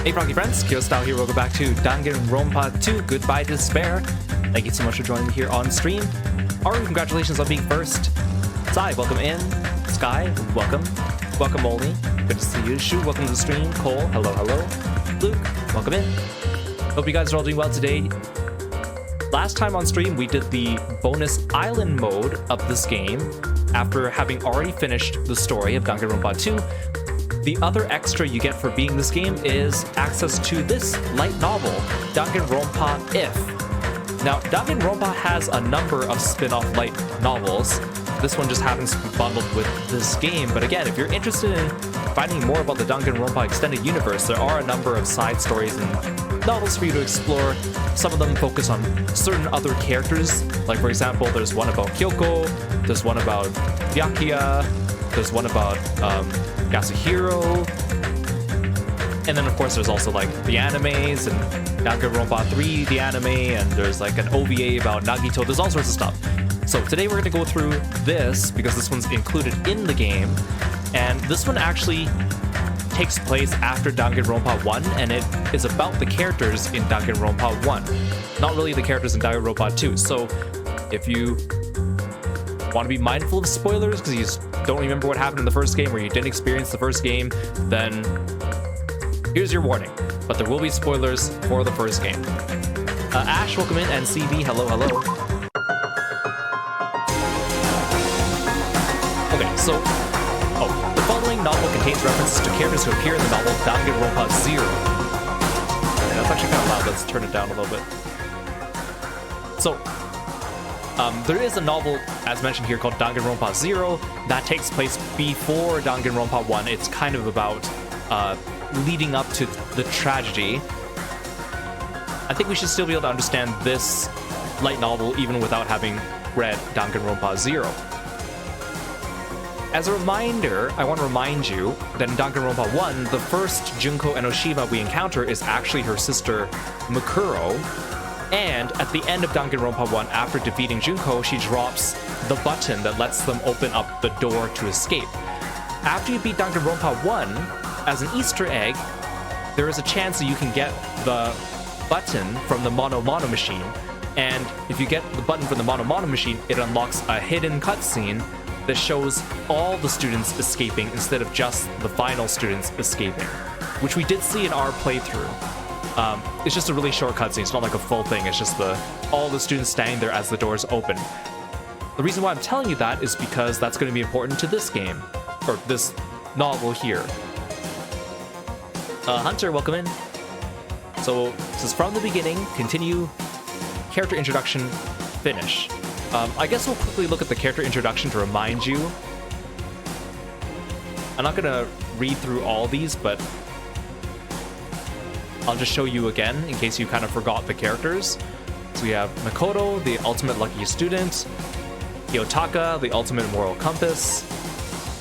Hey Froggy friends, Kirostyle here. Welcome back to Danganronpa 2, Goodbye Despair. Thank you so much for joining me here on stream. Ari, congratulations on being first. Sai, welcome in. Sky, welcome. Welcome Molly, good to see you. Shu, welcome to the stream. Cole, hello, hello. Luke, welcome in. Hope you guys are all doing well today. Last time on stream, we did the bonus island mode of this game after having already finished the story of Danganronpa 2. The other extra you get for beating this game is access to this light novel, Danganronpa If. Now, Danganronpa has a number of spin-off light novels. This one just happens to be bundled with this game, but again, if you're interested in finding more about the Danganronpa extended universe, there are a number of side stories and novels for you to explore. Some of them focus on certain other characters, like for example, there's one about Kyoko, there's one about Byakuya, there's one about Yasuhiro, and then of course there's also like the animes and Danganronpa 3, the anime, and there's like an OVA about Nagito. There's all sorts of stuff. So today we're going to go through this because this one's included in the game, and this one actually takes place after Danganronpa 1, and it is about the characters in Danganronpa 1, not really the characters in Danganronpa 2. So if you want to be mindful of spoilers because you don't remember what happened in the first game or you didn't experience the first game, then here's your warning. But there will be spoilers for the first game. Ash, welcome in, and CB, hello, hello. Okay, so, the following novel contains references to characters who appear in the novel Danganronpa 0. Okay, that's actually kind of loud. Let's turn it down a little bit. So, there is a novel, as mentioned here, called Danganronpa 0 that takes place before Danganronpa 1. It's kind of about leading up to the tragedy. I think we should still be able to understand this light novel even without having read Danganronpa 0. As a reminder, I want to remind you that in Danganronpa 1, the first Junko Enoshima we encounter is actually her sister Mikuro. And at the end of Danganronpa 1, after defeating Junko, she drops the button that lets them open up the door to escape. After you beat Danganronpa 1, as an Easter egg, there is a chance that you can get the button from the Mono Mono machine. And if you get the button from the Mono Mono machine, it unlocks a hidden cutscene that shows all the students escaping instead of just the final students escaping, which we did see in our playthrough. It's just a really short cutscene. It's not like a full thing. It's just all the students standing there as the doors open. The reason why I'm telling you that is because that's going to be important to this game, or this novel here. Hunter, welcome in. So this is from the beginning, continue, character introduction, finish. I guess we'll quickly look at the character introduction to remind you. I'm not going to read through all these, but I'll just show you again in case you kind of forgot the characters. So we have Makoto, the ultimate lucky student, Hyotaka, the ultimate moral compass,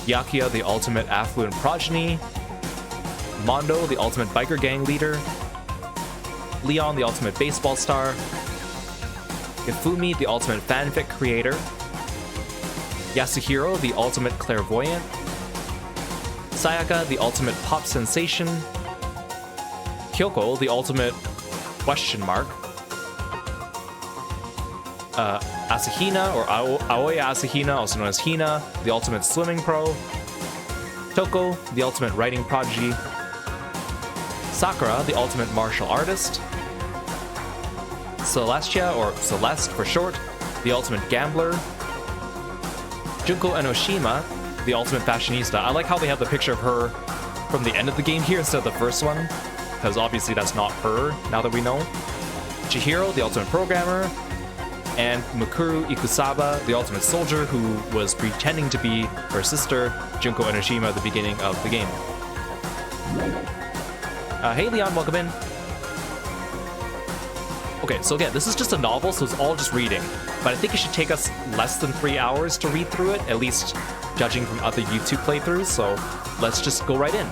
Byakuya, the ultimate affluent progeny, Mondo, the ultimate biker gang leader, Leon, the ultimate baseball star, Ifumi, the ultimate fanfic creator, Yasuhiro, the ultimate clairvoyant, Sayaka, the ultimate pop sensation, Kyoko, the ultimate question mark, Asahina, or Aoya Asahina, also known as Hina, the ultimate swimming pro, Toko, the ultimate writing prodigy, Sakura, the ultimate martial artist, Celestia, or Celeste for short, the ultimate gambler, Junko Enoshima, the ultimate fashionista. I like how they have the picture of her from the end of the game here instead of the first one, because obviously that's not her, now that we know. Chihiro, the ultimate programmer, and Mukuru Ikusaba, the ultimate soldier, who was pretending to be her sister, Junko Enoshima, at the beginning of the game. Hey Leon, welcome in. Okay, so again, this is just a novel, so it's all just reading, but I think it should take us less than 3 hours to read through it, at least judging from other YouTube playthroughs, so let's just go right in.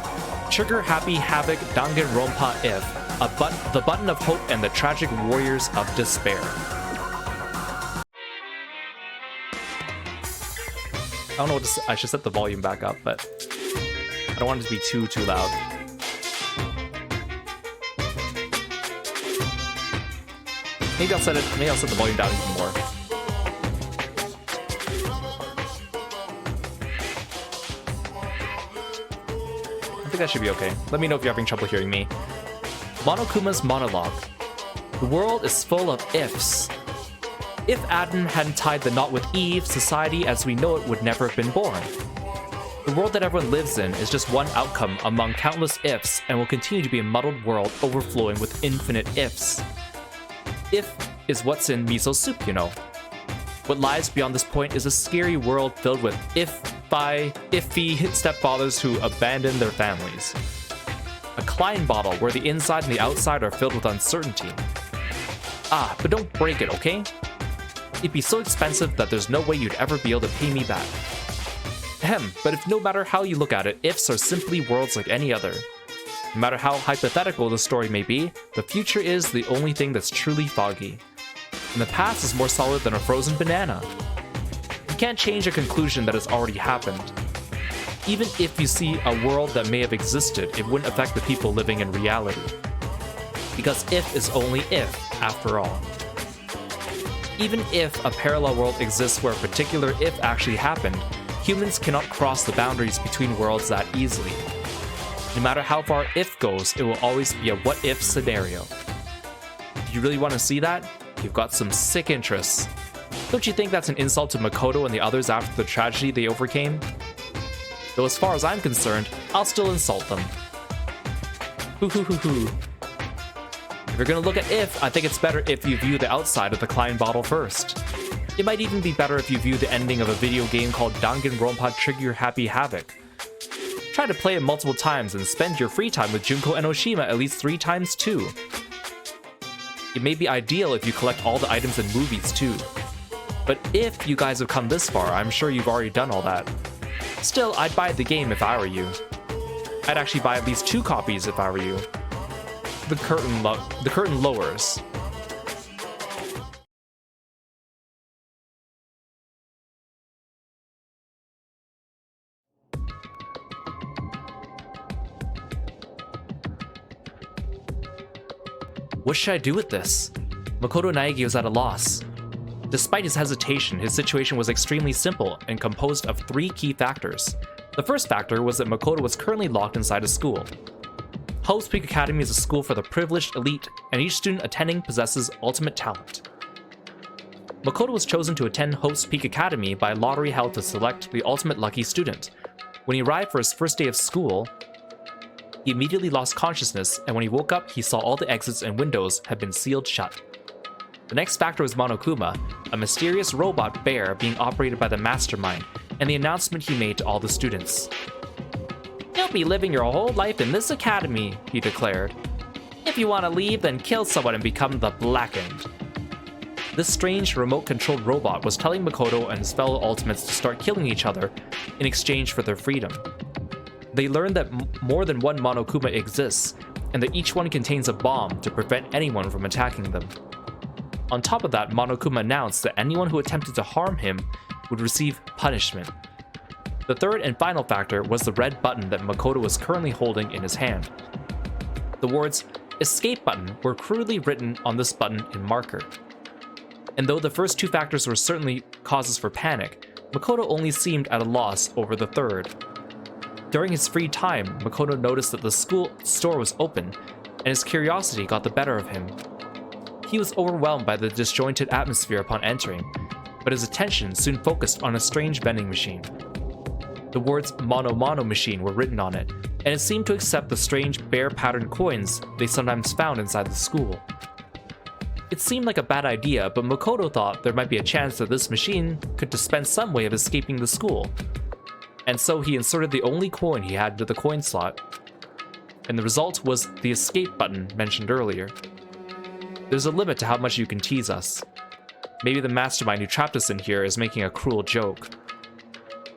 Trigger Happy Havoc Danganronpa If, the button of hope and the tragic warriors of despair. I don't know what to say. I should set the volume back up, but I don't want it to be too loud. Maybe I'll set the volume down even more. I think that should be okay. Let me know if you're having trouble hearing me. Monokuma's monologue. The world is full of ifs. If Adam hadn't tied the knot with Eve, society as we know it would never have been born. The world that everyone lives in is just one outcome among countless ifs and will continue to be a muddled world overflowing with infinite ifs. If is what's in miso soup, you know. What lies beyond this point is a scary world filled with iffy stepfathers who abandon their families. A Klein bottle where the inside and the outside are filled with uncertainty. Ah, but don't break it, okay? It'd be so expensive that there's no way you'd ever be able to pay me back. Ahem, but if no matter how you look at it, ifs are simply worlds like any other. No matter how hypothetical the story may be, the future is the only thing that's truly foggy. And the past is more solid than a frozen banana. You can't change a conclusion that has already happened. Even if you see a world that may have existed, it wouldn't affect the people living in reality. Because if is only if, after all. Even if a parallel world exists where a particular if actually happened, humans cannot cross the boundaries between worlds that easily. No matter how far if goes, it will always be a what-if scenario. Do you really want to see that? You've got some sick interests. Don't you think that's an insult to Makoto and the others after the tragedy they overcame? Though as far as I'm concerned, I'll still insult them. Hoo hoo hoo hoo. If you're gonna look at if, I think it's better if you view the outside of the Klein bottle first. It might even be better if you view the ending of a video game called Danganronpa Trigger Happy Havoc. Try to play it multiple times and spend your free time with Junko Enoshima at least 3 times too. It may be ideal if you collect all the items and movies too. But if you guys have come this far, I'm sure you've already done all that. Still, I'd buy the game if I were you. I'd actually buy at least 2 copies if I were you. The curtain lowers. What should I do with this? Makoto Naegi was at a loss. Despite his hesitation, his situation was extremely simple and composed of 3 key factors. The first factor was that Makoto was currently locked inside a school. Hope's Peak Academy is a school for the privileged elite, and each student attending possesses ultimate talent. Makoto was chosen to attend Hope's Peak Academy by a lottery held to select the ultimate lucky student. When he arrived for his first day of school, he immediately lost consciousness, and when he woke up, he saw all the exits and windows had been sealed shut. The next factor was Monokuma, a mysterious robot bear being operated by the mastermind, and the announcement he made to all the students. "You'll be living your whole life in this academy," he declared. "If you want to leave, then kill someone and become the Blackened." This strange, remote-controlled robot was telling Makoto and his fellow Ultimates to start killing each other in exchange for their freedom. They learned that more than one Monokuma exists, and that each one contains a bomb to prevent anyone from attacking them. On top of that, Monokuma announced that anyone who attempted to harm him would receive punishment. The third and final factor was the red button that Makoto was currently holding in his hand. The words "escape button" were crudely written on this button in marker. And though the first 2 factors were certainly causes for panic, Makoto only seemed at a loss over the third. During his free time, Makoto noticed that the school store was open, and his curiosity got the better of him. He was overwhelmed by the disjointed atmosphere upon entering, but his attention soon focused on a strange vending machine. The words "Mono Mono Machine" were written on it, and it seemed to accept the strange bear-patterned coins they sometimes found inside the school. It seemed like a bad idea, but Makoto thought there might be a chance that this machine could dispense some way of escaping the school. And so he inserted the only coin he had into the coin slot, and the result was the escape button mentioned earlier. There's a limit to how much you can tease us. Maybe the mastermind who trapped us in here is making a cruel joke.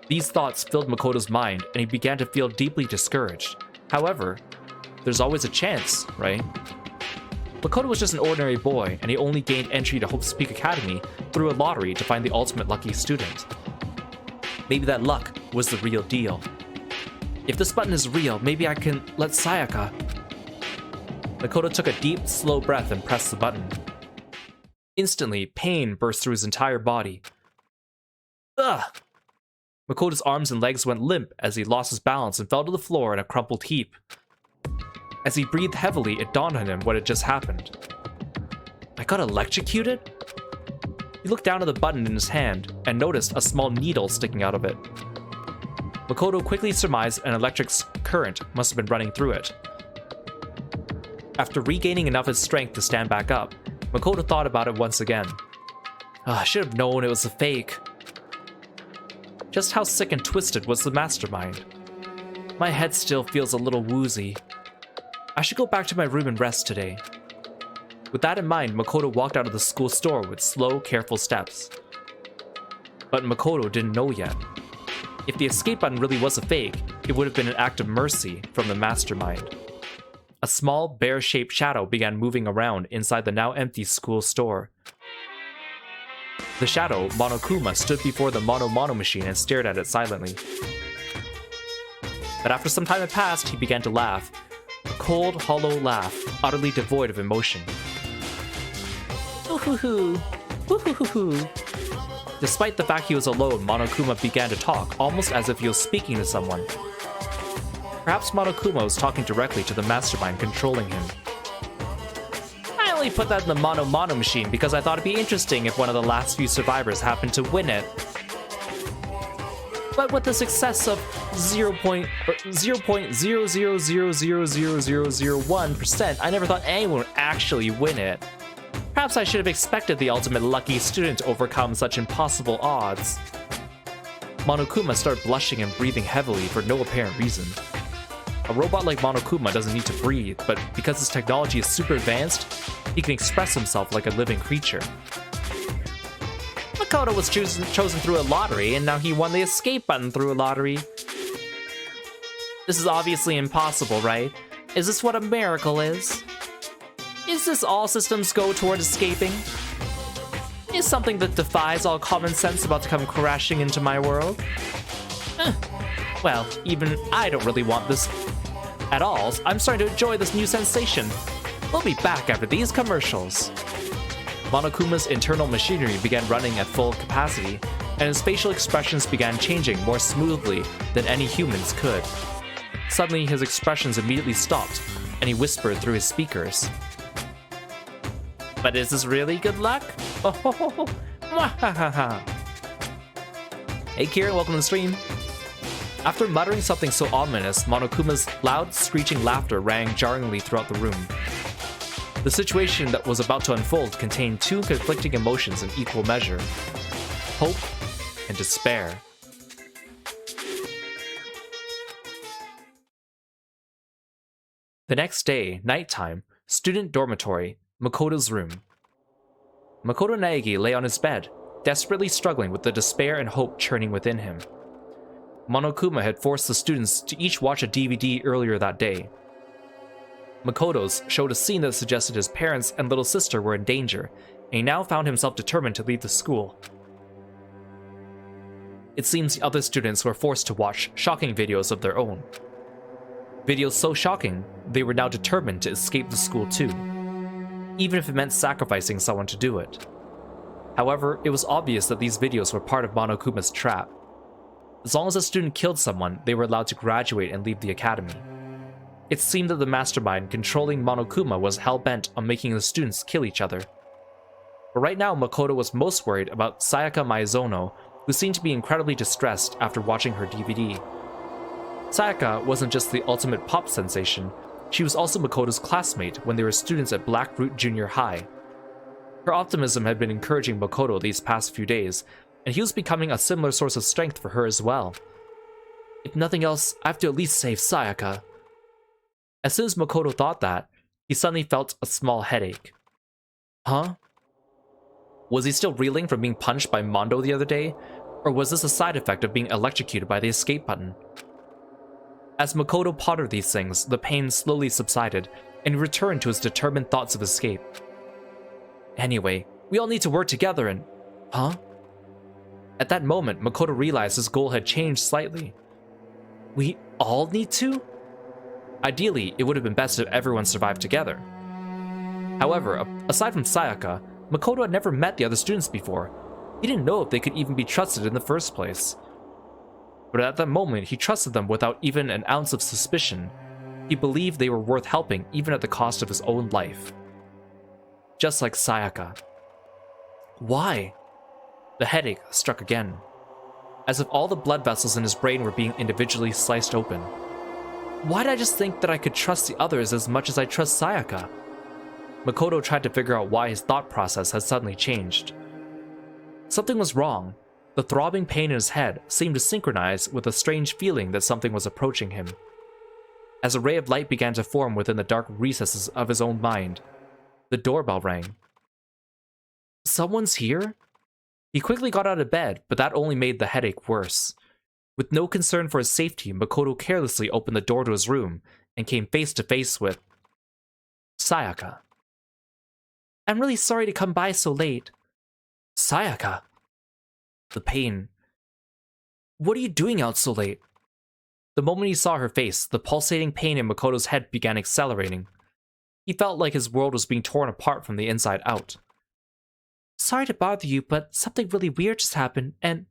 These thoughts filled Makoto's mind, and he began to feel deeply discouraged. However, there's always a chance, right? Makoto was just an ordinary boy, and he only gained entry to Hope's Peak Academy through a lottery to find the ultimate lucky student. Maybe that luck was the real deal. If this button is real, maybe I can let Sayaka... Makoto took a deep, slow breath and pressed the button. Instantly, pain burst through his entire body. Ugh! Makoto's arms and legs went limp as he lost his balance and fell to the floor in a crumpled heap. As he breathed heavily, it dawned on him what had just happened. I got electrocuted? He looked down at the button in his hand and noticed a small needle sticking out of it. Makoto quickly surmised an electric current must have been running through it. After regaining enough of his strength to stand back up, Makoto thought about it once again. I should have known it was a fake. Just how sick and twisted was the mastermind? My head still feels a little woozy. I should go back to my room and rest today. With that in mind, Makoto walked out of the school store with slow, careful steps. But Makoto didn't know yet. If the escape button really was a fake, it would have been an act of mercy from the mastermind. A small, bear-shaped shadow began moving around inside the now empty school store. The shadow, Monokuma, stood before the Mono machine and stared at it silently. But after some time had passed, he began to laugh. A cold, hollow laugh, utterly devoid of emotion. Ooh-hoo-hoo. Ooh-hoo-hoo-hoo. Despite the fact he was alone, Monokuma began to talk, almost as if he was speaking to someone. Perhaps Monokuma was talking directly to the mastermind controlling him. I only put that in the Mono machine because I thought it'd be interesting if one of the last few survivors happened to win it. But with the success of 0.000000001%, I never thought anyone would actually win it. Perhaps I should have expected the ultimate lucky student to overcome such impossible odds. Monokuma started blushing and breathing heavily for no apparent reason. A robot like Monokuma doesn't need to breathe, but because his technology is super advanced, he can express himself like a living creature. Makoto was chosen through a lottery, and now he won the escape button through a lottery. This is obviously impossible, right? Is this what a miracle is? Is this all systems go toward escaping? Is something that defies all common sense about to come crashing into my world? Well, even I don't really want this at all. I'm starting to enjoy this new sensation. We'll be back after these commercials. Monokuma's internal machinery began running at full capacity, and his facial expressions began changing more smoothly than any humans could. Suddenly, his expressions immediately stopped, and he whispered through his speakers. But is this really good luck? Oh, ho, ho, ho. Hey Kiro, welcome to the stream. After muttering something so ominous, Monokuma's loud, screeching laughter rang jarringly throughout the room. The situation that was about to unfold contained two conflicting emotions in equal measure: hope and despair. The next day, nighttime, student dormitory, Makoto's room. Makoto Naegi lay on his bed, desperately struggling with the despair and hope churning within him. Monokuma had forced the students to each watch a DVD earlier that day. Makoto's showed a scene that suggested his parents and little sister were in danger, and he now found himself determined to leave the school. It seems the other students were forced to watch shocking videos of their own. Videos so shocking, they were now determined to escape the school too, even if it meant sacrificing someone to do it. However, it was obvious that these videos were part of Monokuma's trap. As long as a student killed someone, they were allowed to graduate and leave the academy. It seemed that the mastermind controlling Monokuma was hell-bent on making the students kill each other. But right now, Makoto was most worried about Sayaka Maizono, who seemed to be incredibly distressed after watching her DVD. Sayaka wasn't just the ultimate pop sensation, she was also Makoto's classmate when they were students at Blackroot Junior High. Her optimism had been encouraging Makoto these past few days, and he was becoming a similar source of strength for her as well. If nothing else, I have to at least save Sayaka. As soon as Makoto thought that, he suddenly felt a small headache. Huh? Was he still reeling from being punched by Mondo the other day, or was this a side effect of being electrocuted by the escape button? As Makoto pondered these things, the pain slowly subsided, and he returned to his determined thoughts of escape. Anyway, we all need to work together and... Huh? At that moment, Makoto realized his goal had changed slightly. We all need to? Ideally, it would have been best if everyone survived together. However, aside from Sayaka, Makoto had never met the other students before. He didn't know if they could even be trusted in the first place. But at that moment, he trusted them without even an ounce of suspicion. He believed they were worth helping even at the cost of his own life. Just like Sayaka. Why? The headache struck again, as if all the blood vessels in his brain were being individually sliced open. Why did I just think that I could trust the others as much as I trust Sayaka? Makoto tried to figure out why his thought process had suddenly changed. Something was wrong. The throbbing pain in his head seemed to synchronize with a strange feeling that something was approaching him. As a ray of light began to form within the dark recesses of his own mind, the doorbell rang. Someone's here? He quickly got out of bed, but that only made the headache worse. With no concern for his safety, Makoto carelessly opened the door to his room and came face to face with Sayaka. I'm really sorry to come by so late. Sayaka. The pain. What are you doing out so late? The moment he saw her face, the pulsating pain in Makoto's head began accelerating. He felt like his world was being torn apart from the inside out. Sorry to bother you, but something really weird just happened, and...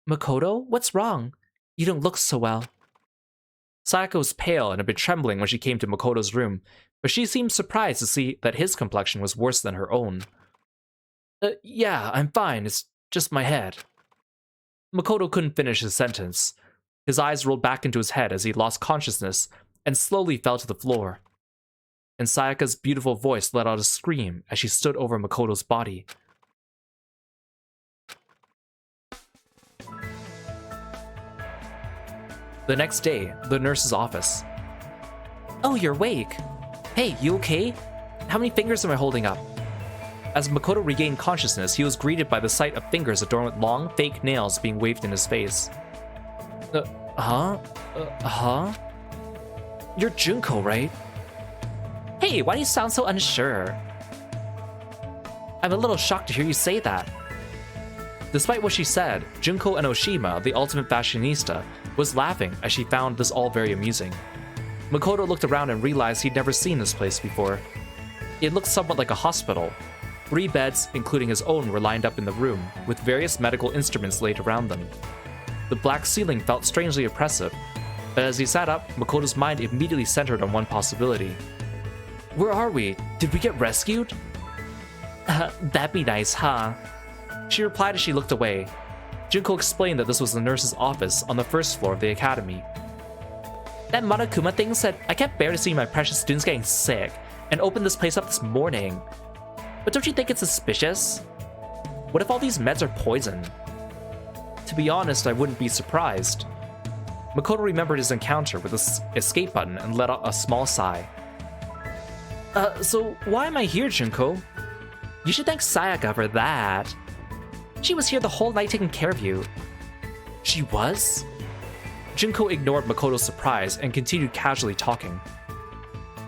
Makoto, what's wrong? You don't look so well. Sayaka was pale and had been trembling when she came to Makoto's room, but she seemed surprised to see that his complexion was worse than her own. Yeah, I'm fine, it's just my head. Makoto couldn't finish his sentence. His eyes rolled back into his head as he lost consciousness and slowly fell to the floor. And Sayaka's beautiful voice let out a scream as she stood over Makoto's body. The next day, the nurse's office. Oh, you're awake. Hey, you okay? How many fingers am I holding up? As Makoto regained consciousness, he was greeted by the sight of fingers adorned with long, fake nails being waved in his face. You're Junko, right? Hey, why do you sound so unsure? I'm a little shocked to hear you say that. Despite what she said, Junko Enoshima, the ultimate fashionista, was laughing as she found this all very amusing. Makoto looked around and realized he'd never seen this place before. It looked somewhat like a hospital. 3 beds, including his own, were lined up in the room, with various medical instruments laid around them. The black ceiling felt strangely oppressive, but as he sat up, Makoto's mind immediately centered on one possibility. Where are we? Did we get rescued? That'd be nice, huh? She replied as she looked away. Junko explained that this was the nurse's office on the first floor of the academy. That Monokuma thing said I can't bear to see my precious students getting sick, and opened this place up this morning. But don't you think it's suspicious? What if all these meds are poison? To be honest, I wouldn't be surprised. Makoto remembered his encounter with the escape button and let out a small sigh. So why am I here, Junko? You should thank Sayaka for that. She was here the whole night taking care of you. She was? Junko ignored Makoto's surprise and continued casually talking.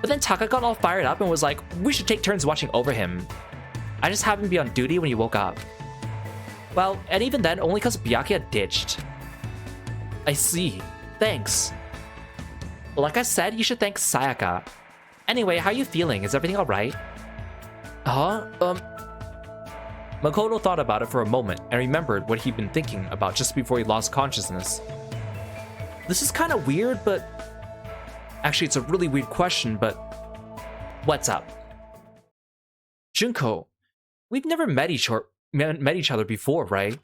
But then Taka got all fired up and was like, we should take turns watching over him. I just happened to be on duty when he woke up. Well, and even then, only because Byakuya had ditched. I see. Thanks. Like I said, you should thank Sayaka. Anyway, how are you feeling? Is everything alright? Makoto thought about it for a moment and remembered what he'd been thinking about just before he lost consciousness. This is kind of weird, but... Actually, it's a really weird question, but... What's up? Junko, we've never met each other before, right?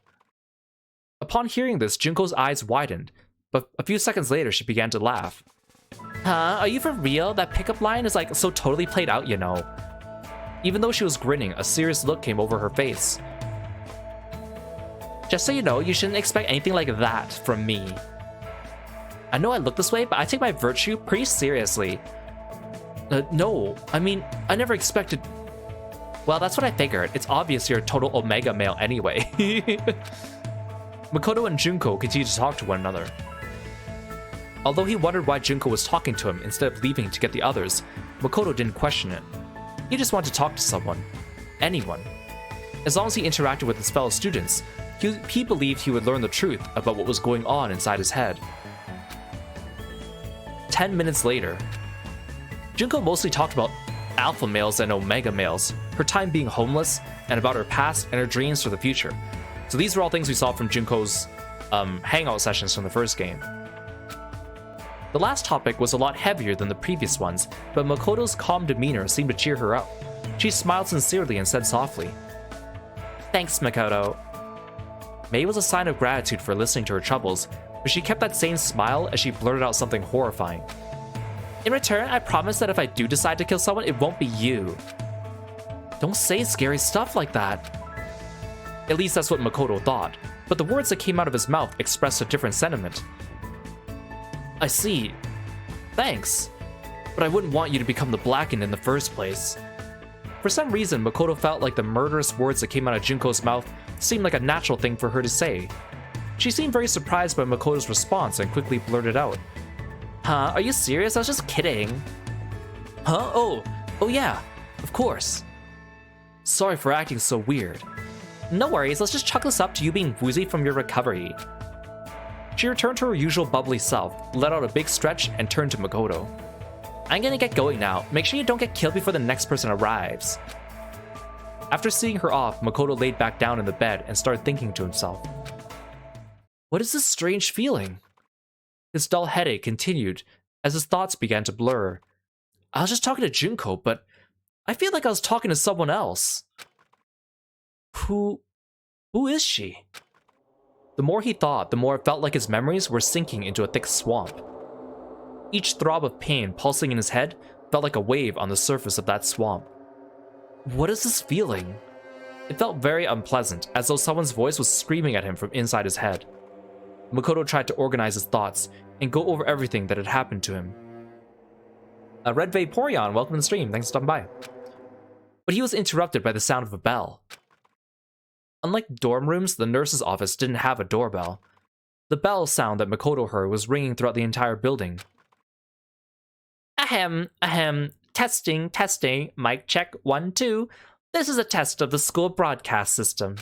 Upon hearing this, Junko's eyes widened, but a few seconds later she began to laugh. Huh? Are you for real? That pickup line is like so totally played out, you know. Even though she was grinning, a serious look came over her face. Just so you know, you shouldn't expect anything like that from me. I know I look this way, but I take my virtue pretty seriously. No, I mean, I never expected... Well, that's what I figured. It's obvious you're a total omega male anyway. Makoto and Junko continued to talk to one another. Although he wondered why Junko was talking to him instead of leaving to get the others, Makoto didn't question it. He just wanted to talk to someone. Anyone. As long as he interacted with his fellow students, he believed he would learn the truth about what was going on inside his head. 10 minutes later, Junko mostly talked about alpha males and omega males, her time being homeless, and about her past and her dreams for the future. So these are all things we saw from Junko's hangout sessions from the first game. The last topic was a lot heavier than the previous ones, but Makoto's calm demeanor seemed to cheer her up. She smiled sincerely and said softly, "Thanks, Makoto." May was a sign of gratitude for listening to her troubles, but she kept that same smile as she blurted out something horrifying. "In return, I promise that if I do decide to kill someone, it won't be you." Don't say scary stuff like that. At least that's what Makoto thought, but the words that came out of his mouth expressed a different sentiment. "I see. Thanks. But I wouldn't want you to become the Blackened in the first place." For some reason, Makoto felt like the murderous words that came out of Junko's mouth seemed like a natural thing for her to say. She seemed very surprised by Makoto's response and quickly blurted out, "Huh? Are you serious? I was just kidding." "Huh? Oh yeah, of course. Sorry for acting so weird." "No worries, let's just chalk this up to you being woozy from your recovery." She returned to her usual bubbly self, let out a big stretch, and turned to Makoto. "I'm gonna get going now. Make sure you don't get killed before the next person arrives." After seeing her off, Makoto laid back down in the bed and started thinking to himself, "What is this strange feeling?" His dull headache continued as his thoughts began to blur. "I was just talking to Junko, but I feel like I was talking to someone else. Who is she?" The more he thought, the more it felt like his memories were sinking into a thick swamp. Each throb of pain pulsing in his head felt like a wave on the surface of that swamp. What is this feeling? It felt very unpleasant, as though someone's voice was screaming at him from inside his head. Makoto tried to organize his thoughts and go over everything that had happened to him. Red Vaporeon, welcome to the stream, thanks for stopping by. But he was interrupted by the sound of a bell. Unlike dorm rooms, the nurse's office didn't have a doorbell. The bell sound that Makoto heard was ringing throughout the entire building. Ahem, testing, mic check, 1, 2. This is a test of the school broadcast system.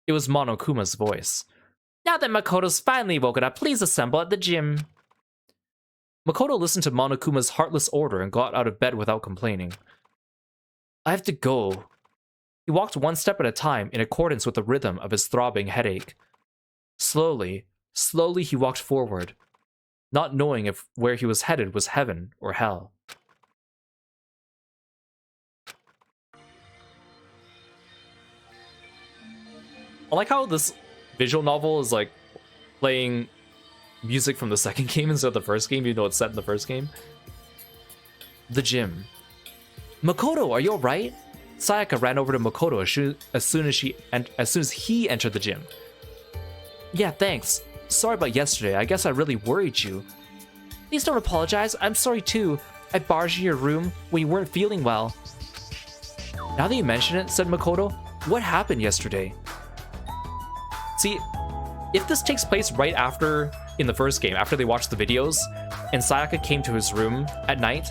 It was Monokuma's voice. Now that Makoto's finally woken up, please assemble at the gym. Makoto listened to Monokuma's heartless order and got out of bed without complaining. I have to go. He walked one step at a time in accordance with the rhythm of his throbbing headache. Slowly he walked forward, not knowing if where he was headed was heaven or hell. I like how this visual novel is like playing music from the second game instead of the first game, even though it's set in the first game. The gym. Makoto, are you alright? Sayaka ran over to Makoto as soon as he entered the gym. Yeah, thanks. Sorry about yesterday. I guess I really worried you. Please don't apologize. I'm sorry too. I barged in your room when you weren't feeling well. Now that you mention it, said Makoto, what happened yesterday? See, if this takes place right after, in the first game, after they watched the videos, and Sayaka came to his room at night,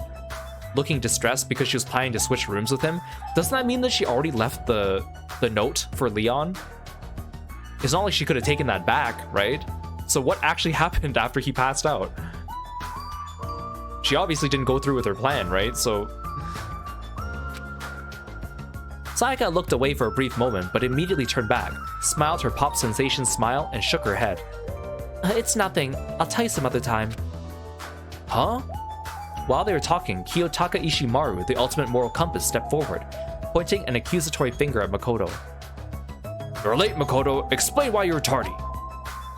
looking distressed because she was planning to switch rooms with him, doesn't that mean that she already left the note for Leon? It's not like she could have taken that back, right? So what actually happened after he passed out? She obviously didn't go through with her plan, right? So Sayaka looked away for a brief moment, but immediately turned back, smiled her pop sensation smile, and shook her head. It's nothing. I'll tell you some other time. Huh? While they were talking, Kiyotaka Ishimaru, the ultimate moral compass, stepped forward, pointing an accusatory finger at Makoto. You're late, Makoto. Explain why you were tardy.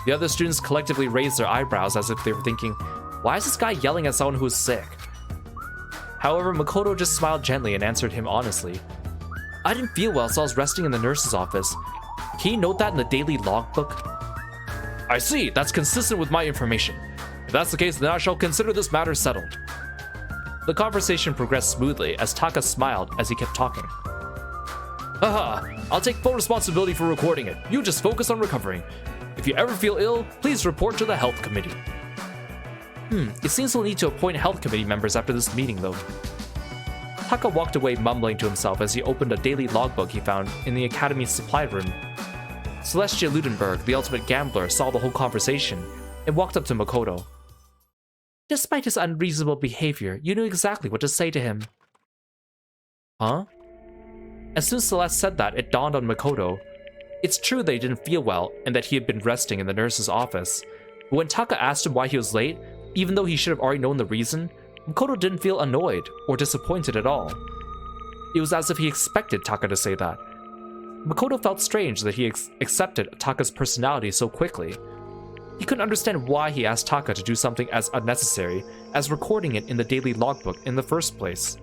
The other students collectively raised their eyebrows as if they were thinking, why is this guy yelling at someone who is sick? However, Makoto just smiled gently and answered him honestly. I didn't feel well, so I was resting in the nurse's office. Can you note that in the daily logbook? I see. That's consistent with my information. If that's the case, then I shall consider this matter settled. The conversation progressed smoothly as Taka smiled as he kept talking. Haha, I'll take full responsibility for recording it. You just focus on recovering. If you ever feel ill, please report to the health committee. It seems we'll need to appoint health committee members after this meeting, though. Taka walked away mumbling to himself as he opened a daily logbook he found in the academy's supply room. Celestia Ludenberg, the ultimate gambler, saw the whole conversation and walked up to Makoto. Despite his unreasonable behavior, you knew exactly what to say to him. Huh? As soon as Celeste said that, it dawned on Makoto. It's true that he didn't feel well and that he had been resting in the nurse's office. But when Taka asked him why he was late, even though he should have already known the reason, Makoto didn't feel annoyed or disappointed at all. It was as if he expected Taka to say that. Makoto felt strange that he accepted Taka's personality so quickly. He couldn't understand why he asked Taka to do something as unnecessary as recording it in the daily logbook in the first place.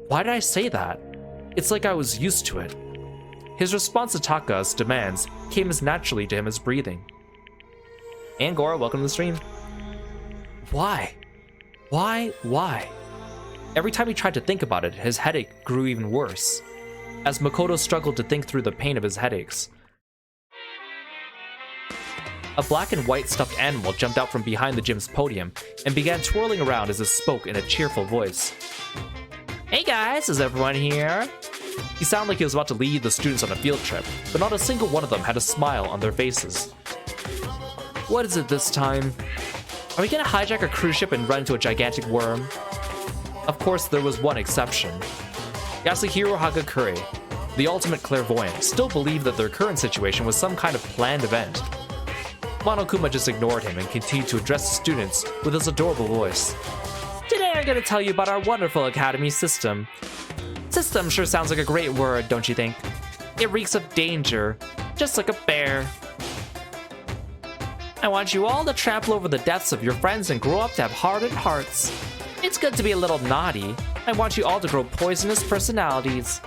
Why did I say that? It's like I was used to it. His response to Taka's demands came as naturally to him as breathing. Angora, welcome to the stream. Why? Why? Every time he tried to think about it, his headache grew even worse. As Makoto struggled to think through the pain of his headaches, a black and white stuffed animal jumped out from behind the gym's podium and began twirling around as it spoke in a cheerful voice. Hey guys, is everyone here? He sounded like he was about to lead the students on a field trip, but not a single one of them had a smile on their faces. What is it this time? Are we gonna hijack a cruise ship and run into a gigantic worm? Of course, there was one exception. Yasuhiro Hagakure, the ultimate clairvoyant, still believed that their current situation was some kind of planned event. Monokuma just ignored him and continued to address the students with his adorable voice. Today I'm gonna tell you about our wonderful academy system. System sure sounds like a great word, don't you think? It reeks of danger, just like a bear. I want you all to trample over the deaths of your friends and grow up to have hardened hearts. It's good to be a little naughty. I want you all to grow poisonous personalities.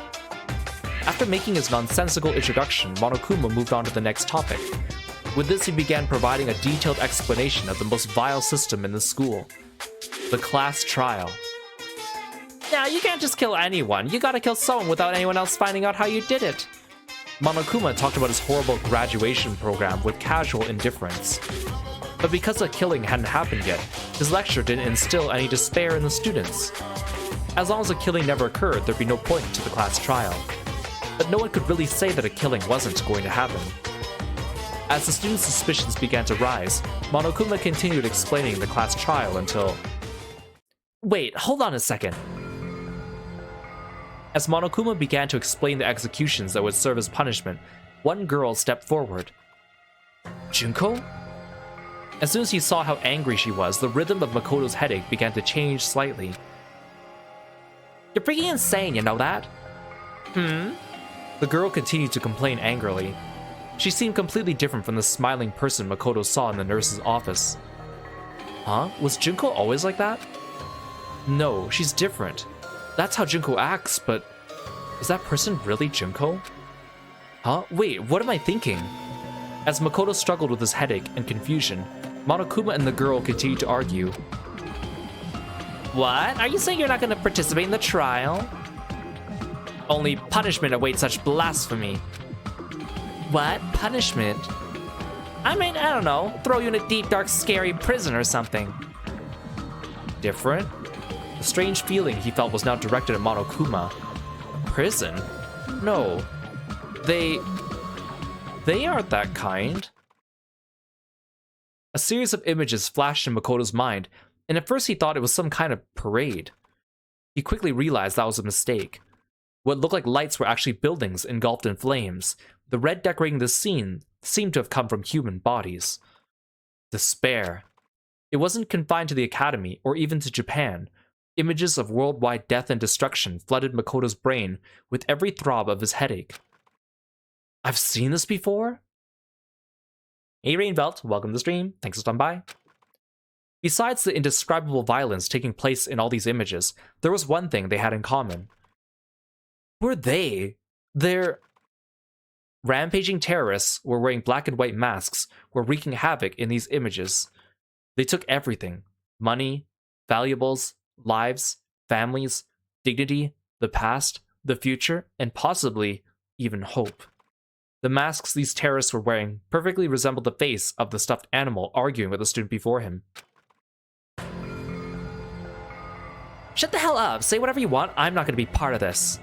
After making his nonsensical introduction, Monokuma moved on to the next topic. With this, he began providing a detailed explanation of the most vile system in the school. The class trial. Now, you can't just kill anyone. You gotta kill someone without anyone else finding out how you did it. Monokuma talked about his horrible graduation program with casual indifference. But because the killing hadn't happened yet, his lecture didn't instill any despair in the students. As long as the killing never occurred, there'd be no point to the class trial. But no one could really say that a killing wasn't going to happen. As the students' suspicions began to rise, Monokuma continued explaining the class trial until... Wait, hold on a second. As Monokuma began to explain the executions that would serve as punishment, one girl stepped forward. Junko? As soon as he saw how angry she was, the rhythm of Makoto's headache began to change slightly. You're freaking insane, you know that? The girl continued to complain angrily. She seemed completely different from the smiling person Makoto saw in the nurse's office. Huh? Was Junko always like that? No, she's different. That's how Junko acts, but... is that person really Junko? Huh? Wait, what am I thinking? As Makoto struggled with his headache and confusion, Monokuma and the girl continued to argue. What? Are you saying you're not going to participate in the trial? Only punishment awaits such blasphemy. What? Punishment? I mean, I don't know, throw you in a deep, dark, scary prison or something. Different? The strange feeling he felt was now directed at Monokuma. Prison? No. They aren't that kind. A series of images flashed in Makoto's mind, and at first he thought it was some kind of parade. He quickly realized that was a mistake. What looked like lights were actually buildings engulfed in flames. The red decorating this scene seemed to have come from human bodies. Despair. It wasn't confined to the academy or even to Japan. Images of worldwide death and destruction flooded Makoto's brain with every throb of his headache. I've seen this before? Hey Rainbelt, welcome to the stream. Thanks for stopping by. Besides the indescribable violence taking place in all these images, there was one thing they had in common. Who were they? They're... Rampaging terrorists were wearing black and white masks, were wreaking havoc in these images. They took everything. Money, valuables, lives, families, dignity, the past, the future, and possibly even hope. The masks these terrorists were wearing perfectly resembled the face of the stuffed animal arguing with the student before him. Shut the hell up, say whatever you want, I'm not gonna be part of this.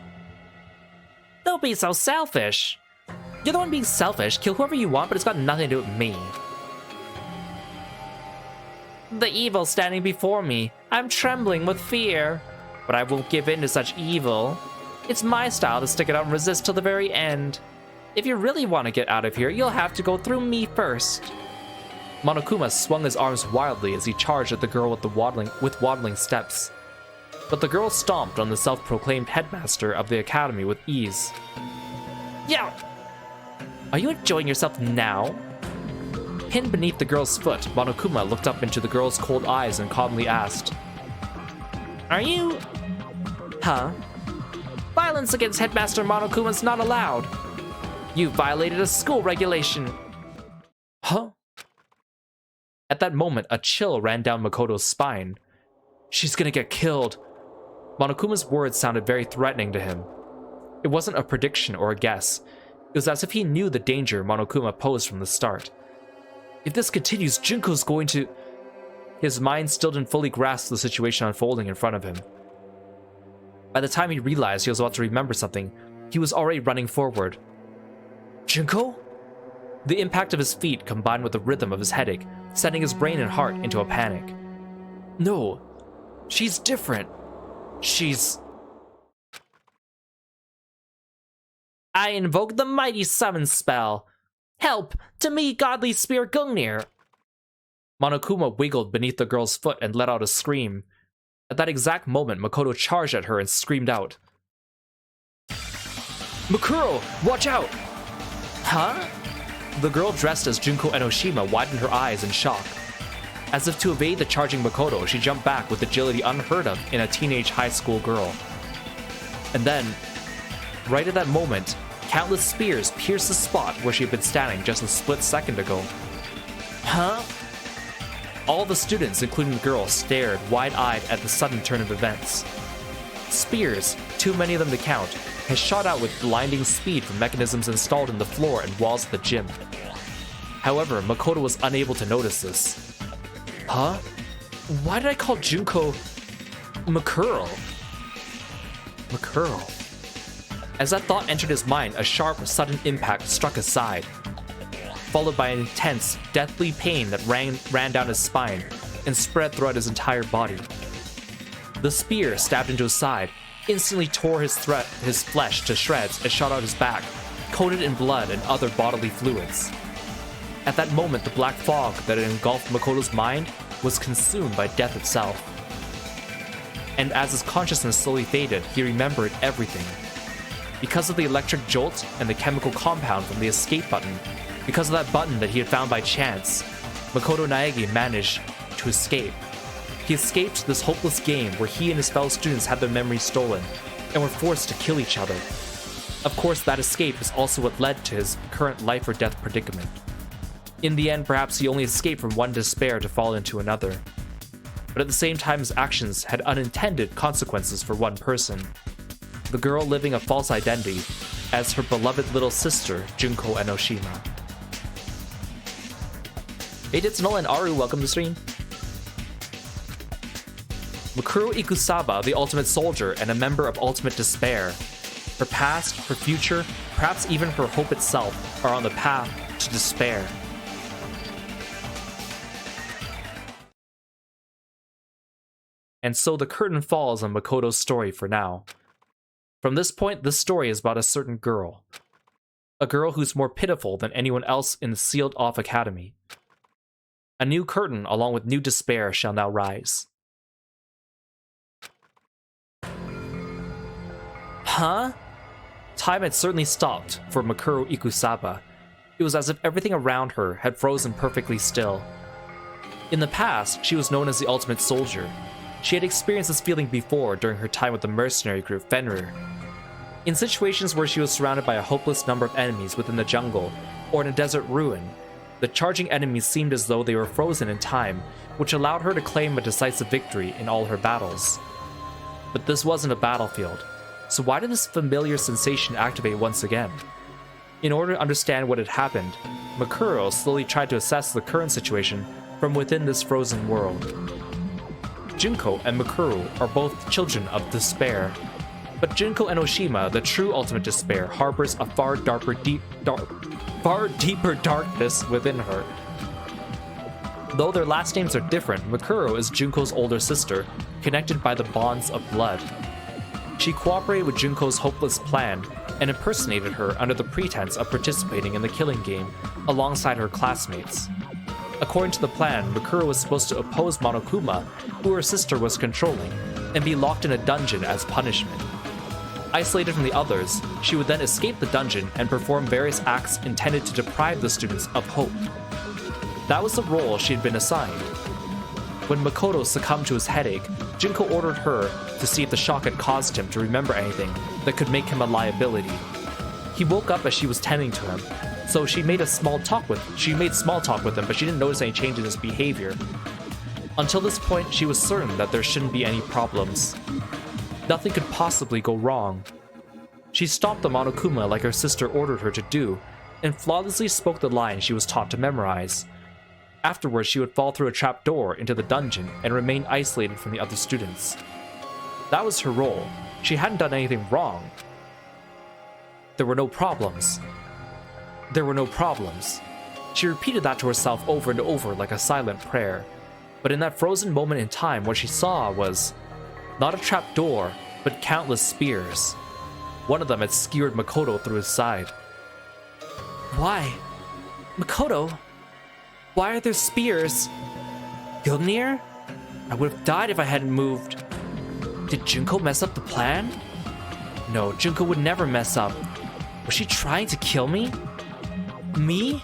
Don't be so selfish. You're the one being selfish, kill whoever you want, but it's got nothing to do with me. The evil standing before me. I'm trembling with fear. But I won't give in to such evil. It's my style to stick it out and resist till the very end. If you really want to get out of here, you'll have to go through me first. Monokuma swung his arms wildly as he charged at the girl with waddling steps. But the girl stomped on the self-proclaimed headmaster of the academy with ease. Yeah! Are you enjoying yourself now? Pinned beneath the girl's foot, Monokuma looked up into the girl's cold eyes and calmly asked, Are you... Huh? Violence against Headmaster Monokuma is not allowed. You violated a school regulation. Huh? At that moment, a chill ran down Makoto's spine. She's gonna get killed. Monokuma's words sounded very threatening to him. It wasn't a prediction or a guess. It was as if he knew the danger Monokuma posed from the start. If this continues, Junko's going to... His mind still didn't fully grasp the situation unfolding in front of him. By the time he realized he was about to remember something, he was already running forward. Junko? The impact of his feet combined with the rhythm of his headache, sending his brain and heart into a panic. No, she's different. She's... I invoke the mighty summon spell. Help! To me, godly spirit Gungnir! Monokuma wiggled beneath the girl's foot and let out a scream. At that exact moment, Makoto charged at her and screamed out. Makuro, watch out! Huh? The girl dressed as Junko Enoshima widened her eyes in shock. As if to evade the charging Makoto, she jumped back with agility unheard of in a teenage high school girl. And then, right at that moment, countless spears pierced the spot where she had been standing just a split second ago. Huh? All the students, including the girl, stared wide-eyed at the sudden turn of events. Spears, too many of them to count, had shot out with blinding speed from mechanisms installed in the floor and walls of the gym. However, Makoto was unable to notice this. Huh? Why did I call Junko... Makuro? Makuro. As that thought entered his mind, a sharp, sudden impact struck his side, followed by an intense, deathly pain that ran down his spine and spread throughout his entire body. The spear stabbed into his side, instantly tore his flesh to shreds and shot out his back, coated in blood and other bodily fluids. At that moment, the black fog that had engulfed Makoto's mind was consumed by death itself. And as his consciousness slowly faded, he remembered everything. Because of the electric jolt and the chemical compound from the escape button, because of that button that he had found by chance, Makoto Naegi managed to escape. He escaped this hopeless game where he and his fellow students had their memories stolen and were forced to kill each other. Of course, that escape is also what led to his current life or death predicament. In the end, perhaps he only escaped from one despair to fall into another. But at the same time, his actions had unintended consequences for one person. The girl living a false identity as her beloved little sister, Junko Enoshima. Hey, Ditsunol and Aru, welcome to the stream. Makuro Ikusaba, the ultimate soldier and a member of Ultimate Despair. Her past, her future, perhaps even her hope itself are on the path to despair. And so the curtain falls on Makoto's story for now. From this point, this story is about a certain girl. A girl who's more pitiful than anyone else in the sealed-off academy. A new curtain, along with new despair, shall now rise. Huh? Time had certainly stopped for Makuro Ikusaba. It was as if everything around her had frozen perfectly still. In the past, she was known as the Ultimate Soldier. She had experienced this feeling before during her time with the mercenary group Fenrir. In situations where she was surrounded by a hopeless number of enemies within the jungle, or in a desert ruin, the charging enemies seemed as though they were frozen in time, which allowed her to claim a decisive victory in all her battles. But this wasn't a battlefield, so why did this familiar sensation activate once again? In order to understand what had happened, Makuro slowly tried to assess the current situation from within this frozen world. Junko and Makuro are both children of despair, but Junko Enoshima, the true ultimate despair, harbors a far deeper darkness within her. Though their last names are different, Makuro is Junko's older sister, connected by the bonds of blood. She cooperated with Junko's hopeless plan and impersonated her under the pretense of participating in the killing game alongside her classmates. According to the plan, Mikuro was supposed to oppose Monokuma, who her sister was controlling, and be locked in a dungeon as punishment. Isolated from the others, she would then escape the dungeon and perform various acts intended to deprive the students of hope. That was the role she had been assigned. When Makoto succumbed to his headache, Junko ordered her to see if the shock had caused him to remember anything that could make him a liability. He woke up as she was tending to him, so she made small talk with him, but she didn't notice any change in his behavior. Until this point, she was certain that there shouldn't be any problems. Nothing could possibly go wrong. She stopped the Monokuma like her sister ordered her to do, and flawlessly spoke the line she was taught to memorize. Afterwards, she would fall through a trapdoor into the dungeon and remain isolated from the other students. That was her role. She hadn't done anything wrong. There were no problems. There were no problems. She repeated that to herself over and over like a silent prayer. But in that frozen moment in time, what she saw was not a trapdoor, but countless spears. One of them had skewered Makoto through his side. Why? Makoto? Why are there spears? Gilnir? I would have died if I hadn't moved. Did Junko mess up the plan? No, Junko would never mess up. Was she trying to kill me? Me?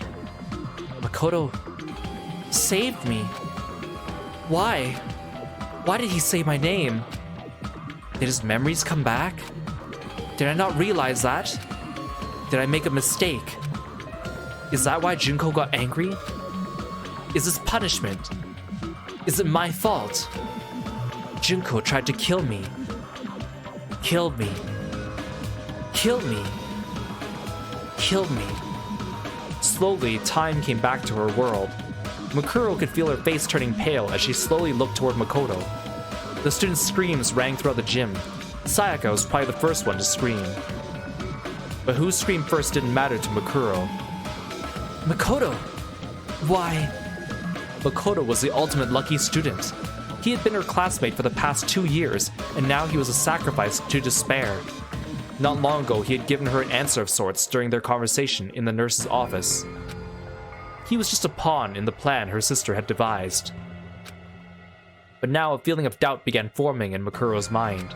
Makoto saved me. Why? Why did he say my name? Did his memories come back? Did I not realize that? Did I make a mistake? Is that why Junko got angry? Is this punishment? Is it my fault? Junko tried to kill me. Killed me. Killed me. Killed me. Slowly, time came back to her world. Mikuro could feel her face turning pale as she slowly looked toward Makoto. The students' screams rang throughout the gym. Sayaka was probably the first one to scream. But who screamed first didn't matter to Mikuro. Makoto! Why? Makoto was the ultimate lucky student. He had been her classmate for the past 2 years, and now he was a sacrifice to despair. Not long ago, he had given her an answer of sorts during their conversation in the nurse's office. He was just a pawn in the plan her sister had devised. But now a feeling of doubt began forming in Makuro's mind.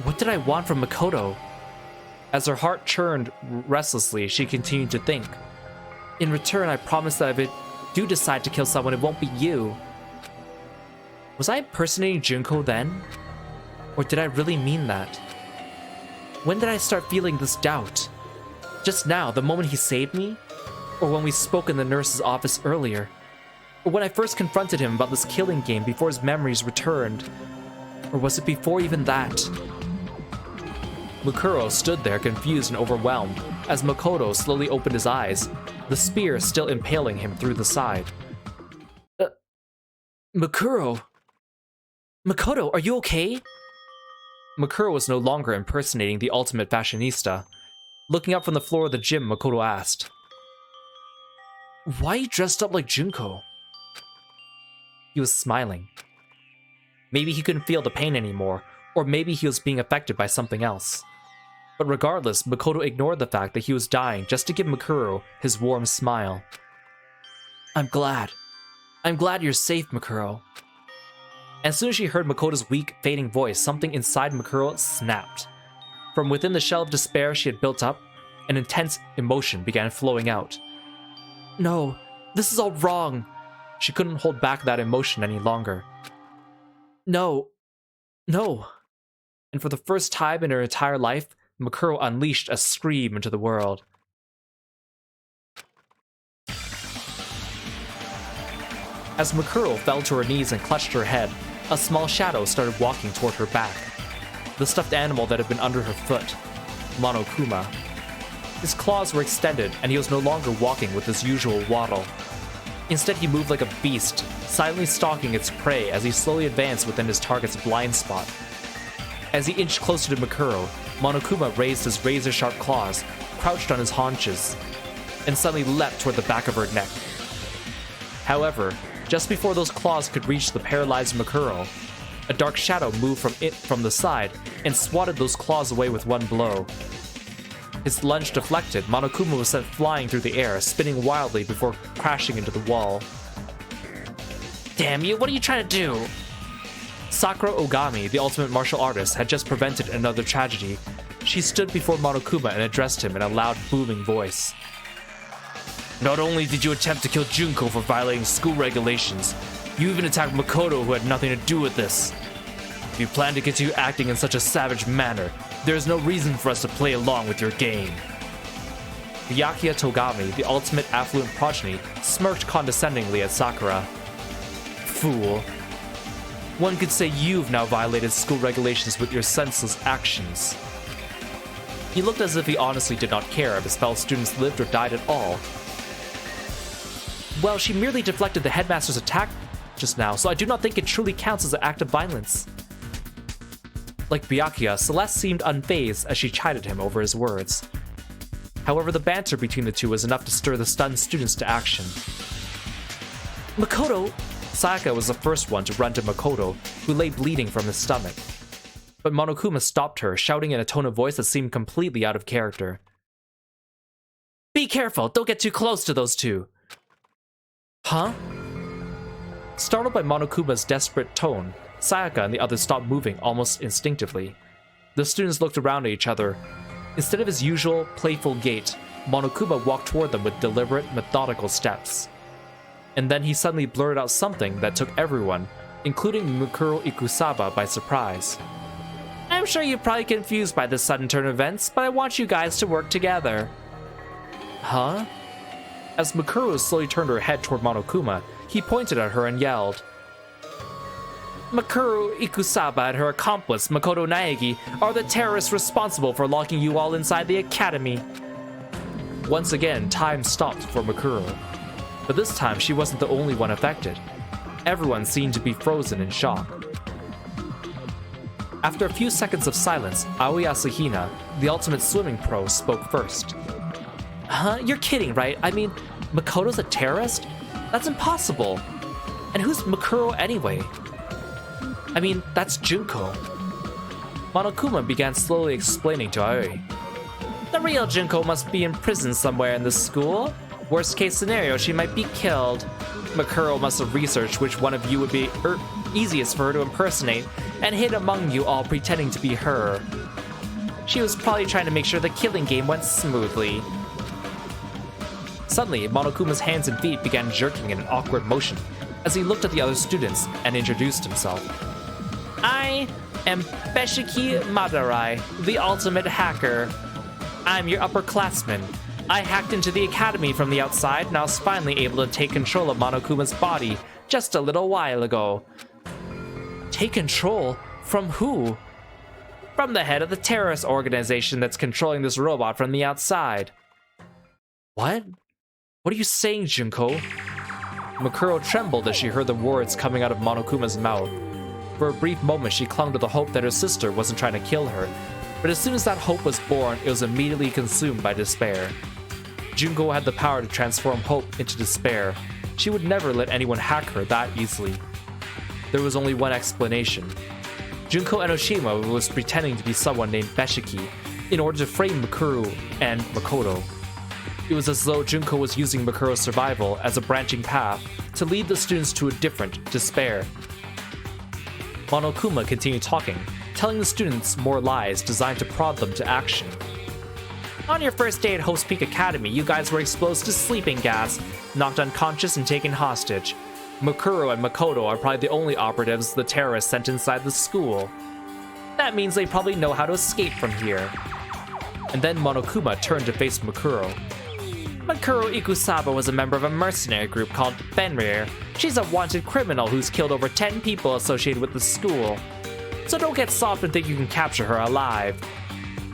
What did I want from Makoto? As her heart churned restlessly, she continued to think. In return, I promise that if I do decide to kill someone, it won't be you. Was I impersonating Junko then? Or did I really mean that? When did I start feeling this doubt? Just now, the moment he saved me? Or when we spoke in the nurse's office earlier? Or when I first confronted him about this killing game before his memories returned? Or was it before even that? Mukuro stood there confused and overwhelmed as Makoto slowly opened his eyes, the spear still impaling him through the side. Makuro? Makoto, are you okay? Makuro was no longer impersonating the ultimate fashionista. Looking up from the floor of the gym, Makoto asked, "Why are you dressed up like Junko?" He was smiling. Maybe he couldn't feel the pain anymore, or maybe he was being affected by something else. But regardless, Makoto ignored the fact that he was dying just to give Makuro his warm smile. I'm glad you're safe, Makuro." As soon as she heard Makoto's weak, fading voice, something inside Makuro snapped. From within the shell of despair she had built up, an intense emotion began flowing out. No, this is all wrong. She couldn't hold back that emotion any longer. No. And for the first time in her entire life, Makuro unleashed a scream into the world. As Makuro fell to her knees and clutched her head, a small shadow started walking toward her back. The stuffed animal that had been under her foot, Monokuma. His claws were extended, and he was no longer walking with his usual waddle. Instead, he moved like a beast, silently stalking its prey as he slowly advanced within his target's blind spot. As he inched closer to Makuro, Monokuma raised his razor-sharp claws, crouched on his haunches, and suddenly leapt toward the back of her neck. However, just before those claws could reach the paralyzed Makuro, A dark shadow moved from the side and swatted those claws away with one blow. His lunge deflected, Monokuma was sent flying through the air, spinning wildly before crashing into the wall. Damn you, what are you trying to do? Sakura Ogami, the ultimate martial artist, had just prevented another tragedy. She stood before Monokuma and addressed him in a loud, booming voice. Not only did you attempt to kill Junko for violating school regulations, you even attacked Makoto, who had nothing to do with this. If you plan to continue acting in such a savage manner, there is no reason for us to play along with your game. Byakuya Togami, the ultimate affluent progeny, smirked condescendingly at Sakura. Fool. One could say you've now violated school regulations with your senseless actions. He looked as if he honestly did not care if his fellow students lived or died at all. Well, she merely deflected the headmaster's attack just now, so I do not think it truly counts as an act of violence. Like Byakuya, Celeste seemed unfazed as she chided him over his words. However, the banter between the two was enough to stir the stunned students to action. Makoto! Sayaka was the first one to run to Makoto, who lay bleeding from his stomach. But Monokuma stopped her, shouting in a tone of voice that seemed completely out of character. Be careful, don't get too close to those two! Huh? Startled by Monokuma's desperate tone, Sayaka and the others stopped moving almost instinctively. The students looked around at each other. Instead of his usual, playful gait, Monokuma walked toward them with deliberate, methodical steps. And then he suddenly blurted out something that took everyone, including Mukuro Ikusaba, by surprise. I'm sure you're probably confused by this sudden turn of events, but I want you guys to work together. Huh? As Mukuro slowly turned her head toward Monokuma, he pointed at her and yelled. Mukuro Ikusaba and her accomplice, Makoto Naegi, are the terrorists responsible for locking you all inside the academy. Once again, time stopped for Mukuro. But this time, she wasn't the only one affected. Everyone seemed to be frozen in shock. After a few seconds of silence, Aoi Asahina, the ultimate swimming pro, spoke first. Huh? You're kidding, right? I mean, Makoto's a terrorist? That's impossible. And who's Mukuro anyway? I mean, that's Junko. Monokuma began slowly explaining to Aoi. The real Junko must be in prison somewhere in this school. Worst case scenario, she might be killed. Mukuro must have researched which one of you would be easiest for her to impersonate, and hid among you all pretending to be her. She was probably trying to make sure the killing game went smoothly. Suddenly, Monokuma's hands and feet began jerking in an awkward motion as he looked at the other students and introduced himself. I am Beshiki Madarai, the ultimate hacker. I'm your upperclassman. I hacked into the academy from the outside and I was finally able to take control of Monokuma's body just a little while ago. Take control? From who? From the head of the terrorist organization that's controlling this robot from the outside. What? What are you saying, Junko? Mukuro trembled as she heard the words coming out of Monokuma's mouth. For a brief moment, she clung to the hope that her sister wasn't trying to kill her, but as soon as that hope was born, it was immediately consumed by despair. Junko had the power to transform hope into despair. She would never let anyone hack her that easily. There was only one explanation. Junko Enoshima was pretending to be someone named Beshiki in order to frame Mukuro and Makoto. It was as though Junko was using Mukuro's survival as a branching path to lead the students to a different despair. Monokuma continued talking, telling the students more lies designed to prod them to action. On your first day at Host Peak Academy, you guys were exposed to sleeping gas, knocked unconscious and taken hostage. Mukuro and Makoto are probably the only operatives the terrorists sent inside the school. That means they probably know how to escape from here. And then Monokuma turned to face Mukuro. Mukuro Ikusaba was a member of a mercenary group called Fenrir. She's a wanted criminal who's killed over 10 people associated with the school. So don't get soft and think you can capture her alive.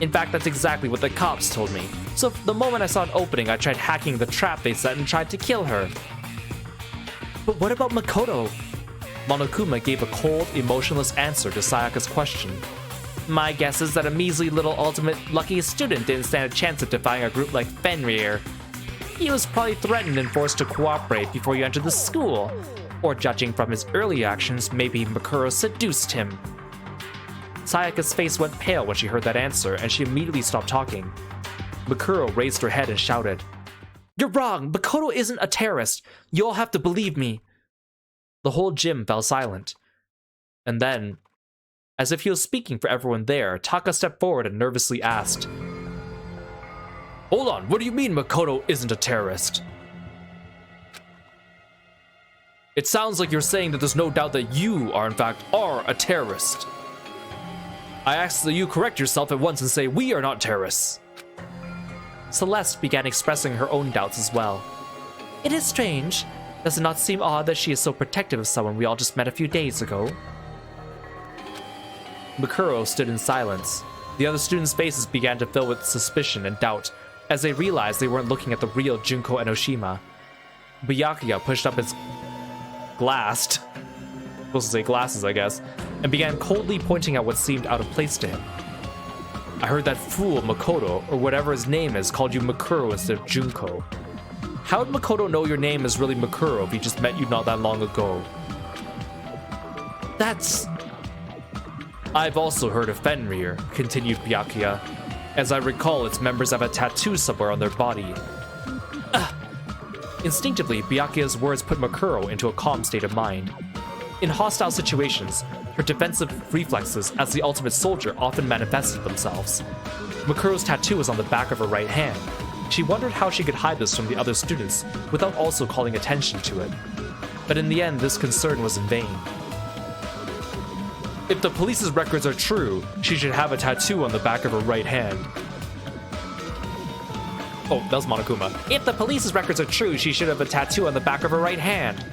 In fact, that's exactly what the cops told me. So the moment I saw an opening, I tried hacking the trap they set and tried to kill her. But what about Makoto? Monokuma gave a cold, emotionless answer to Sayaka's question. My guess is that a measly little ultimate lucky student didn't stand a chance of defying a group like Fenrir. He was probably threatened and forced to cooperate before you entered the school. Or judging from his early actions, maybe Makuro seduced him. Sayaka's face went pale when she heard that answer, and she immediately stopped talking. Makuro raised her head and shouted, "You're wrong! Makoto isn't a terrorist! You all have to believe me!" The whole gym fell silent. And then, as if he was speaking for everyone there, Taka stepped forward and nervously asked, "Hold on, what do you mean Makoto isn't a terrorist?" "It sounds like you're saying that there's no doubt that you are in fact a terrorist. I ask that you correct yourself at once and say we are not terrorists." Celeste began expressing her own doubts as well. "It is strange. Does it not seem odd that she is so protective of someone we all just met a few days ago?" Makuro stood in silence. The other students' faces began to fill with suspicion and doubt as they realized they weren't looking at the real Junko Enoshima. Byakuya pushed up his supposed to say glasses, I guess, and began coldly pointing out what seemed out of place to him. "I heard that fool Makoto, or whatever his name is, called you Makuro instead of Junko. How would Makoto know your name is really Makuro if he just met you not that long ago?" "That's..." "I've also heard of Fenrir," continued Byakuya. "As I recall, its members have a tattoo somewhere on their body." Instinctively, Byakuya's words put Makuro into a calm state of mind. In hostile situations, her defensive reflexes as the ultimate soldier often manifested themselves. Makuro's tattoo was on the back of her right hand. She wondered how she could hide this from the other students without also calling attention to it. But in the end, this concern was in vain. "If the police's records are true, she should have a tattoo on the back of her right hand." Oh, that was Monokuma. "If the police's records are true, she should have a tattoo on the back of her right hand,"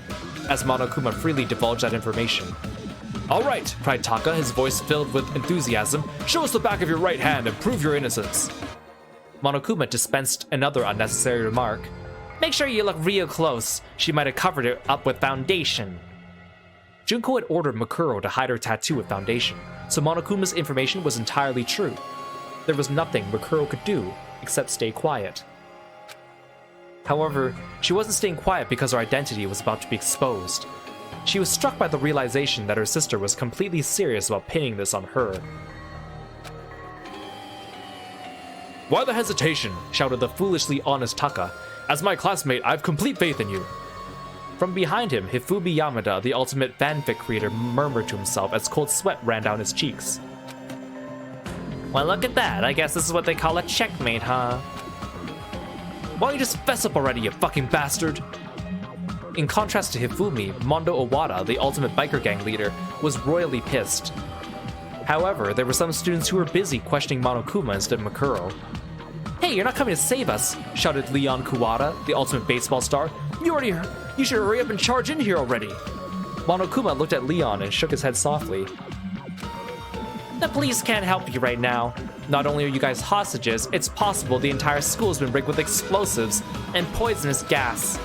as Monokuma freely divulged that information. "All right," cried Taka, his voice filled with enthusiasm. "Show us the back of your right hand and prove your innocence." Monokuma dispensed another unnecessary remark. "Make sure you look real close. She might have covered it up with foundation." Junko had ordered Makuro to hide her tattoo with foundation, so Monokuma's information was entirely true. There was nothing Makuro could do except stay quiet. However, she wasn't staying quiet because her identity was about to be exposed. She was struck by the realization that her sister was completely serious about pinning this on her. "Why the hesitation?" shouted the foolishly honest Taka. "As my classmate, I have complete faith in you." From behind him, Hifumi Yamada, the ultimate fanfic creator, murmured to himself as cold sweat ran down his cheeks. "Well, look at that. I guess this is what they call a checkmate, huh?" "Why don't you just fess up already, you fucking bastard?" In contrast to Hifumi, Mondo Owada, the ultimate biker gang leader, was royally pissed. However, there were some students who were busy questioning Monokuma instead of Makuro. "Hey, you're not coming to save us!" shouted Leon Kuwata, the ultimate baseball star. You should hurry up and charge in here already!" Monokuma looked at Leon and shook his head softly. "The police can't help you right now. Not only are you guys hostages, it's possible the entire school's been rigged with explosives and poisonous gas.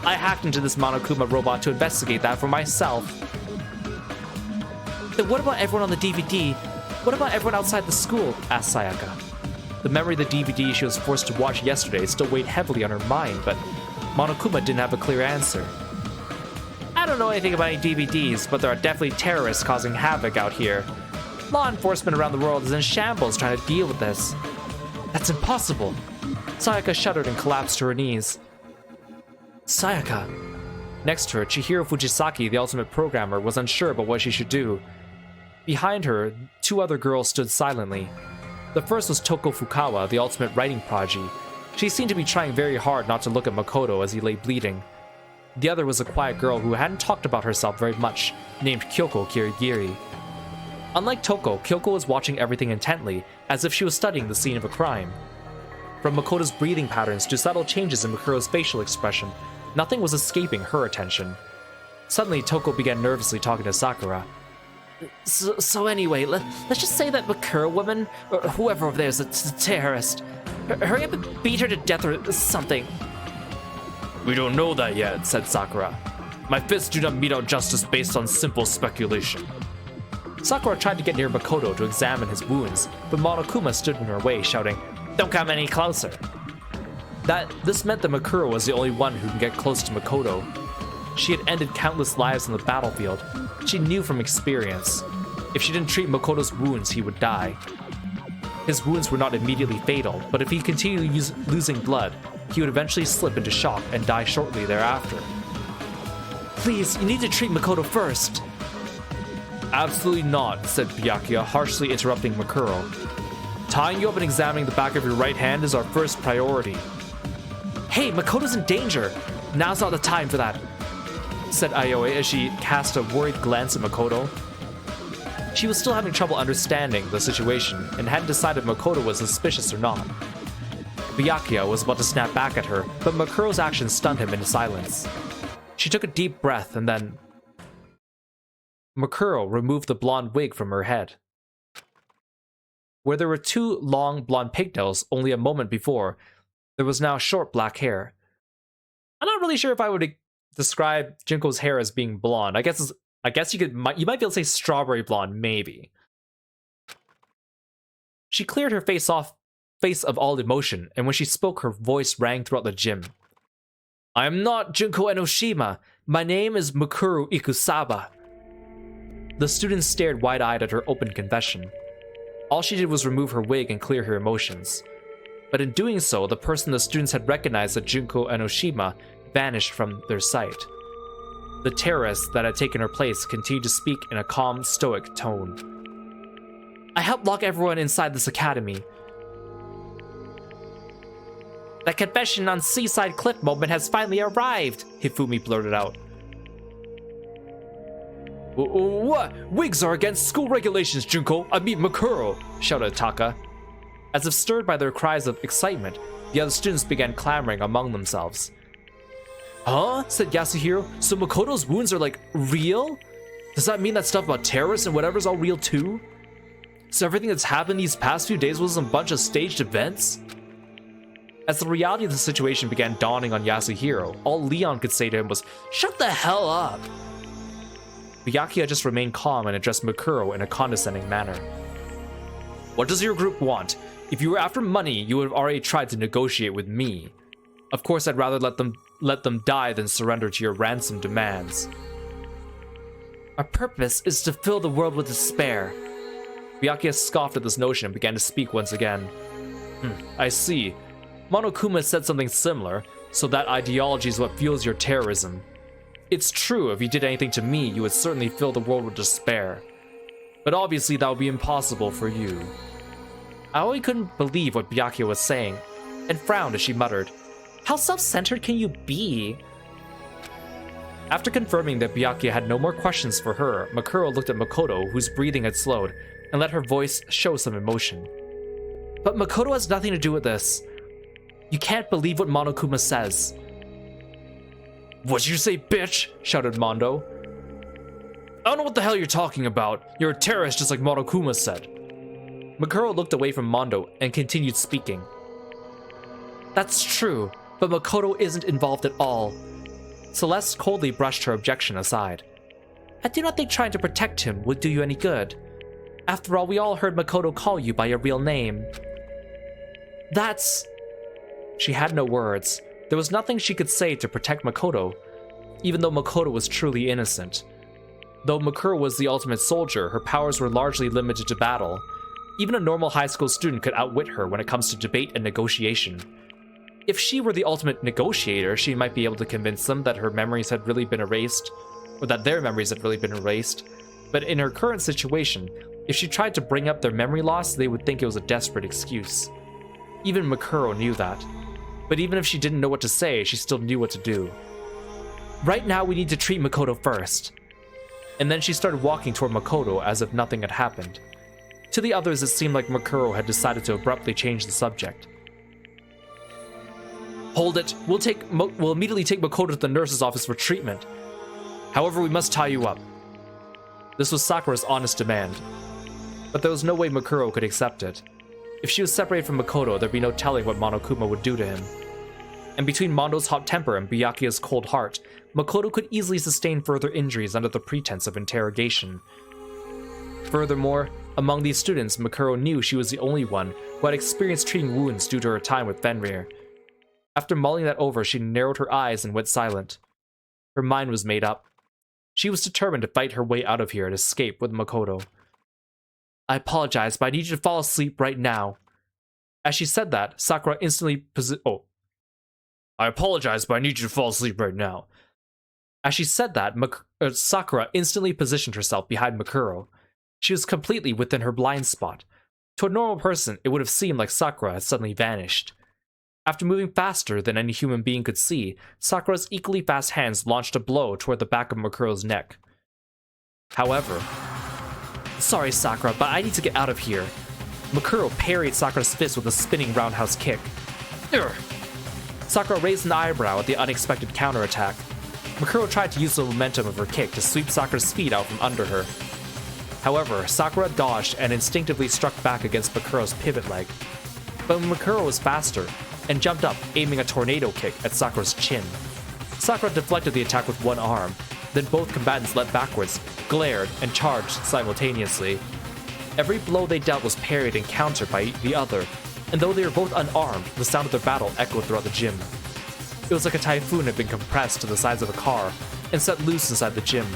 I hacked into this Monokuma robot to investigate that for myself." "Then what about everyone on the DVD? What about everyone outside the school?" asked Sayaka. The memory of the DVD she was forced to watch yesterday still weighed heavily on her mind, but Monokuma didn't have a clear answer. "I don't know anything about any DVDs, but there are definitely terrorists causing havoc out here. Law enforcement around the world is in shambles trying to deal with this." "That's impossible." Sayaka shuddered and collapsed to her knees. "Sayaka." Next to her, Chihiro Fujisaki, the ultimate programmer, was unsure about what she should do. Behind her, two other girls stood silently. The first was Toko Fukawa, the ultimate writing prodigy. She seemed to be trying very hard not to look at Makoto as he lay bleeding. The other was a quiet girl who hadn't talked about herself very much, named Kyoko Kirigiri. Unlike Toko, Kyoko was watching everything intently, as if she was studying the scene of a crime. From Makoto's breathing patterns to subtle changes in Makuro's facial expression, nothing was escaping her attention. Suddenly, Toko began nervously talking to Sakura. So anyway, let's just say that Makuro woman, or whoever over there is a terrorist. Hurry up and beat her to death or something." "We don't know that yet," said Sakura. "My fists do not mete out justice based on simple speculation." Sakura tried to get near Makoto to examine his wounds, but Monokuma stood in her way, shouting, "Don't come any closer." This meant that Makuro was the only one who could get close to Makoto. She had ended countless lives on the battlefield. She knew from experience, if she didn't treat Makoto's wounds, he would die. His wounds were not immediately fatal, but if he continued losing blood, he would eventually slip into shock and die shortly thereafter. Please, you need to treat Makoto first. Absolutely not, said Byakuya, harshly interrupting Makuro. Tying you up and examining the back of your right hand is our first priority. Hey, Makoto's in danger. Now's not the time for that, said Aoi as she cast a worried glance at Makoto. She was still having trouble understanding the situation and hadn't decided if Makoto was suspicious or not. Byakuya was about to snap back at her, but Makuro's actions stunned him into silence. She took a deep breath and then Makuro removed the blonde wig from her head. Where there were two long blonde pigtails only a moment before, there was now short black hair. I'm not really sure if I would describe Junko's hair as being blonde. I guess you might be able to say strawberry blonde, maybe. She cleared her face of all emotion, and when she spoke, her voice rang throughout the gym. I am not Junko Enoshima. My name is Mukuru Ikusaba. The students stared wide-eyed at her open confession. All she did was remove her wig and clear her emotions. But in doing so, the person the students had recognized as Junko Enoshima vanished from their sight. The terrorist that had taken her place continued to speak in a calm, stoic tone. I helped lock everyone inside this academy. The confession on Seaside Cliff moment has finally arrived, Hifumi blurted out. What? Wigs are against school regulations, Junko! I mean Makuro! Shouted Taka. As if stirred by their cries of excitement, the other students began clamoring among themselves. Huh? Said Yasuhiro. So Makoto's wounds are like real? Does that mean that stuff about terrorists and whatever's all real too? So everything that's happened these past few days was a bunch of staged events? As the reality of the situation began dawning on Yasuhiro, all Leon could say to him was, "Shut the hell up!" Byakuya just remained calm and addressed Makuro in a condescending manner. What does your group want? If you were after money, you would have already tried to negotiate with me. Of course, I'd rather let them die than surrender to your ransom demands. Our purpose is to fill the world with despair. Byakuya scoffed at this notion and began to speak once again. I see. Monokuma said something similar, so that ideology is what fuels your terrorism. It's true, if you did anything to me, you would certainly fill the world with despair. But obviously that would be impossible for you. Aoi couldn't believe what Byakuya was saying, and frowned as she muttered, How self-centered can you be? After confirming that Byakuya had no more questions for her, Makuro looked at Makoto, whose breathing had slowed, and let her voice show some emotion. But Makoto has nothing to do with this. You can't believe what Monokuma says. What'd you say, bitch? Shouted Mondo. I don't know what the hell you're talking about. You're a terrorist just like Monokuma said. Makuro looked away from Mondo and continued speaking. That's true, but Makoto isn't involved at all. Celeste coldly brushed her objection aside. I do not think trying to protect him would do you any good. After all, we all heard Makoto call you by your real name. That's... She had no words. There was nothing she could say to protect Makoto, even though Makoto was truly innocent. Though Makuro was the ultimate soldier, her powers were largely limited to battle. Even a normal high school student could outwit her when it comes to debate and negotiation. If she were the ultimate negotiator, she might be able to convince them that her memories had really been erased, or that their memories had really been erased. But in her current situation, if she tried to bring up their memory loss, they would think it was a desperate excuse. Even Makuro knew that. But even if she didn't know what to say, she still knew what to do. Right now, we need to treat Makoto first. And then she started walking toward Makoto as if nothing had happened. To the others, it seemed like Makuro had decided to abruptly change the subject. Hold it. We'll immediately take Makoto to the nurse's office for treatment. However, we must tie you up. This was Sakura's honest demand. But there was no way Makuro could accept it. If she was separated from Makoto, there'd be no telling what Monokuma would do to him. And between Mondo's hot temper and Byakuya's cold heart, Makoto could easily sustain further injuries under the pretense of interrogation. Furthermore, among these students, Makuro knew she was the only one who had experienced treating wounds due to her time with Fenrir. After mulling that over, she narrowed her eyes and went silent. Her mind was made up. She was determined to fight her way out of here and escape with Makoto. I apologize, but I need you to fall asleep right now. As she said that, Sakura instantly I apologize, but I need you to fall asleep right now. As she said that, Sakura instantly positioned herself behind Makuro. She was completely within her blind spot. To a normal person, it would have seemed like Sakura had suddenly vanished. After moving faster than any human being could see, Sakura's equally fast hands launched a blow toward the back of Makuro's neck. However, sorry Sakura, but I need to get out of here. Makuro parried Sakura's fist with a spinning roundhouse kick. Urgh. Sakura raised an eyebrow at the unexpected counterattack. Makuro tried to use the momentum of her kick to sweep Sakura's feet out from under her. However, Sakura dodged and instinctively struck back against Makuro's pivot leg. But Makuro was faster and jumped up, aiming a tornado kick at Sakura's chin. Sakura deflected the attack with one arm, then both combatants leapt backwards, glared, and charged simultaneously. Every blow they dealt was parried and countered by the other, and though they were both unarmed, the sound of their battle echoed throughout the gym. It was like a typhoon had been compressed to the size of a car and set loose inside the gym.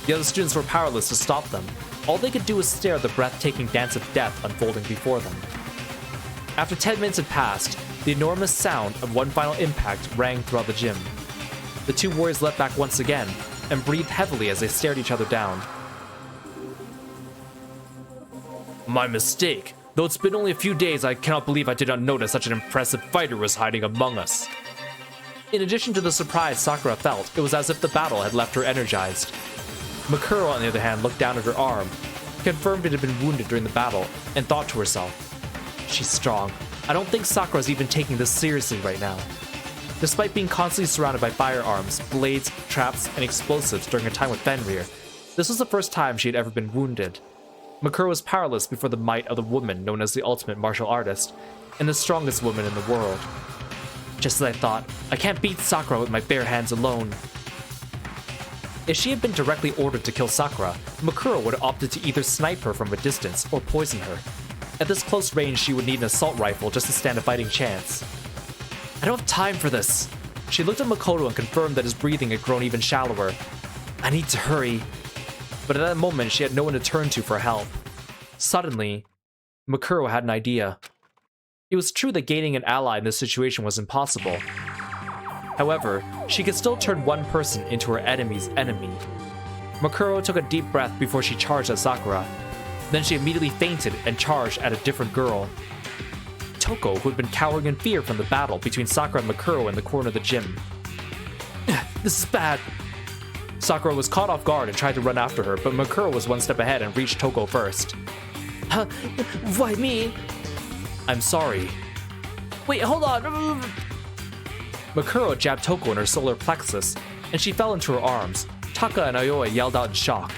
The other students were powerless to stop them. All they could do was stare at the breathtaking dance of death unfolding before them. After 10 minutes had passed, the enormous sound of one final impact rang throughout the gym. The two warriors leapt back once again and breathed heavily as they stared each other down. My mistake. Though it's been only a few days, I cannot believe I did not notice such an impressive fighter was hiding among us. In addition to the surprise Sakura felt, it was as if the battle had left her energized. Makuro, on the other hand, looked down at her arm, confirmed it had been wounded during the battle, and thought to herself, she's strong. I don't think Sakura's even taking this seriously right now. Despite being constantly surrounded by firearms, blades, traps, and explosives during her time with Fenrir, this was the first time she had ever been wounded. Makuro was powerless before the might of the woman known as the ultimate martial artist, and the strongest woman in the world. Just as I thought, I can't beat Sakura with my bare hands alone. If she had been directly ordered to kill Sakura, Makuro would have opted to either snipe her from a distance or poison her. At this close range, she would need an assault rifle just to stand a fighting chance. I don't have time for this. She looked at Makoto and confirmed that his breathing had grown even shallower. I need to hurry. But at that moment, she had no one to turn to for help. Suddenly, Makuro had an idea. It was true that gaining an ally in this situation was impossible. However, she could still turn one person into her enemy's enemy. Makuro took a deep breath before she charged at Sakura. Then she immediately fainted and charged at a different girl. Toko, who had been cowering in fear from the battle between Sakura and Makuro in the corner of the gym. This is bad. Sakura was caught off guard and tried to run after her, but Makuro was one step ahead and reached Toko first. Why me? I'm sorry. Wait, hold on. Makuro jabbed Toko in her solar plexus, and she fell into her arms. Taka and Aoya yelled out in shock.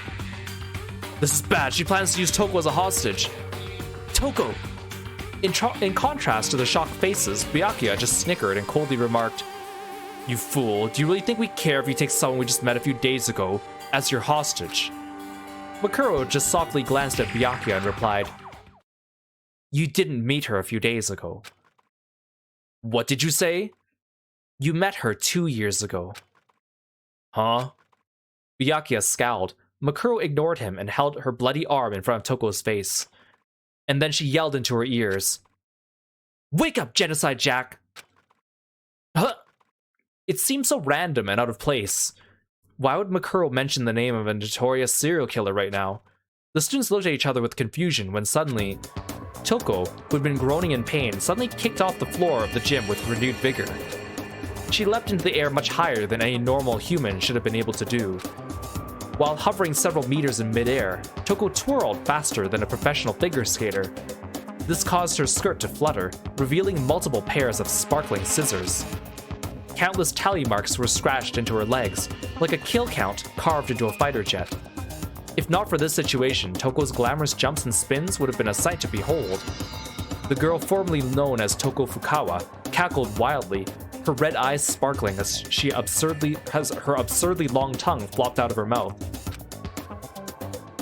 This is bad. She plans to use Toko as a hostage. Toko! In contrast to the shocked faces, Byakuya just snickered and coldly remarked, You fool, do you really think we care if you take someone we just met a few days ago as your hostage? Makuro just softly glanced at Byakuya and replied, You didn't meet her a few days ago. What did you say? You met her 2 years ago. Huh? Byakuya scowled. Makuro ignored him and held her bloody arm in front of Toko's face. And then she yelled into her ears. Wake up, Genocide Jack! Huh? It seemed so random and out of place. Why would Makuro mention the name of a notorious serial killer right now? The students looked at each other with confusion when suddenly, Toko, who had been groaning in pain, suddenly kicked off the floor of the gym with renewed vigor. She leapt into the air much higher than any normal human should have been able to do. While hovering several meters in midair, Toko twirled faster than a professional figure skater. This caused her skirt to flutter, revealing multiple pairs of sparkling scissors. Countless tally marks were scratched into her legs, like a kill count carved into a fighter jet. If not for this situation, Toko's glamorous jumps and spins would have been a sight to behold. The girl formerly known as Toko Fukawa cackled wildly, her red eyes sparkling as her absurdly long tongue flopped out of her mouth.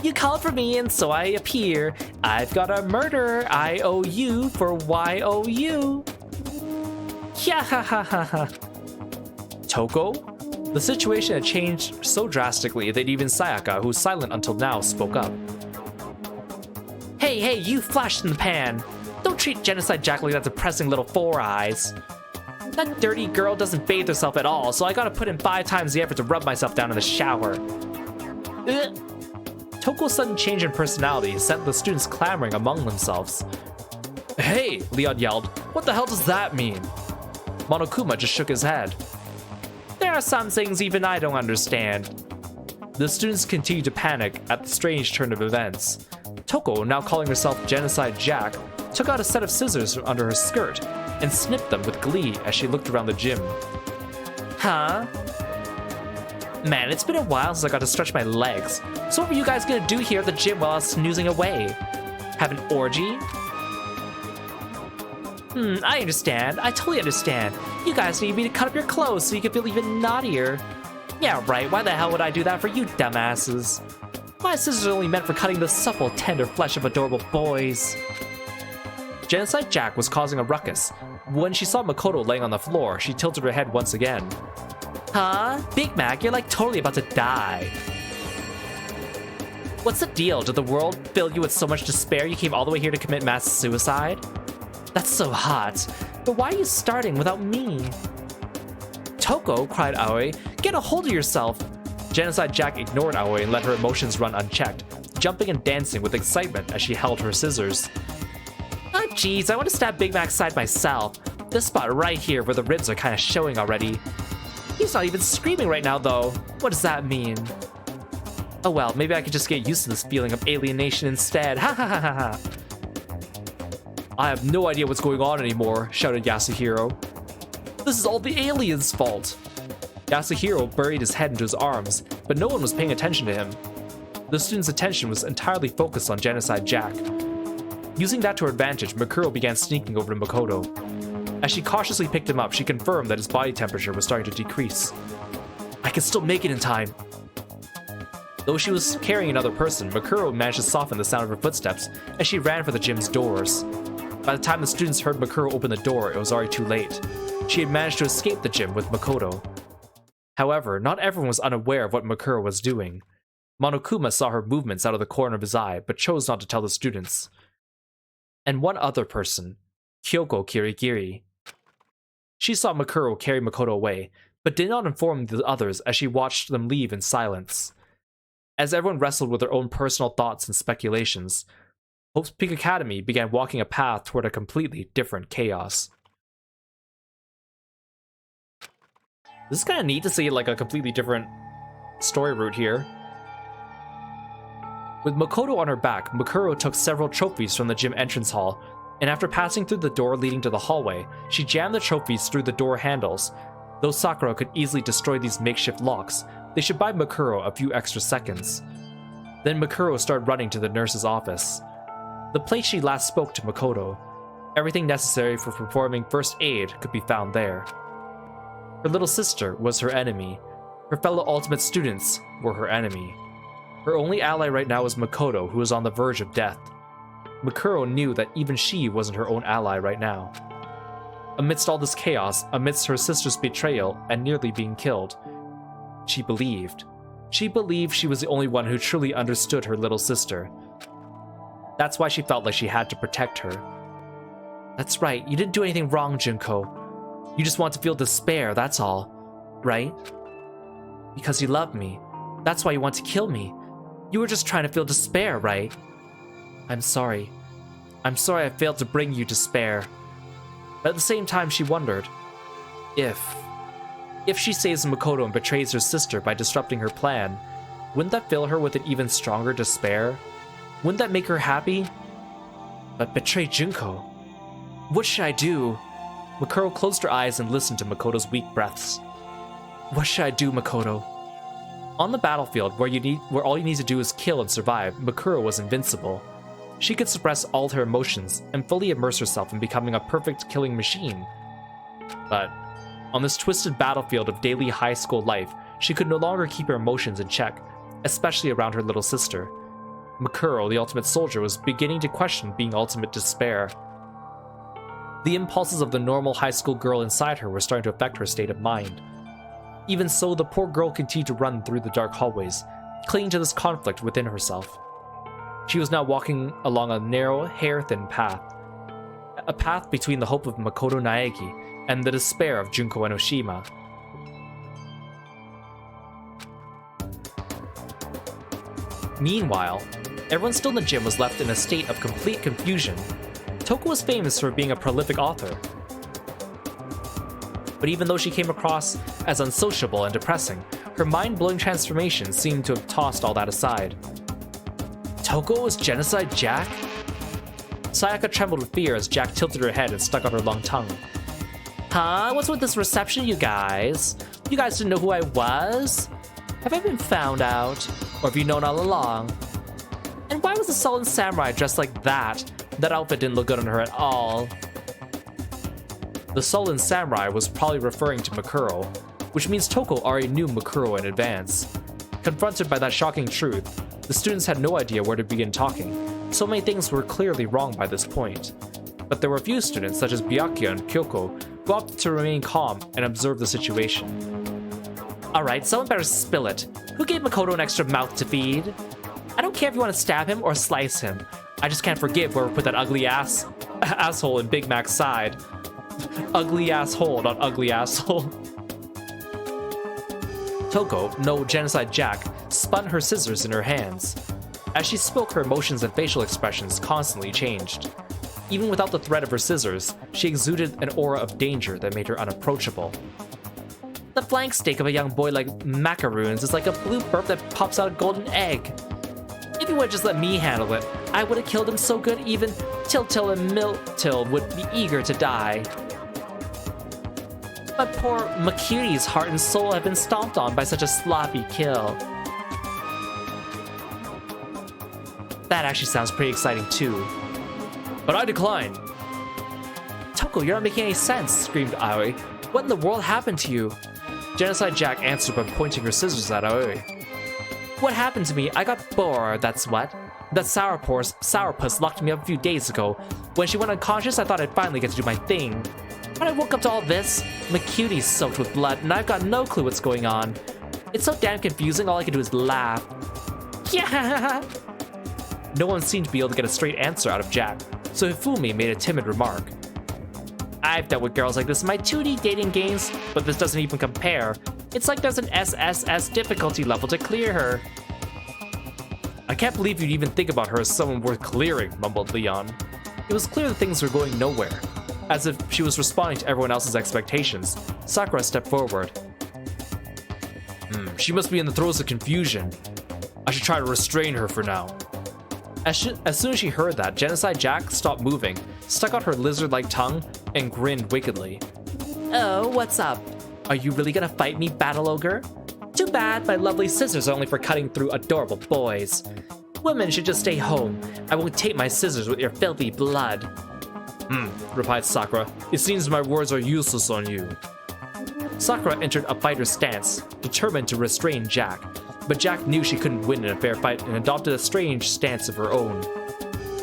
You called for me and so I appear. I've got a murder IOU for YOU. Yeah ha ha ha ha. Toko? The situation had changed so drastically that even Sayaka, who was silent until now, spoke up. Hey, you flash in the pan! Don't treat Genocide Jack like that depressing little four eyes. That dirty girl doesn't bathe herself at all, so I gotta put in 5 times the effort to rub myself down in the shower. Ugh. Toko's sudden change in personality sent the students clamoring among themselves. Hey, Leon yelled, what the hell does that mean? Monokuma just shook his head. There are some things even I don't understand. The students continued to panic at the strange turn of events. Toko, now calling herself Genocide Jack, took out a set of scissors from under her skirt and snipped them with glee as she looked around the gym. Huh? Man, it's been a while since I got to stretch my legs. So what were you guys gonna do here at the gym while I was snoozing away? Have an orgy? I understand. I totally understand. You guys need me to cut up your clothes so you can feel even naughtier. Yeah, right. Why the hell would I do that for you dumbasses? My scissors are only meant for cutting the supple, tender flesh of adorable boys. Genocide Jack was causing a ruckus. When she saw Makoto laying on the floor, she tilted her head once again. Huh? Big Mac, you're like totally about to die. What's the deal? Did the world fill you with so much despair you came all the way here to commit mass suicide? That's so hot. But why are you starting without me? Toko, cried Aoi, get a hold of yourself. Genocide Jack ignored Aoi and let her emotions run unchecked, jumping and dancing with excitement as she held her scissors. Oh jeez, I want to stab Big Mac's side myself. This spot right here where the ribs are kind of showing already. He's not even screaming right now though. What does that mean? Oh well, maybe I could just get used to this feeling of alienation instead. Ha ha ha ha ha. I have no idea what's going on anymore, shouted Yasuhiro. This is all the aliens' fault. Yasuhiro buried his head into his arms, but no one was paying attention to him. The students' attention was entirely focused on Genocide Jack. Using that to her advantage, Mikuro began sneaking over to Makoto. As she cautiously picked him up, she confirmed that his body temperature was starting to decrease. I can still make it in time. Though she was carrying another person, Mikuro managed to soften the sound of her footsteps as she ran for the gym's doors. By the time the students heard Mikuro open the door, it was already too late. She had managed to escape the gym with Makoto. However, not everyone was unaware of what Mikuro was doing. Monokuma saw her movements out of the corner of his eye, but chose not to tell the students. And one other person, Kyoko Kirigiri. She saw Mikuro carry Makoto away, but did not inform the others as she watched them leave in silence. As everyone wrestled with their own personal thoughts and speculations, Hope's Peak Academy began walking a path toward a completely different chaos. This is kind of neat to see like a completely different story route here. With Makoto on her back, Mikuro took several trophies from the gym entrance hall, and after passing through the door leading to the hallway, she jammed the trophies through the door handles. Though Sakura could easily destroy these makeshift locks, they should buy Mikuro a few extra seconds. Then Mikuro started running to the nurse's office. The place she last spoke to Makoto. Everything necessary for performing first aid could be found there. Her little sister was her enemy. Her fellow ultimate students were her enemy. Her only ally right now was Makoto, who was on the verge of death. Mikuro knew that even she wasn't her own ally right now. Amidst all this chaos, amidst her sister's betrayal and nearly being killed, she believed. She believed she was the only one who truly understood her little sister. That's why she felt like she had to protect her. That's right, you didn't do anything wrong, Junko. You just want to feel despair, that's all. Right? Because you love me. That's why you want to kill me. You were just trying to feel despair, right? I'm sorry. I'm sorry I failed to bring you despair. But at the same time, she wondered, if she saves Makoto and betrays her sister by disrupting her plan, wouldn't that fill her with an even stronger despair? Wouldn't that make her happy? But betray Junko? What should I do? Mikuro closed her eyes and listened to Makoto's weak breaths. What should I do, Makoto? On the battlefield, where all you need to do is kill and survive, Mikuro was invincible. She could suppress all her emotions and fully immerse herself in becoming a perfect killing machine. But on this twisted battlefield of daily high school life, she could no longer keep her emotions in check, especially around her little sister. Mikuro, the ultimate soldier, was beginning to question being ultimate despair. The impulses of the normal high school girl inside her were starting to affect her state of mind. Even so, the poor girl continued to run through the dark hallways, clinging to this conflict within herself. She was now walking along a narrow, hair-thin path. A path between the hope of Makoto Naegi and the despair of Junko Enoshima. Meanwhile, everyone still in the gym was left in a state of complete confusion. Toko was famous for being a prolific author. But even though she came across as unsociable and depressing, her mind-blowing transformation seemed to have tossed all that aside. Toko was Genocide Jack? Sayaka trembled with fear as Jack tilted her head and stuck out her long tongue. Huh? What's with this reception, you guys? You guys didn't know who I was? Have I been found out? Or have you known all along? And why was the sullen samurai dressed like that? That outfit didn't look good on her at all. The sullen samurai was probably referring to Makuro, which means Toko already knew Makuro in advance. Confronted by that shocking truth, the students had no idea where to begin talking. So many things were clearly wrong by this point. But there were a few students, such as Byakuya and Kyoko, who opted to remain calm and observe the situation. Alright, someone better spill it. Who gave Makoto an extra mouth to feed? I don't care if you want to stab him or slice him. I just can't forgive whoever put that ugly asshole in Big Mac's side. Ugly asshole, not ugly asshole. Toko, no Genocide Jack, spun her scissors in her hands. As she spoke, her emotions and facial expressions constantly changed. Even without the threat of her scissors, she exuded an aura of danger that made her unapproachable. The flank steak of a young boy like macaroons is like a blue burp that pops out a golden egg. If you would just let me handle it, I would have killed him so good even Tiltil and Miltil would be eager to die. But poor Makiri's heart and soul have been stomped on by such a sloppy kill. That actually sounds pretty exciting too. But I decline. Toko, you're not making any sense, screamed Aoi. What in the world happened to you? Genocide Jack answered by pointing her scissors at Aoi. What happened to me? I got bored, that's what. That sourpuss locked me up a few days ago. When she went unconscious, I thought I'd finally get to do my thing. When I woke up to all this, my cutie's soaked with blood, and I've got no clue what's going on. It's so damn confusing, all I can do is laugh. Yeah! No one seemed to be able to get a straight answer out of Jack, so Hifumi made a timid remark. I've dealt with girls like this in my 2D dating games, but this doesn't even compare. It's like there's an SSS difficulty level to clear her. I can't believe you'd even think about her as someone worth clearing, mumbled Leon. It was clear that things were going nowhere. As if she was responding to everyone else's expectations, Sakura stepped forward. She must be in the throes of confusion. I should try to restrain her for now. As soon as she heard that, Genocide Jack stopped moving, stuck out her lizard-like tongue, and grinned wickedly. Oh, what's up? Are you really gonna fight me, Battle Ogre? Too bad, my lovely scissors are only for cutting through adorable boys. Women should just stay home. I won't taint my scissors with your filthy blood. Replied Sakura. It seems my words are useless on you. Sakura entered a fighter's stance, determined to restrain Jack, but Jack knew she couldn't win in a fair fight and adopted a strange stance of her own.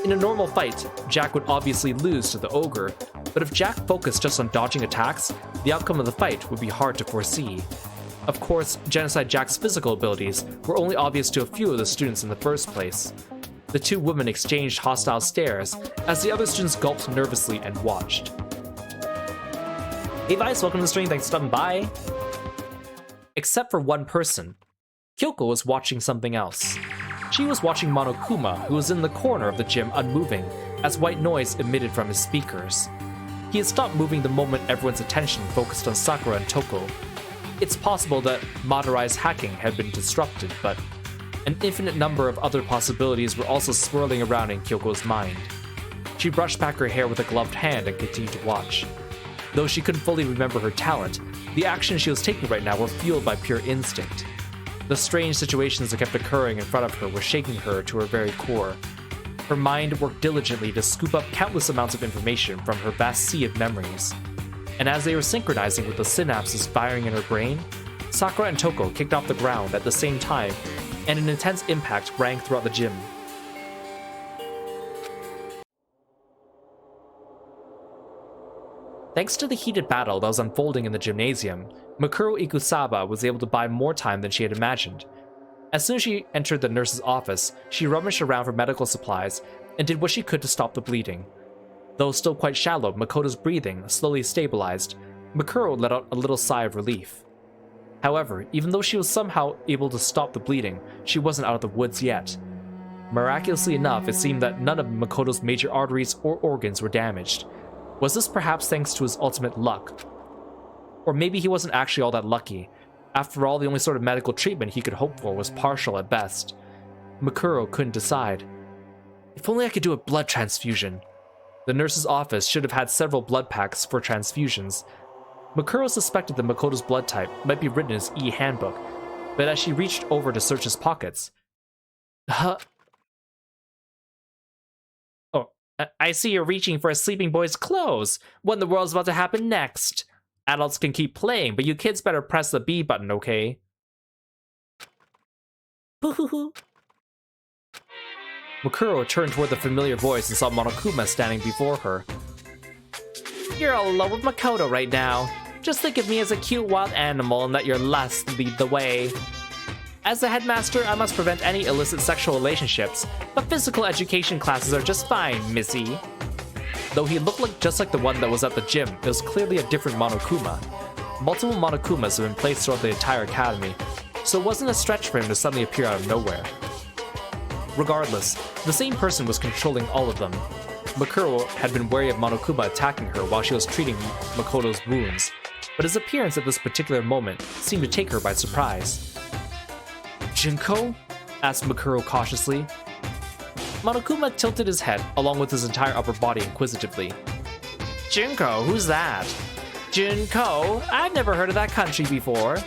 In a normal fight, Jack would obviously lose to the ogre, but if Jack focused just on dodging attacks, the outcome of the fight would be hard to foresee. Of course, Genocide Jack's physical abilities were only obvious to a few of the students in the first place. The two women exchanged hostile stares as the other students gulped nervously and watched. Hey Vice, welcome to the stream, thanks for stopping by. Except for one person. Kyoko was watching something else. She was watching Monokuma, who was in the corner of the gym unmoving, as white noise emitted from his speakers. He had stopped moving the moment everyone's attention focused on Sakura and Toko. It's possible that motorized hacking had been disrupted, but an infinite number of other possibilities were also swirling around in Kyoko's mind. She brushed back her hair with a gloved hand and continued to watch. Though she couldn't fully remember her talent, the actions she was taking right now were fueled by pure instinct. The strange situations that kept occurring in front of her were shaking her to her very core. Her mind worked diligently to scoop up countless amounts of information from her vast sea of memories. And as they were synchronizing with the synapses firing in her brain, Sakura and Toko kicked off the ground at the same time, and an intense impact rang throughout the gym. Thanks to the heated battle that was unfolding in the gymnasium, Mikuro Ikusaba was able to buy more time than she had imagined. As soon as she entered the nurse's office, she rummaged around for medical supplies and did what she could to stop the bleeding. Though still quite shallow, Makoto's breathing slowly stabilized. Mikuro let out a little sigh of relief. However, even though she was somehow able to stop the bleeding, she wasn't out of the woods yet. Miraculously enough, it seemed that none of Makoto's major arteries or organs were damaged. Was this perhaps thanks to his ultimate luck? Or maybe he wasn't actually all that lucky. After all, the only sort of medical treatment he could hope for was partial at best. Mikuro couldn't decide. If only I could do a blood transfusion. The nurse's office should have had several blood packs for transfusions. Mikuro suspected that Makoto's blood type might be written in his e-handbook, but as she reached over to search his pockets... Oh, I see you're reaching for a sleeping boy's clothes. What in the world's about to happen next? Adults can keep playing, but you kids better press the B button, okay? Boo-hoo-hoo. Mikuro turned toward the familiar voice and saw Monokuma standing before her. You're all alone with Makoto right now. Just think of me as a cute wild animal and let your lust lead the way. As the headmaster, I must prevent any illicit sexual relationships, but physical education classes are just fine, missy. Though he looked just like the one that was at the gym, it was clearly a different Monokuma. Multiple Monokumas have been placed throughout the entire academy, so it wasn't a stretch for him to suddenly appear out of nowhere. Regardless, the same person was controlling all of them. Mikuro had been wary of Monokuma attacking her while she was treating Makoto's wounds, but his appearance at this particular moment seemed to take her by surprise. Junko? Asked Mikuro cautiously. Monokuma tilted his head, along with his entire upper body inquisitively. Junko, who's that? Junko? I've never heard of that country before.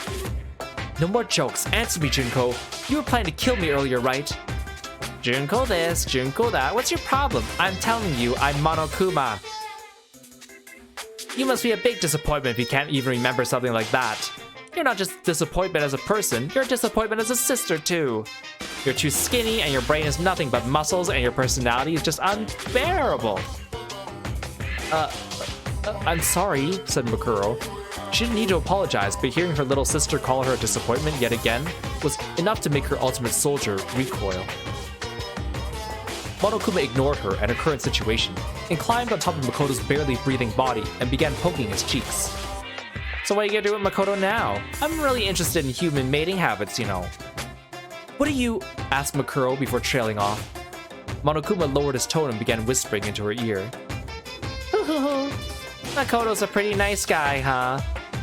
No more jokes, answer me, Junko. You were planning to kill me earlier, right? Junko this, Junko that, what's your problem? I'm telling you, I'm Monokuma. You must be a big disappointment if you can't even remember something like that. You're not just disappointment as a person, you're a disappointment as a sister too. You're too skinny and your brain is nothing but muscles and your personality is just unbearable. I'm sorry, said Mikuro. She didn't need to apologize, but hearing her little sister call her a disappointment yet again was enough to make her ultimate soldier recoil. Monokuma ignored her and her current situation, and climbed on top of Makoto's barely breathing body and began poking his cheeks. So what are you gonna do with Makoto now? I'm really interested in human mating habits, you know. What are you? Asked Mikuro before trailing off. Monokuma lowered his tone and began whispering into her ear. Hoo-hoo-hoo. Makoto's a pretty nice guy, huh?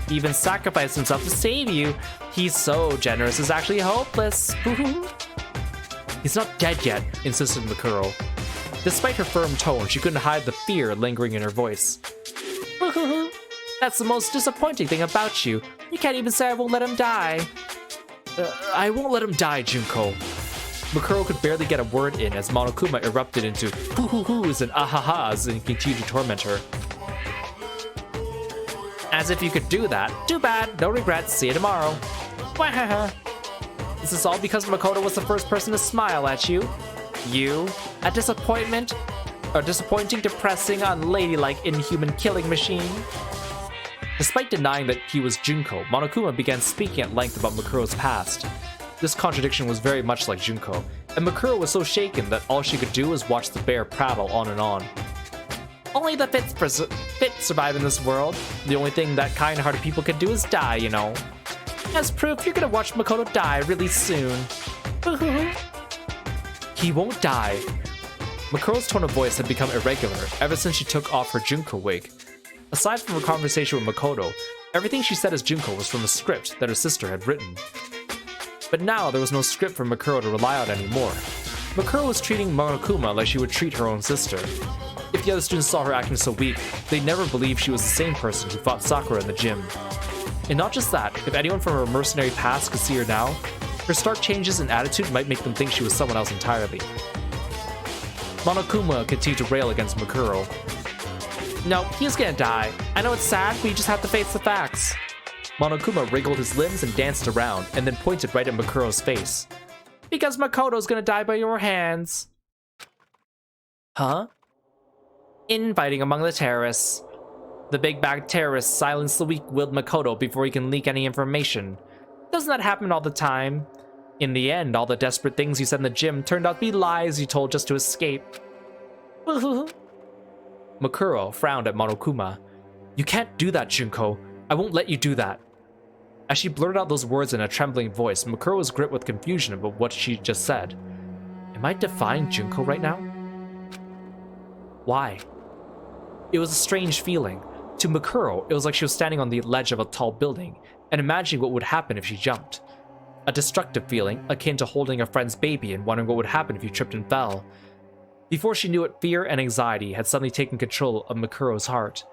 He even sacrificed himself to save you. He's so generous, it's actually hopeless. Hoo-hoo. He's not dead yet, insisted Mikuro. Despite her firm tone, she couldn't hide the fear lingering in her voice. Hoo-hoo-hoo. That's the most disappointing thing about you. You can't even say I won't let him die. I won't let him die, Junko. Mikuro could barely get a word in as Monokuma erupted into hoo-hoo-hoos and ah-ha-has and continued to torment her. As if you could do that. Too bad, no regrets, see you tomorrow. Wahaha. Is this all because Makoto was the first person to smile at you? You? A disappointment? A disappointing, depressing, unladylike, inhuman killing machine? Despite denying that he was Junko, Monokuma began speaking at length about Makuro's past. This contradiction was very much like Junko, and Mikuro was so shaken that all she could do was watch the bear prattle on and on. Only the fit survive in this world. The only thing that kind-hearted people can do is die, you know. As proof, you're gonna watch Makoto die really soon. He won't die. Makuro's tone of voice had become irregular ever since she took off her Junko wig. Aside from her conversation with Makoto, everything she said as Junko was from a script that her sister had written. But now there was no script for Mikuro to rely on anymore. Mikuro was treating Monokuma like she would treat her own sister. If the other students saw her acting so weak, they'd never believe she was the same person who fought Sakura in the gym. And not just that, if anyone from her mercenary past could see her now, her stark changes in attitude might make them think she was someone else entirely. Monokuma continued to rail against Mikuro. No, he's gonna die. I know it's sad, but you just have to face the facts. Monokuma wriggled his limbs and danced around, and then pointed right at Makuro's face. Because Makoto's gonna die by your hands. Huh? Infighting among the terrorists. The big bag terrorist silenced the weak-willed Makoto before he can leak any information. Doesn't that happen all the time? In the end, all the desperate things you said in the gym turned out to be lies you told just to escape. Makuro frowned at Monokuma. You can't do that, Junko. I won't let you do that. As she blurted out those words in a trembling voice, Makuro was gripped with confusion about what she just said. Am I defying Junko right now? Why? It was a strange feeling. To Makuro, it was like she was standing on the ledge of a tall building and imagining what would happen if she jumped. A destructive feeling, akin to holding a friend's baby and wondering what would happen if you tripped and fell. Before she knew it, fear and anxiety had suddenly taken control of Makuro's heart.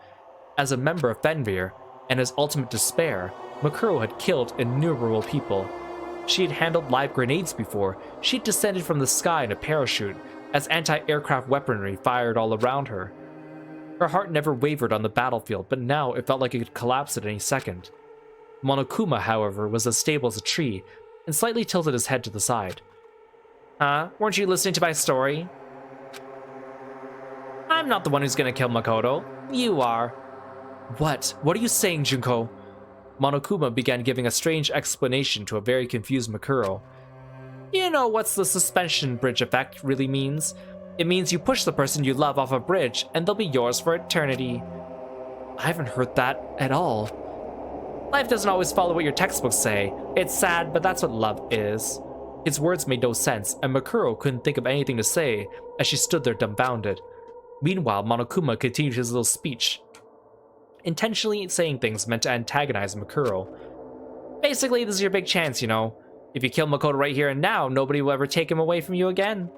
As a member of Fenrir, and his ultimate despair, Makuro had killed innumerable people. She had handled live grenades before. She had descended from the sky in a parachute, as anti-aircraft weaponry fired all around her. Her heart never wavered on the battlefield, but now it felt like it could collapse at any second. Monokuma, however, was as stable as a tree, and slightly tilted his head to the side. Huh? Weren't you listening to my story? I'm not the one who's gonna kill Makoto. You are. What? What are you saying, Junko? Monokuma began giving a strange explanation to a very confused Makuro. You know what's the suspension bridge effect really means? It means you push the person you love off a bridge, and they'll be yours for eternity. I haven't heard that at all. Life doesn't always follow what your textbooks say. It's sad, but that's what love is. His words made no sense, and Makuro couldn't think of anything to say as she stood there dumbfounded. Meanwhile, Monokuma continued his little speech, intentionally saying things meant to antagonize Makuro. Basically, this is your big chance, you know. If you kill Makoto right here and now, nobody will ever take him away from you again.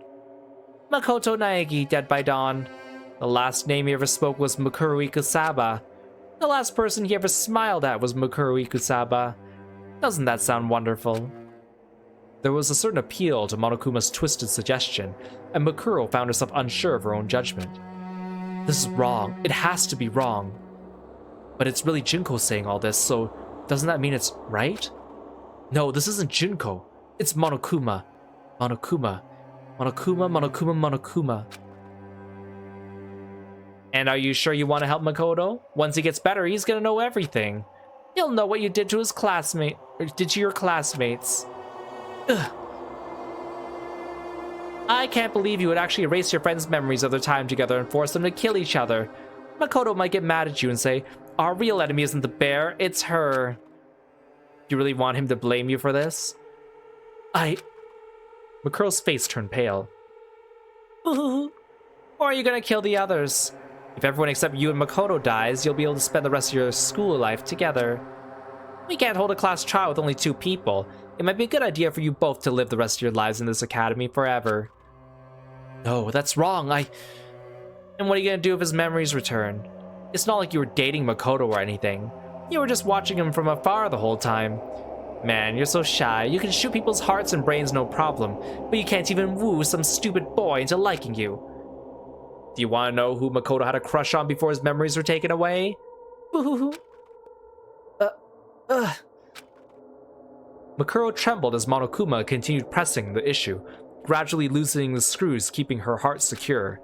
Makoto Naegi, dead by dawn. The last name he ever spoke was Makuro Ikusaba. The last person he ever smiled at was Makuro Ikusaba. Doesn't that sound wonderful? There was a certain appeal to Monokuma's twisted suggestion, and Makuro found herself unsure of her own judgment. This is wrong. It has to be wrong. But it's really Junko saying all this, so doesn't that mean it's right? No, this isn't Junko. It's Monokuma. Monokuma. Monokuma, Monokuma, Monokuma. And are you sure you want to help Makoto? Once he gets better, he's gonna know everything. He'll know what you did to his classmate, or did to your classmates. Ugh. I can't believe you would actually erase your friends' memories of their time together and force them to kill each other. Makoto might get mad at you and say, our real enemy isn't the bear, it's her. Do you really want him to blame you for this? Makuro's face turned pale. Or are you gonna kill the others? If everyone except you and Makoto dies, you'll be able to spend the rest of your school life together. We can't hold a class trial with only 2 people. It might be a good idea for you both to live the rest of your lives in this academy forever. No, that's wrong. And what are you gonna do if his memories return? It's not like you were dating Makoto or anything. You were just watching him from afar the whole time. Man, you're so shy. You can shoot people's hearts and brains no problem, but you can't even woo some stupid boy into liking you. Do you want to know who Makoto had a crush on before his memories were taken away? Makuro trembled as Monokuma continued pressing the issue, gradually loosening the screws keeping her heart secure.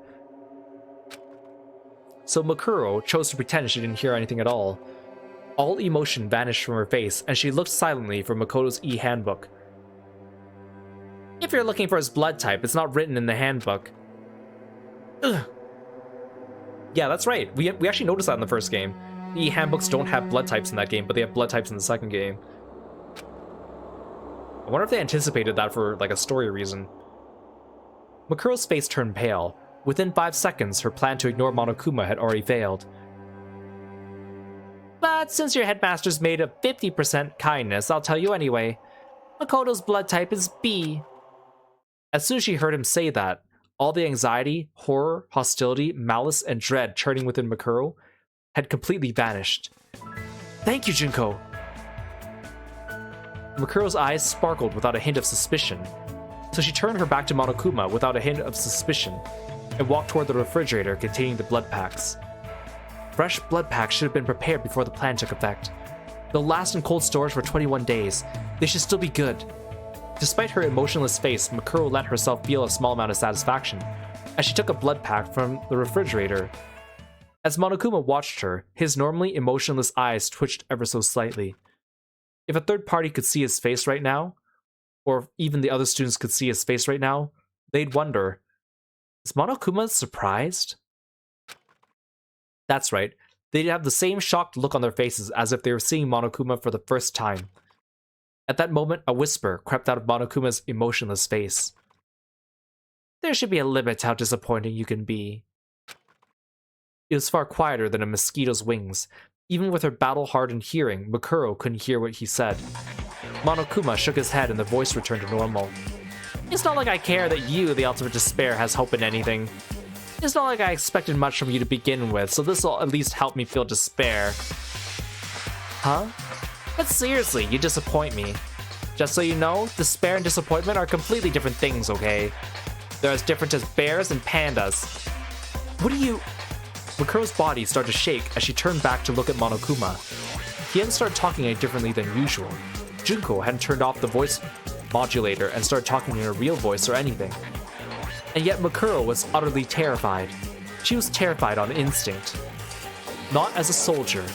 So Makuro chose to pretend she didn't hear anything at all. All emotion vanished from her face, and she looked silently for Makoto's e-handbook. If you're looking for his blood type, it's not written in the handbook. Ugh. Yeah, that's right. We actually noticed that in the first game. The e-handbooks don't have blood types in that game, but they have blood types in the second game. I wonder if they anticipated that for, like, a story reason. Makuro's face turned pale. Within 5 seconds, her plan to ignore Monokuma had already failed. But since your headmaster's made of 50% kindness, I'll tell you anyway. Makoto's blood type is B. As soon as she heard him say that, all the anxiety, horror, hostility, malice, and dread churning within Makuro had completely vanished. Thank you, Junko! Makuro's eyes sparkled without a hint of suspicion, so she turned her back to Monokuma without a hint of suspicion, and walked toward the refrigerator containing the blood packs. Fresh blood packs should have been prepared before the plan took effect. They'll last in cold storage for 21 days. They should still be good. Despite her emotionless face, Makuro let herself feel a small amount of satisfaction as she took a blood pack from the refrigerator As Monokuma watched her, his normally emotionless eyes twitched ever so slightly. If a third party could see his face right now, or if even the other students could see his face right now, they'd wonder, is Monokuma surprised? That's right, they'd have the same shocked look on their faces as if they were seeing Monokuma for the first time. At that moment, a whisper crept out of Monokuma's emotionless face. There should be a limit to how disappointing you can be. It was far quieter than a mosquito's wings. Even with her battle-hardened hearing, Mikuro couldn't hear what he said. Monokuma shook his head and the voice returned to normal. It's not like I care that you, the ultimate despair, has hope in anything. It's not like I expected much from you to begin with, so this will at least help me feel despair. Huh? But seriously, you disappoint me. Just so you know, despair and disappointment are completely different things, okay? They're as different as bears and pandas. What do you... Mikuro's body started to shake as she turned back to look at Monokuma. He hadn't started talking any differently than usual. Junko hadn't turned off the voice modulator and started talking in a real voice or anything. And yet Mikuro was utterly terrified. She was terrified on instinct. Not as a soldier.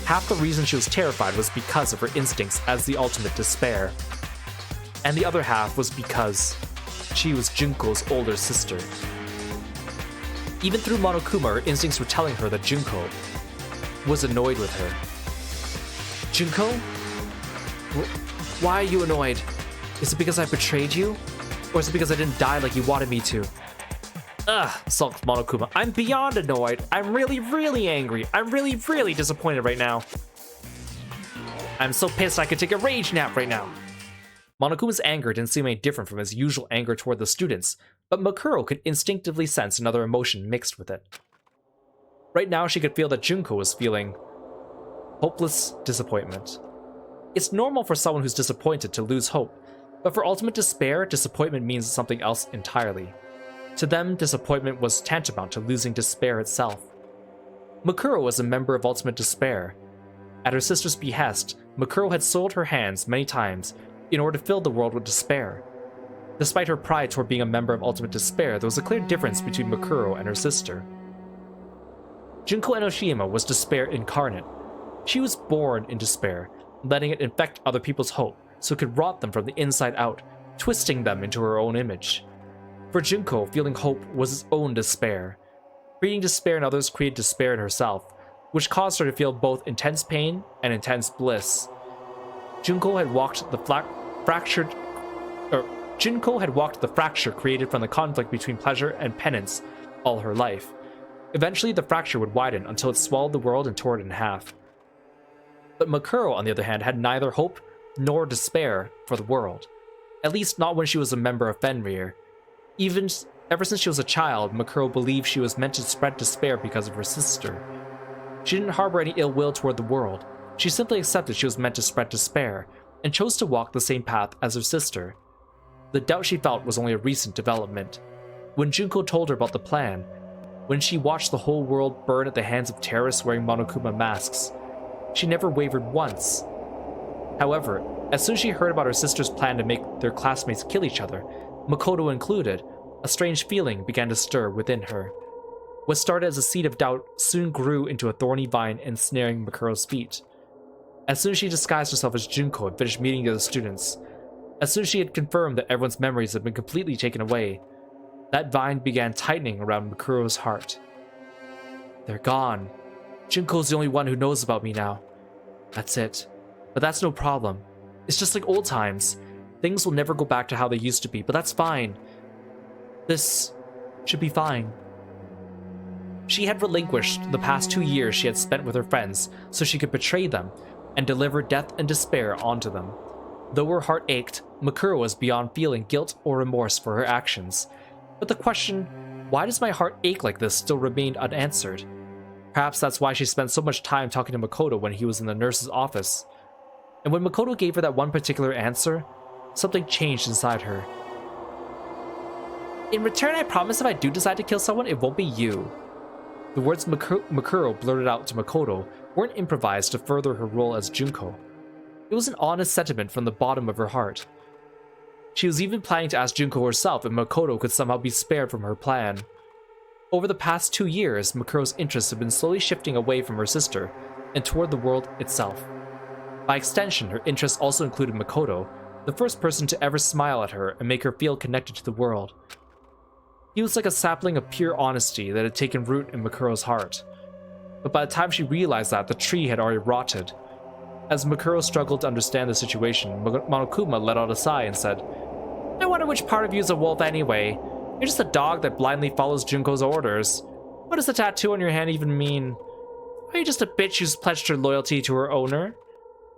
Half the reason she was terrified was because of her instincts as the ultimate despair. And the other half was because she was Junko's older sister. Even through Monokuma, her instincts were telling her that Junko was annoyed with her. Junko? Why are you annoyed? Is it because I betrayed you? Or is it because I didn't die like you wanted me to? Ugh, sulked Monokuma. I'm beyond annoyed. I'm really, really angry. I'm really, really disappointed right now. I'm so pissed I could take a rage nap right now. Monokuma's anger didn't seem any different from his usual anger toward the students, but Mikuro could instinctively sense another emotion mixed with it. Right now, she could feel that Junko was feeling hopeless disappointment. It's normal for someone who's disappointed to lose hope, but for ultimate despair, disappointment means something else entirely. To them, disappointment was tantamount to losing despair itself. Mikuro was a member of Ultimate Despair. At her sister's behest, Mikuro had soiled her hands many times in order to fill the world with despair. Despite her pride toward being a member of Ultimate Despair, there was a clear difference between Mikuro and her sister. Junko Enoshima was despair incarnate. She was born in despair, letting it infect other people's hope so it could rot them from the inside out, twisting them into her own image. For Junko, feeling hope was his own despair. Creating despair in others created despair in herself, which caused her to feel both intense pain and intense bliss. Junko had walked the fracture created from the conflict between pleasure and penance all her life. Eventually, the fracture would widen until it swallowed the world and tore it in half. But Mikuro, on the other hand, had neither hope nor despair for the world. At least not when she was a member of Fenrir. Ever since she was a child, Mikuro believed she was meant to spread despair because of her sister. She didn't harbor any ill will toward the world. She simply accepted she was meant to spread despair, and chose to walk the same path as her sister. The doubt she felt was only a recent development. When Junko told her about the plan, when she watched the whole world burn at the hands of terrorists wearing Monokuma masks, she never wavered once. However, as soon as she heard about her sister's plan to make their classmates kill each other, Makoto included, a strange feeling began to stir within her. What started as a seed of doubt soon grew into a thorny vine ensnaring Mikuro's feet. As soon as she disguised herself as Junko and finished meeting the other students, as soon as she had confirmed that everyone's memories had been completely taken away, that vine began tightening around Mikuro's heart. They're gone. Junko's the only one who knows about me now. That's it. But that's no problem. It's just like old times. Things will never go back to how they used to be, but that's fine. This should be fine. She had relinquished the past 2 years she had spent with her friends so she could betray them and deliver death and despair onto them. Though her heart ached, Mikuro was beyond feeling guilt or remorse for her actions. But the question, why does my heart ache like this, still remained unanswered. Perhaps that's why she spent so much time talking to Makoto when he was in the nurse's office. And when Makoto gave her that one particular answer, something changed inside her. In return, I promise if I do decide to kill someone, it won't be you. The words Mikuro blurted out to Makoto weren't improvised to further her role as Junko. It was an honest sentiment from the bottom of her heart. She was even planning to ask Junko herself if Makoto could somehow be spared from her plan. Over the past 2 years, Makuro's interests have been slowly shifting away from her sister and toward the world itself. By extension, her interests also included Makoto, the first person to ever smile at her and make her feel connected to the world. He was like a sapling of pure honesty that had taken root in Makuro's heart. But by the time she realized that, the tree had already rotted. As Makuro struggled to understand the situation, Monokuma let out a sigh and said, "I wonder which part of you is a wolf anyway. You're just a dog that blindly follows Junko's orders. What does the tattoo on your hand even mean? Are you just a bitch who's pledged her loyalty to her owner?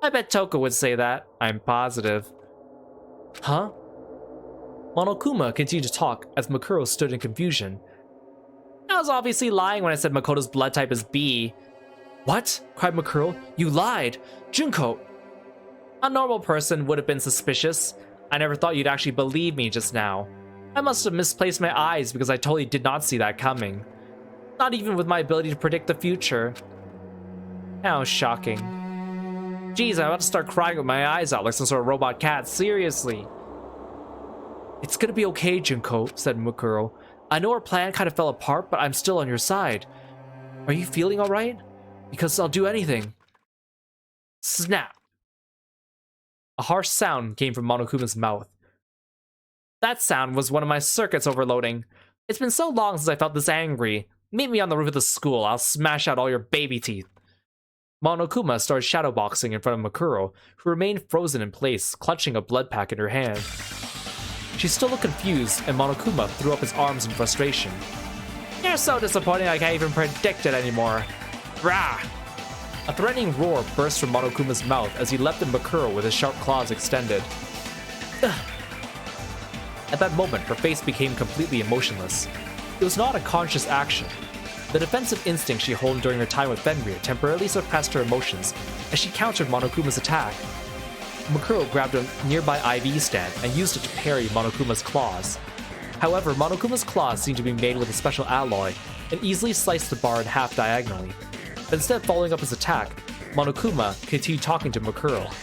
I bet Toko would say that. I'm positive." Huh? Monokuma continued to talk as Makuro stood in confusion. "I was obviously lying when I said Makoto's blood type is B." "What?" cried Makuro. "You lied! Junko!" "A normal person would have been suspicious. I never thought you'd actually believe me just now. I must have misplaced my eyes because I totally did not see that coming. Not even with my ability to predict the future." How shocking. Jeez, I'm about to start crying with my eyes out like some sort of robot cat, seriously. "It's gonna be okay, Junko," said Makuro. "I know our plan kind of fell apart, but I'm still on your side. Are you feeling alright? Because I'll do anything." Snap! A harsh sound came from Monokuma's mouth. "That sound was one of my circuits overloading. It's been so long since I felt this angry. Meet me on the roof of the school. I'll smash out all your baby teeth." Monokuma started shadowboxing in front of Makuro, who remained frozen in place, clutching a blood pack in her hand. She still looked confused, and Monokuma threw up his arms in frustration. "You're so disappointing I can't even predict it anymore. Rah!" A threatening roar burst from Monokuma's mouth as he leapt at Makuro with his sharp claws extended. Ugh. At that moment, her face became completely emotionless. It was not a conscious action. The defensive instinct she honed during her time with Fenrir temporarily suppressed her emotions as she countered Monokuma's attack. Makuro grabbed a nearby IV stand and used it to parry Monokuma's claws. However, Monokuma's claws seemed to be made with a special alloy and easily sliced the bar in half diagonally. But instead of following up his attack, Monokuma continued talking to Makuro.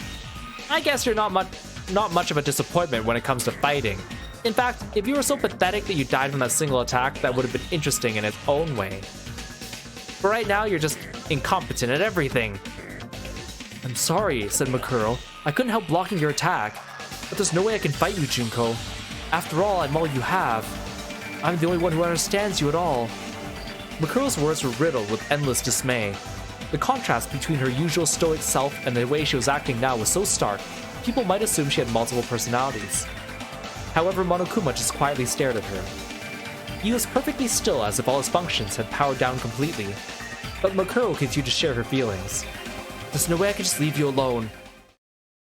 "I guess you're not much of a disappointment when it comes to fighting. In fact, if you were so pathetic that you died from that single attack, that would have been interesting in its own way. But right now, you're just incompetent at everything." "I'm sorry," said Makuro. "I couldn't help blocking your attack. But there's no way I can fight you, Junko. After all, I'm all you have. I'm the only one who understands you at all." Makuro's words were riddled with endless dismay. The contrast between her usual stoic self and the way she was acting now was so stark, people might assume she had multiple personalities. However, Monokuma just quietly stared at her. He was perfectly still as if all his functions had powered down completely, but Makuro continued to share her feelings. "There's no way I can just leave you alone."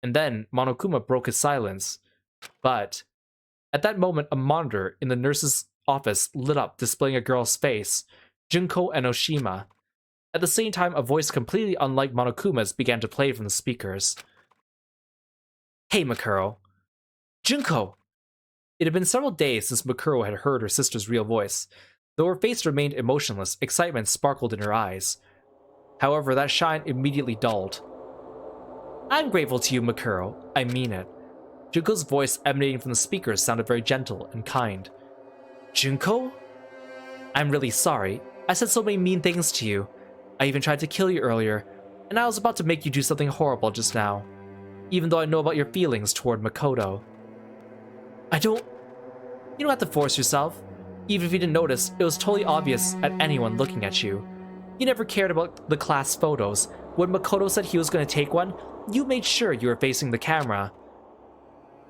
And then Monokuma broke his silence. But at that moment, a monitor in the nurse's office lit up, displaying a girl's face, Junko Enoshima. At the same time, a voice completely unlike Monokuma's began to play from the speakers. "Hey, Makuro." "Junko!" It had been several days since Makuro had heard her sister's real voice. Though her face remained emotionless, excitement sparkled in her eyes. However, that shine immediately dulled. "I'm grateful to you, Makuro. I mean it." Junko's voice emanating from the speakers sounded very gentle and kind. "Junko? I'm really sorry. I said so many mean things to you. I even tried to kill you earlier, and I was about to make you do something horrible just now. Even though I know about your feelings toward Makoto. You don't have to force yourself. Even if you didn't notice, it was totally obvious at anyone looking at you. You never cared about the class photos. When Makoto said he was going to take one, you made sure you were facing the camera."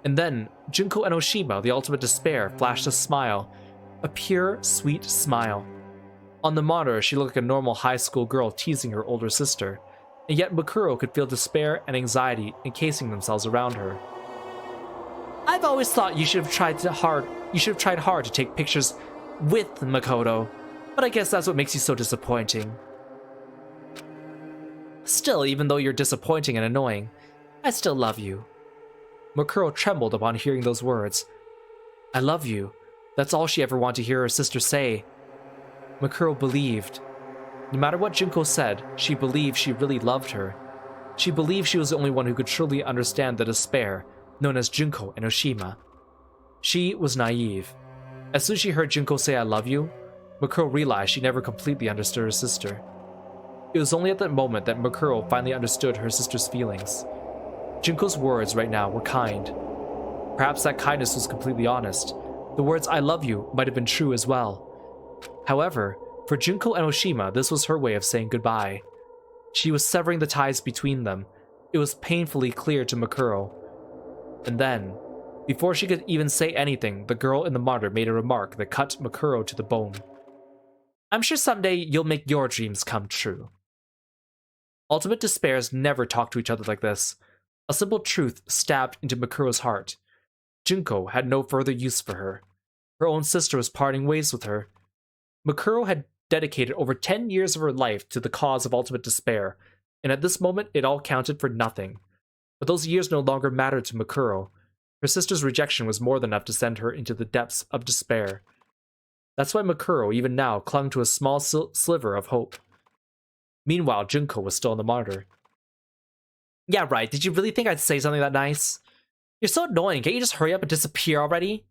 And then, Junko Enoshima, the ultimate despair, flashed a smile. A pure, sweet smile. On the monitor, she looked like a normal high school girl teasing her older sister, and yet Makuro could feel despair and anxiety encasing themselves around her. "I've always thought you should have tried hard to take pictures with Makoto, but I guess that's what makes you so disappointing. Still, even though you're disappointing and annoying, I still love you." Makuro trembled upon hearing those words. "I love you." That's all she ever wanted to hear her sister say. Makuro believed. No matter what Junko said, she believed she really loved her. She believed she was the only one who could truly understand the despair known as Junko Enoshima. She was naive. As soon as she heard Junko say "I love you," Makuro realized she never completely understood her sister. It was only at that moment that Makuro finally understood her sister's feelings. Junko's words right now were kind. Perhaps that kindness was completely honest. The words "I love you" might have been true as well. However, for Junko and Oshima, this was her way of saying goodbye. She was severing the ties between them. It was painfully clear to Makuro. And then, before she could even say anything, the girl in the monitor made a remark that cut Makuro to the bone. "I'm sure someday you'll make your dreams come true." Ultimate Despairs never talked to each other like this. A simple truth stabbed into Makuro's heart. Junko had no further use for her. Her own sister was parting ways with her. Makuro had dedicated over 10 years of her life to the cause of Ultimate Despair, and at this moment it all counted for nothing. But those years no longer mattered to Makuro. Her sister's rejection was more than enough to send her into the depths of despair. That's why Makuro, even now, clung to a small sliver of hope. Meanwhile, Junko was still on the monitor. "Yeah, right, did you really think I'd say something that nice? You're so annoying, can't you just hurry up and disappear already?"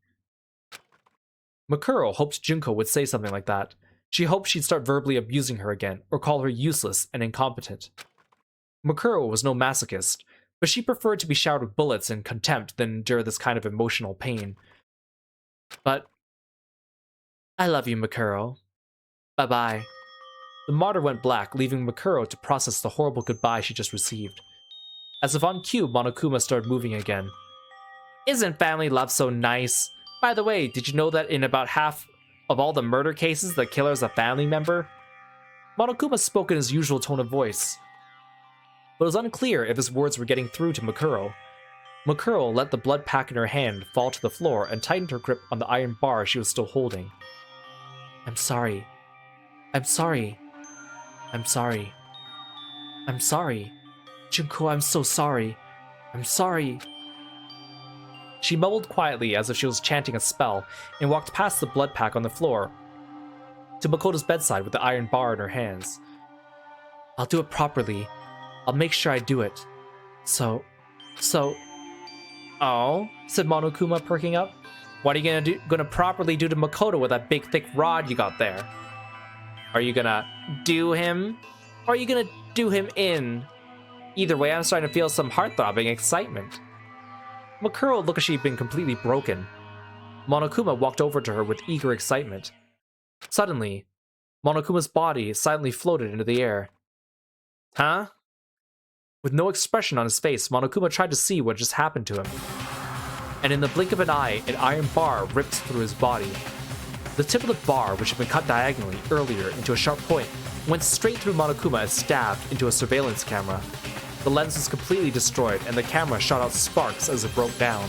Makuro hoped Junko would say something like that. She hoped she'd start verbally abusing her again, or call her useless and incompetent. Makuro was no masochist, but she preferred to be showered with bullets and contempt than endure this kind of emotional pain. But, "I love you, Makuro. Bye-bye." The monitor went black, leaving Makuro to process the horrible goodbye she just received. As if on cue, Monokuma started moving again. "Isn't family love so nice? By the way, did you know that in about half of all the murder cases, the killer is a family member?" Monokuma spoke in his usual tone of voice, but it was unclear if his words were getting through to Makuro. Makuro let the blood pack in her hand fall to the floor and tightened her grip on the iron bar she was still holding. "I'm sorry. I'm sorry. I'm sorry. I'm sorry. Junko, I'm so sorry. I'm sorry." She mumbled quietly as if she was chanting a spell and walked past the blood pack on the floor to Makoto's bedside with the iron bar in her hands. "I'll do it properly. I'll make sure I do it. So... "Oh?" said Monokuma, perking up. "What are you gonna properly do to Makoto with that big thick rod you got there? Are you gonna do him? Or are you gonna do him in? Either way, I'm starting to feel some heart-throbbing excitement." Makuro looked as she'd been completely broken. Monokuma walked over to her with eager excitement. Suddenly, Monokuma's body silently floated into the air. "Huh?" With no expression on his face, Monokuma tried to see what just happened to him. And in the blink of an eye, an iron bar ripped through his body. The tip of the bar, which had been cut diagonally earlier into a sharp point, went straight through Monokuma and stabbed into a surveillance camera. The lens was completely destroyed, and the camera shot out sparks as it broke down.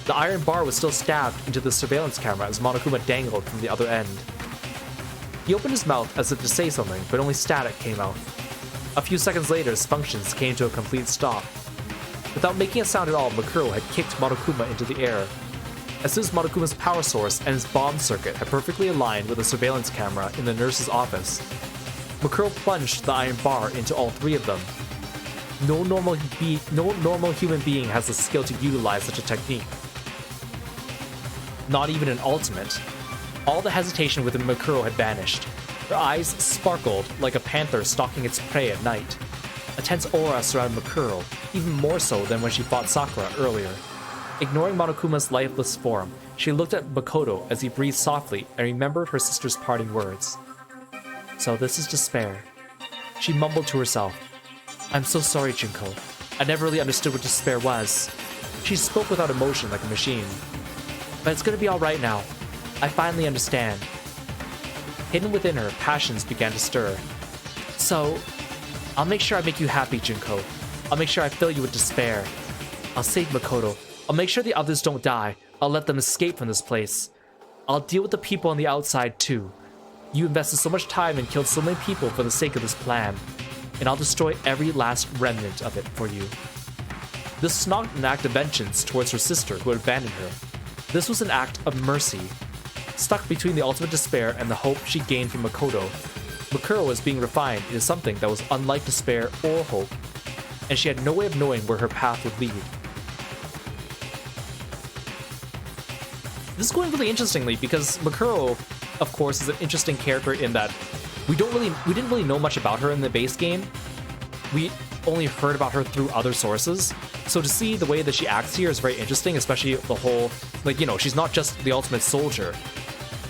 The iron bar was still stabbed into the surveillance camera as Monokuma dangled from the other end. He opened his mouth as if to say something, but only static came out. A few seconds later, his functions came to a complete stop. Without making a sound at all, Makuro had kicked Monokuma into the air. As soon as Monokuma's power source and his bomb circuit had perfectly aligned with the surveillance camera in the nurse's office, Makuro plunged the iron bar into all three of them. No normal human being has the skill to utilize such a technique. Not even an ultimate. All the hesitation within Makuro had vanished. Her eyes sparkled like a panther stalking its prey at night. A tense aura surrounded Makuro, even more so than when she fought Sakura earlier. Ignoring Monokuma's lifeless form, she looked at Makoto as he breathed softly and remembered her sister's parting words. "So this is despair." She mumbled to herself. "I'm so sorry, Junko. I never really understood what despair was." She spoke without emotion like a machine. "But it's gonna be alright now. I finally understand." Hidden within her, passions began to stir. "So, I'll make sure I make you happy, Junko. I'll make sure I fill you with despair. I'll save Makoto. I'll make sure the others don't die. I'll let them escape from this place. I'll deal with the people on the outside too. You invested so much time and killed so many people for the sake of this plan, and I'll destroy every last remnant of it for you." This was not an act of vengeance towards her sister who had abandoned her. This was an act of mercy. Stuck between the ultimate despair and the hope she gained from Makoto, Makuro was being refined into something that was unlike despair or hope, and she had no way of knowing where her path would lead. This is going really interestingly because Makuro of course, is an interesting character in that we didn't really know much about her in the base game. We only heard about her through other sources. So to see the way that she acts here is very interesting, especially the whole, like, you know, she's not just the ultimate soldier.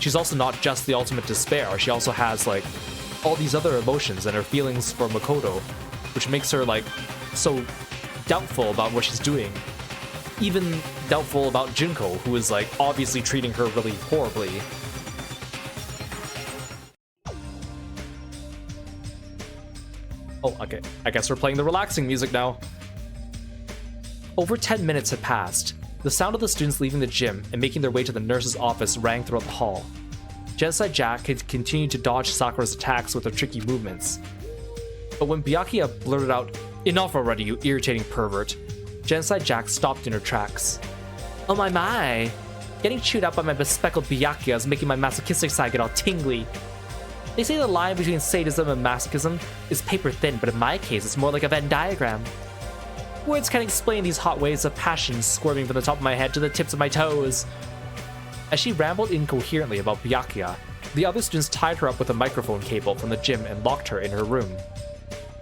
She's also not just the ultimate despair. She also has, like, all these other emotions and her feelings for Makoto, which makes her, like, so doubtful about what she's doing. Even doubtful about Junko, who is, like, obviously treating her really horribly. Oh, okay. I guess we're playing the relaxing music now. Over 10 minutes had passed. The sound of the students leaving the gym and making their way to the nurse's office rang throughout the hall. Genocide Jack had continued to dodge Sakura's attacks with her tricky movements. But when Byakuya blurted out, "Enough already, you irritating pervert," Genocide Jack stopped in her tracks. Oh my. Getting chewed up by my bespeckled Byakuya is making my masochistic side get all tingly. They say the line between sadism and masochism is paper thin, but in my case, it's more like a Venn diagram. Words can't explain these hot waves of passion squirming from the top of my head to the tips of my toes. As she rambled incoherently about Byakuya, the other students tied her up with a microphone cable from the gym and locked her in her room.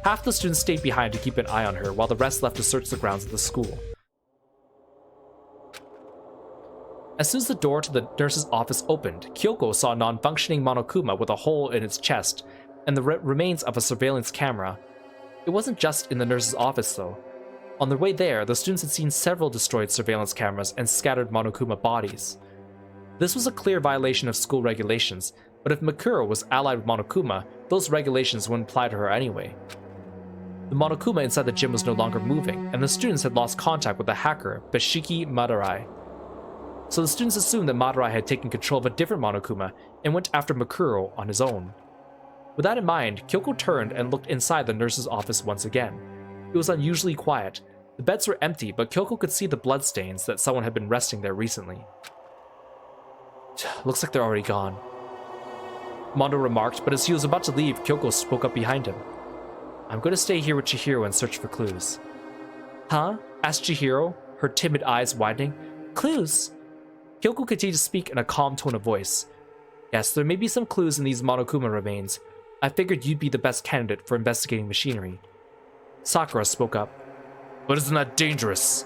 Half the students stayed behind to keep an eye on her, while the rest left to search the grounds of the school. As soon as the door to the nurse's office opened, Kyoko saw a non-functioning Monokuma with a hole in its chest and the remains of a surveillance camera. It wasn't just in the nurse's office, though. On their way there, the students had seen several destroyed surveillance cameras and scattered Monokuma bodies. This was a clear violation of school regulations, but if Mikuro was allied with Monokuma, those regulations wouldn't apply to her anyway. The Monokuma inside the gym was no longer moving, and the students had lost contact with the hacker, Bashiki Madurai. So the students assumed that Madurai had taken control of a different Monokuma and went after Mikuro on his own. With that in mind, Kyoko turned and looked inside the nurse's office once again. It was unusually quiet. The beds were empty, but Kyoko could see the bloodstains that someone had been resting there recently. Looks like they're already gone, Mondo remarked, but as he was about to leave, Kyoko spoke up behind him. I'm going to stay here with Chihiro and search for clues. Huh? Asked Chihiro, her timid eyes widening. Clues? Kyoko continued to speak in a calm tone of voice. Yes, there may be some clues in these Monokuma remains. I figured you'd be the best candidate for investigating machinery. Sakura spoke up. But isn't that dangerous?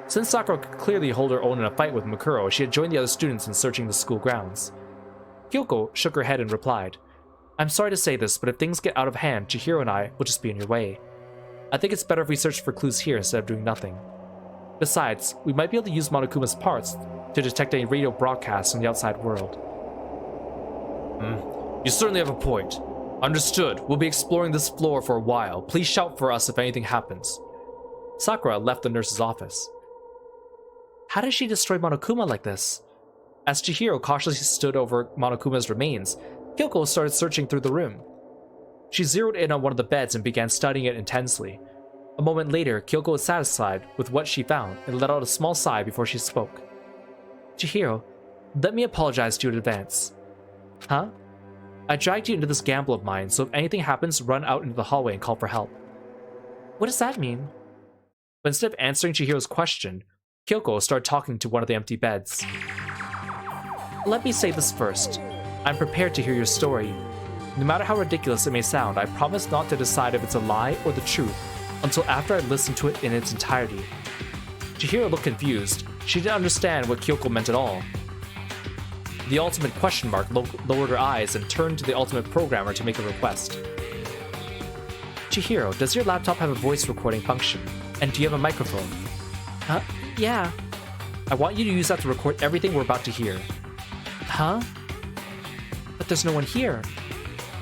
Since Sakura could clearly hold her own in a fight with Mikuro, she had joined the other students in searching the school grounds. Kyoko shook her head and replied, I'm sorry to say this, but if things get out of hand, Chihiro and I will just be in your way. I think it's better if we search for clues here instead of doing nothing. Besides, we might be able to use Monokuma's parts to detect any radio broadcasts from the outside world. You certainly have a point. Understood. We'll be exploring this floor for a while. Please shout for us if anything happens. Sakura left the nurse's office. How did she destroy Monokuma like this? As Chihiro cautiously stood over Monokuma's remains, Kyoko started searching through the room. She zeroed in on one of the beds and began studying it intensely. A moment later, Kyoko was satisfied with what she found and let out a small sigh before she spoke. Chihiro, let me apologize to you in advance. Huh? I dragged you into this gamble of mine, so if anything happens, run out into the hallway and call for help. What does that mean? But instead of answering Chihiro's question, Kyoko started talking to one of the empty beds. Let me say this first. I'm prepared to hear your story. No matter how ridiculous it may sound, I promise not to decide if it's a lie or the truth until after I've listened to it in its entirety. Chihiro looked confused. She didn't understand what Kyoko meant at all. The ultimate question mark lowered her eyes and turned to the ultimate programmer to make a request. Chihiro, does your laptop have a voice recording function? And do you have a microphone? Yeah. I want you to use that to record everything we're about to hear. Huh? But there's no one here.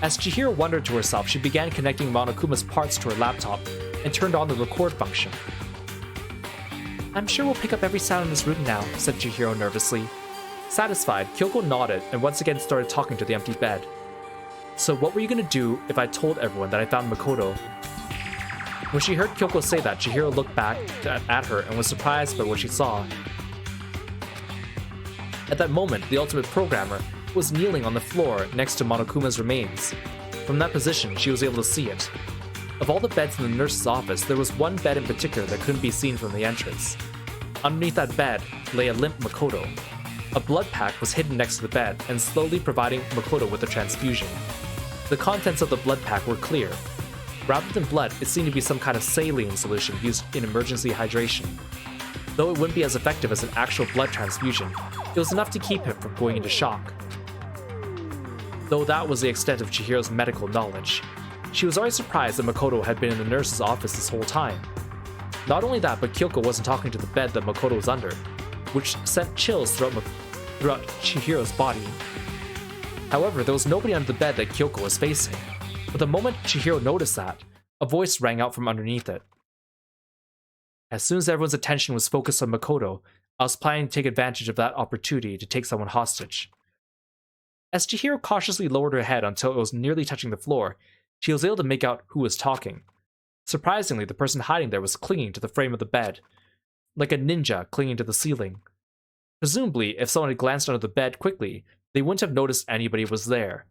As Chihiro wondered to herself, she began connecting Monokuma's parts to her laptop and turned on the record function. I'm sure we'll pick up every sound in this room now, said Chihiro nervously. Satisfied, Kyoko nodded and once again started talking to the empty bed. So what were you going to do if I told everyone that I found Makoto? When she heard Kyoko say that, Chihiro looked back at her and was surprised by what she saw. At that moment, the ultimate programmer was kneeling on the floor next to Monokuma's remains. From that position, she was able to see it. Of all the beds in the nurse's office, there was one bed in particular that couldn't be seen from the entrance. Underneath that bed lay a limp Makoto. A blood pack was hidden next to the bed and slowly providing Makoto with a transfusion. The contents of the blood pack were clear. Rather than blood, it seemed to be some kind of saline solution used in emergency hydration. Though it wouldn't be as effective as an actual blood transfusion, it was enough to keep him from going into shock. Though that was the extent of Chihiro's medical knowledge. She was already surprised that Makoto had been in the nurse's office this whole time. Not only that, but Kyoko wasn't talking to the bed that Makoto was under, which sent chills throughout Chihiro's body. However, there was nobody under the bed that Kyoko was facing. But the moment Chihiro noticed that, a voice rang out from underneath it. As soon as everyone's attention was focused on Makoto, I was planning to take advantage of that opportunity to take someone hostage. As Chihiro cautiously lowered her head until it was nearly touching the floor, she was able to make out who was talking. Surprisingly, the person hiding there was clinging to the frame of the bed, like a ninja clinging to the ceiling. Presumably, if someone had glanced under the bed quickly, they wouldn't have noticed anybody was there.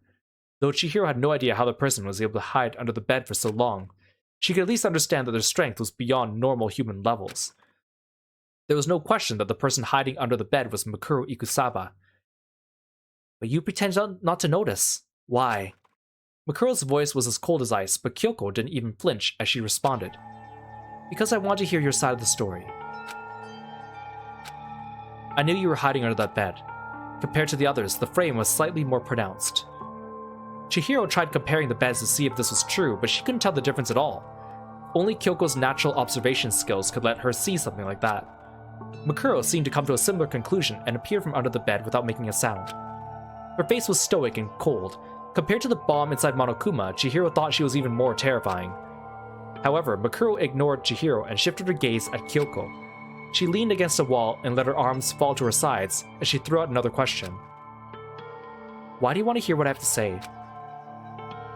Though Chihiro had no idea how the person was able to hide under the bed for so long, she could at least understand that their strength was beyond normal human levels. There was no question that the person hiding under the bed was Mikuro Ikusaba. But you pretended not to notice. Why? Makuro's voice was as cold as ice, but Kyoko didn't even flinch as she responded. Because I want to hear your side of the story. I knew you were hiding under that bed. Compared to the others, the frame was slightly more pronounced. Chihiro tried comparing the beds to see if this was true, but she couldn't tell the difference at all. Only Kyoko's natural observation skills could let her see something like that. Makuro seemed to come to a similar conclusion and appeared from under the bed without making a sound. Her face was stoic and cold. Compared to the bomb inside Monokuma, Chihiro thought she was even more terrifying. However, Makuro ignored Chihiro and shifted her gaze at Kyoko. She leaned against a wall and let her arms fall to her sides as she threw out another question. Why do you want to hear what I have to say?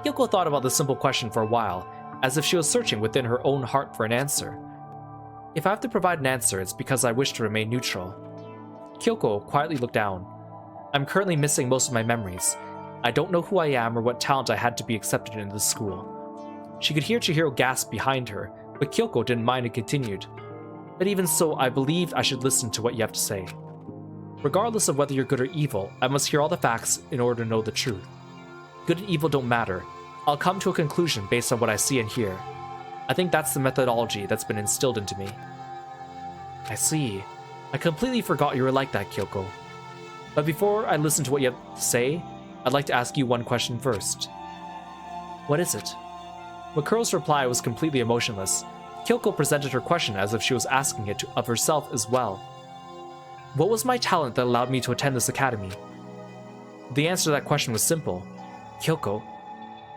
Kyoko thought about this simple question for a while, as if she was searching within her own heart for an answer. If I have to provide an answer, it's because I wish to remain neutral. Kyoko quietly looked down. I'm currently missing most of my memories. I don't know who I am or what talent I had to be accepted into this school. She could hear Chihiro gasp behind her, but Kyoko didn't mind and continued. But even so, I believe I should listen to what you have to say. Regardless of whether you're good or evil, I must hear all the facts in order to know the truth. Good and evil don't matter. I'll come to a conclusion based on what I see and hear. I think that's the methodology that's been instilled into me. I see. I completely forgot you were like that, Kyoko. But before I listen to what you have to say, I'd like to ask you one question first. What is it? Makuro's reply was completely emotionless. Kyoko presented her question as if she was asking it of herself as well. What was my talent that allowed me to attend this academy? The answer to that question was simple. Kyoko,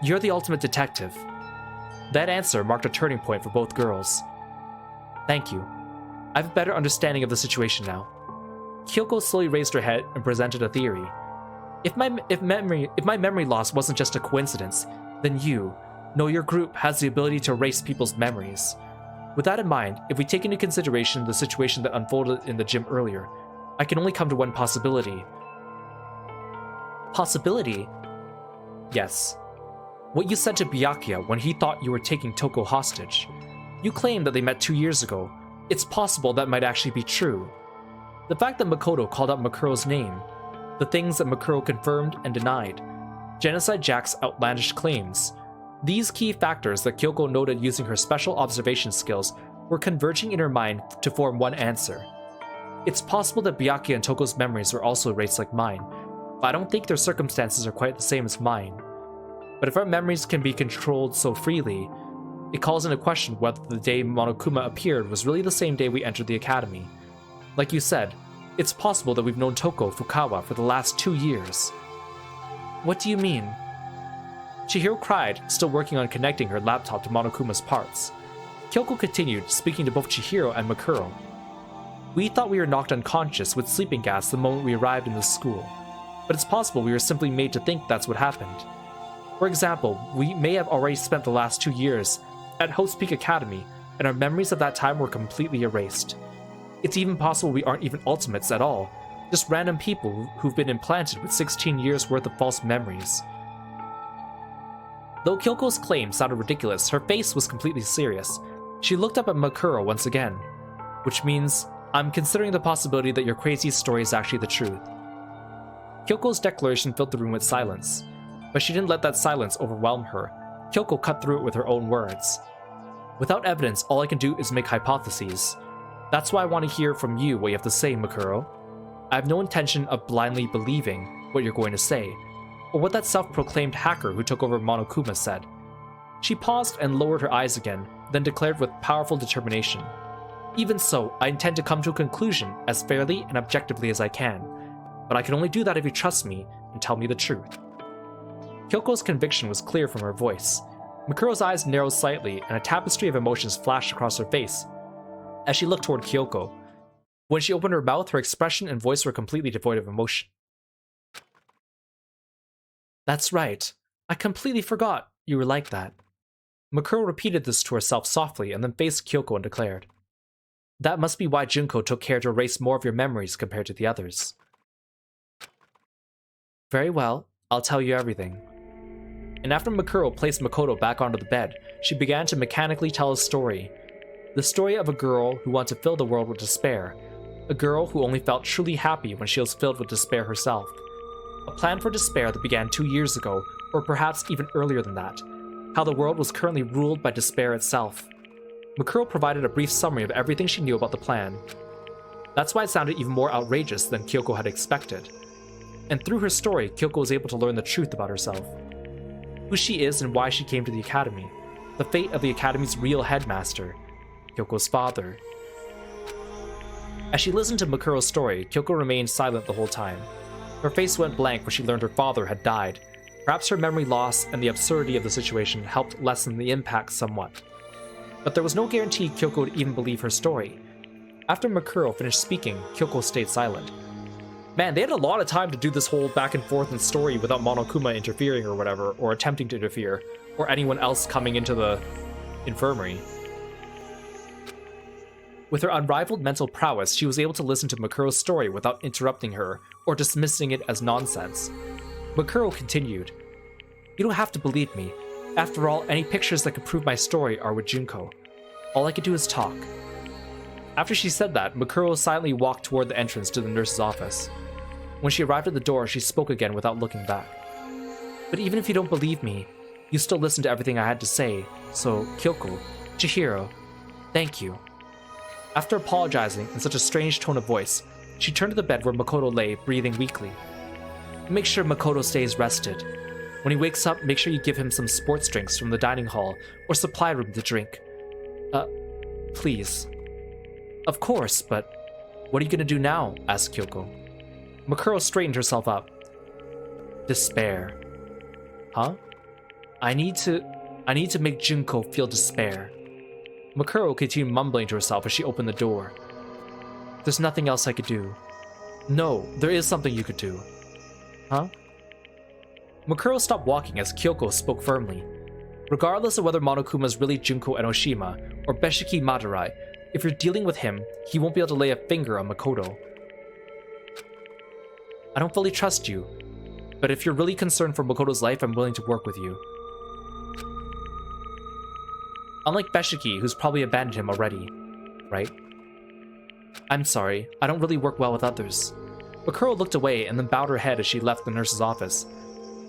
you're the ultimate detective. That answer marked a turning point for both girls. Thank you. I have a better understanding of the situation now. Kyoko slowly raised her head and presented a theory. If my memory loss wasn't just a coincidence, then your group has the ability to erase people's memories. With that in mind, if we take into consideration the situation that unfolded in the gym earlier, I can only come to one possibility. Possibility? Yes. What you said to Byakuya when he thought you were taking Toko hostage. You claimed that they met 2 years ago. It's possible that might actually be true. The fact that Makoto called out Makuro's name, the things that Makuro confirmed and denied, Genocide Jack's outlandish claims, these key factors that Kyoko noted using her special observation skills were converging in her mind to form one answer. It's possible that Byakuya and Toko's memories were also erased like mine, but I don't think their circumstances are quite the same as mine. But if our memories can be controlled so freely, it calls into question whether the day Monokuma appeared was really the same day we entered the academy. Like you said, it's possible that we've known Toko Fukawa for the last 2 years. What do you mean? Chihiro cried, still working on connecting her laptop to Monokuma's parts. Kyoko continued, speaking to both Chihiro and Makuro. We thought we were knocked unconscious with sleeping gas the moment we arrived in this school, but it's possible we were simply made to think that's what happened. For example, we may have already spent the last 2 years at Host Peak Academy, and our memories of that time were completely erased. It's even possible we aren't even ultimates at all, just random people who've been implanted with 16 years worth of false memories. Though Kyoko's claim sounded ridiculous, her face was completely serious. She looked up at Makuro once again, which means, I'm considering the possibility that your crazy story is actually the truth. Kyoko's declaration filled the room with silence, but she didn't let that silence overwhelm her. Kyoko cut through it with her own words. Without evidence, all I can do is make hypotheses. That's why I want to hear from you what you have to say, Mikuro. I have no intention of blindly believing what you're going to say, or what that self-proclaimed hacker who took over Monokuma said. She paused and lowered her eyes again, then declared with powerful determination. Even so, I intend to come to a conclusion as fairly and objectively as I can, but I can only do that if you trust me and tell me the truth. Kyoko's conviction was clear from her voice. Mikuro's eyes narrowed slightly, and a tapestry of emotions flashed across her face as she looked toward Kyoko. When she opened her mouth, her expression and voice were completely devoid of emotion. That's right. I completely forgot you were like that. Mikuro repeated this to herself softly and then faced Kyoko and declared, That must be why Junko took care to erase more of your memories compared to the others. Very well, I'll tell you everything. And after Mikuro placed Makoto back onto the bed, she began to mechanically tell a story. The story of a girl who wanted to fill the world with despair. A girl who only felt truly happy when she was filled with despair herself. A plan for despair that began 2 years ago, or perhaps even earlier than that. How the world was currently ruled by despair itself. Mikuro provided a brief summary of everything she knew about the plan. That's why it sounded even more outrageous than Kyoko had expected. And through her story, Kyoko was able to learn the truth about herself. Who she is and why she came to the academy. The fate of the academy's real headmaster, Kyoko's father. As she listened to Mikuro's story, Kyoko remained silent the whole time. Her face went blank when she learned her father had died. Perhaps her memory loss and the absurdity of the situation helped lessen the impact somewhat. But there was no guarantee Kyoko would even believe her story. After Mikuro finished speaking, Kyoko stayed silent. Man, they had a lot of time to do this whole back and forth in story without Monokuma interfering or whatever, or attempting to interfere, or anyone else coming into the infirmary. With her unrivaled mental prowess, she was able to listen to Mikuro's story without interrupting her or dismissing it as nonsense. Mikuro continued, You don't have to believe me. After all, any pictures that could prove my story are with Junko. All I could do is talk. After she said that, Mikuro silently walked toward the entrance to the nurse's office. When she arrived at the door, she spoke again without looking back. But even if you don't believe me, you still listened to everything I had to say, so Kyoko, Chihiro, thank you. After apologizing in such a strange tone of voice, she turned to the bed where Makoto lay, breathing weakly. Make sure Makoto stays rested. When he wakes up, make sure you give him some sports drinks from the dining hall or supply room to drink. Please. Of course, but what are you gonna do now? Asked Kyoko. Mikuro straightened herself up. Despair. Huh? I need to make Junko feel despair. Mikuro continued mumbling to herself as she opened the door. There's nothing else I could do. No, there is something you could do. Huh? Mikuro stopped walking as Kyoko spoke firmly. Regardless of whether Monokuma is really Junko Enoshima or Beshiki Madurai, if you're dealing with him, he won't be able to lay a finger on Makoto. I don't fully trust you, but if you're really concerned for Makoto's life, I'm willing to work with you. Unlike Beshiki, who's probably abandoned him already, right? I'm sorry, I don't really work well with others. Mikuro looked away and then bowed her head as she left the nurse's office.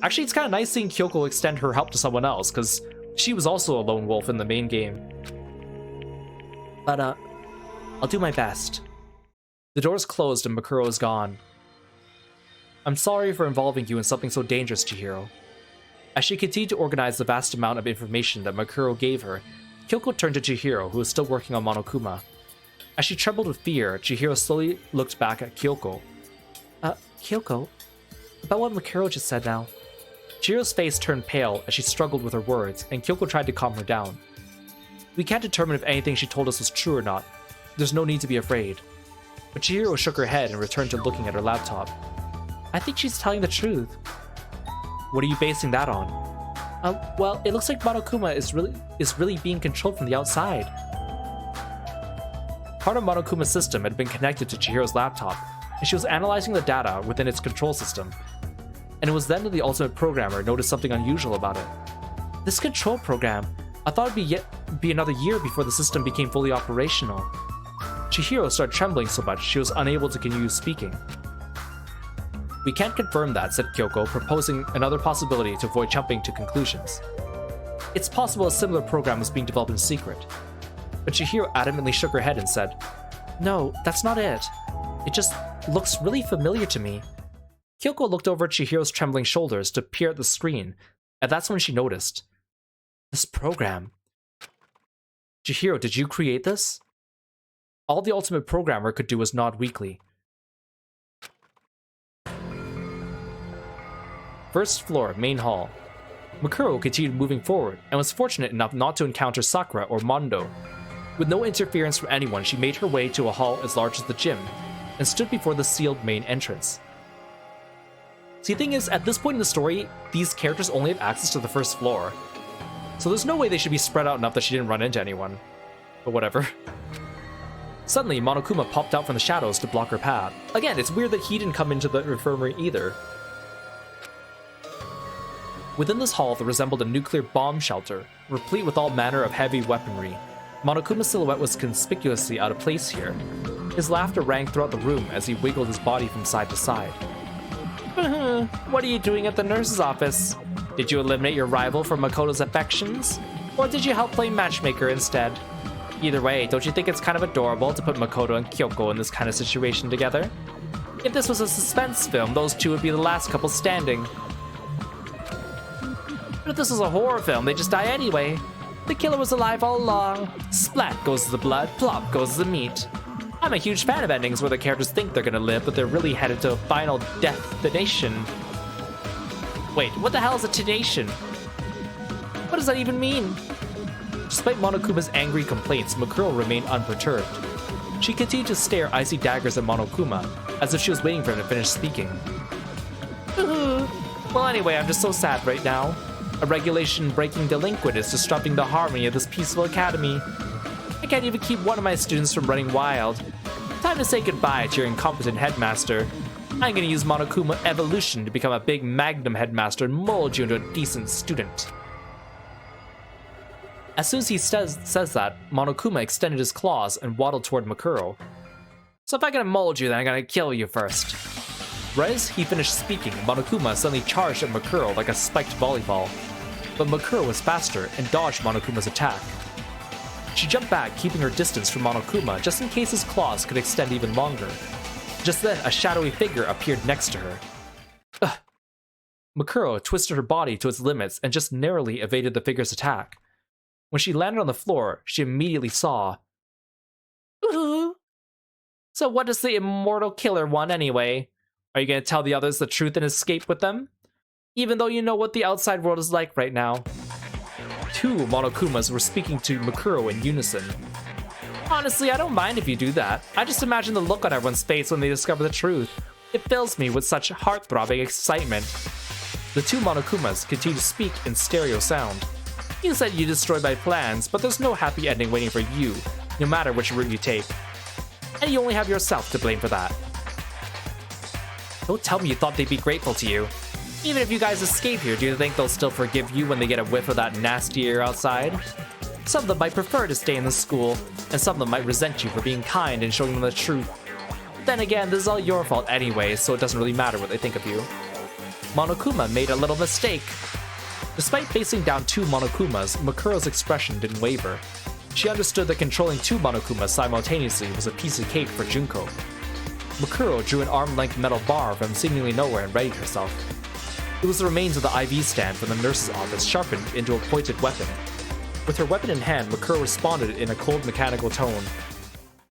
Actually, it's kind of nice seeing Kyoko extend her help to someone else, because she was also a lone wolf in the main game. But, I'll do my best. The door's closed and Mikuro is gone. I'm sorry for involving you in something so dangerous, Chihiro. As she continued to organize the vast amount of information that Mikuro gave her, Kyoko turned to Chihiro, who was still working on Monokuma. As she trembled with fear, Chihiro slowly looked back at Kyoko. Kyoko? About what Mikuro just said now? Chihiro's face turned pale as she struggled with her words, and Kyoko tried to calm her down. We can't determine if anything she told us was true or not. There's no need to be afraid. But Chihiro shook her head and returned to looking at her laptop. I think she's telling the truth. What are you basing that on? Well, it looks like Monokuma is really being controlled from the outside. Part of Monokuma's system had been connected to Chihiro's laptop, and she was analyzing the data within its control system. And it was then that the ultimate programmer noticed something unusual about it. This control program, I thought it'd be another year before the system became fully operational. Chihiro started trembling so much she was unable to continue speaking. We can't confirm that, said Kyoko, proposing another possibility to avoid jumping to conclusions. It's possible a similar program is being developed in secret. But Chihiro adamantly shook her head and said, No, that's not it. It just looks really familiar to me. Kyoko looked over at Chihiro's trembling shoulders to peer at the screen, and that's when she noticed. This program. Chihiro, did you create this? All the ultimate programmer could do was nod weakly. First floor, main hall. Makuro continued moving forward, and was fortunate enough not to encounter Sakura or Mondo. With no interference from anyone, she made her way to a hall as large as the gym, and stood before the sealed main entrance. See, the thing is, at this point in the story, these characters only have access to the first floor. So there's no way they should be spread out enough that she didn't run into anyone. But whatever. Suddenly, Monokuma popped out from the shadows to block her path. Again, it's weird that he didn't come into the infirmary either. Within this hall, there resembled a nuclear bomb shelter, replete with all manner of heavy weaponry. Monokuma's silhouette was conspicuously out of place here. His laughter rang throughout the room as he wiggled his body from side to side. What are you doing at the nurse's office? Did you eliminate your rival for Makoto's affections? Or did you help play matchmaker instead? Either way, don't you think it's kind of adorable to put Makoto and Kyoko in this kind of situation together? If this was a suspense film, those two would be the last couple standing. But if this was a horror film, they'd just die anyway. The killer was alive all along. Splat goes the blood, plop goes the meat. I'm a huge fan of endings where the characters think they're gonna live, but they're really headed to a final destination. Wait, what the hell is a tenation? What does that even mean? Despite Monokuma's angry complaints, Makuro remained unperturbed. She continued to stare icy daggers at Monokuma, as if she was waiting for him to finish speaking. Well, anyway, I'm just so sad right now. A regulation-breaking delinquent is disrupting the harmony of this peaceful academy. I can't even keep one of my students from running wild. Time to say goodbye to your incompetent headmaster. I'm gonna use Monokuma Evolution to become a big Magnum headmaster and mold you into a decent student. As soon as he says that, Monokuma extended his claws and waddled toward Makuro. So if I'm gonna mold you, then I'm gonna kill you first. Right as he finished speaking, Monokuma suddenly charged at Makuro like a spiked volleyball. But Makuro was faster and dodged Monokuma's attack. She jumped back, keeping her distance from Monokuma just in case his claws could extend even longer. Just then, a shadowy figure appeared next to her. Ugh. Makuro twisted her body to its limits and just narrowly evaded the figure's attack. When she landed on the floor, she immediately saw... Ooh. So what does the immortal killer want anyway? Are you going to tell the others the truth and escape with them? Even though you know what the outside world is like right now. Two Monokumas were speaking to Makuro in unison. Honestly, I don't mind if you do that. I just imagine the look on everyone's face when they discover the truth. It fills me with such heart-throbbing excitement. The two Monokumas continue to speak in stereo sound. You said you destroyed my plans, but there's no happy ending waiting for you, no matter which route you take. And you only have yourself to blame for that. Don't tell me you thought they'd be grateful to you. Even if you guys escape here, do you think they'll still forgive you when they get a whiff of that nasty air outside? Some of them might prefer to stay in the school, and some of them might resent you for being kind and showing them the truth. Then again, this is all your fault anyway, so it doesn't really matter what they think of you. Monokuma made a little mistake. Despite facing down two Monokumas, Makuro's expression didn't waver. She understood that controlling two Monokumas simultaneously was a piece of cake for Junko. Makuro drew an arm-length metal bar from seemingly nowhere and readied herself. It was the remains of the IV stand from the nurse's office sharpened into a pointed weapon. With her weapon in hand, Makuro responded in a cold mechanical tone.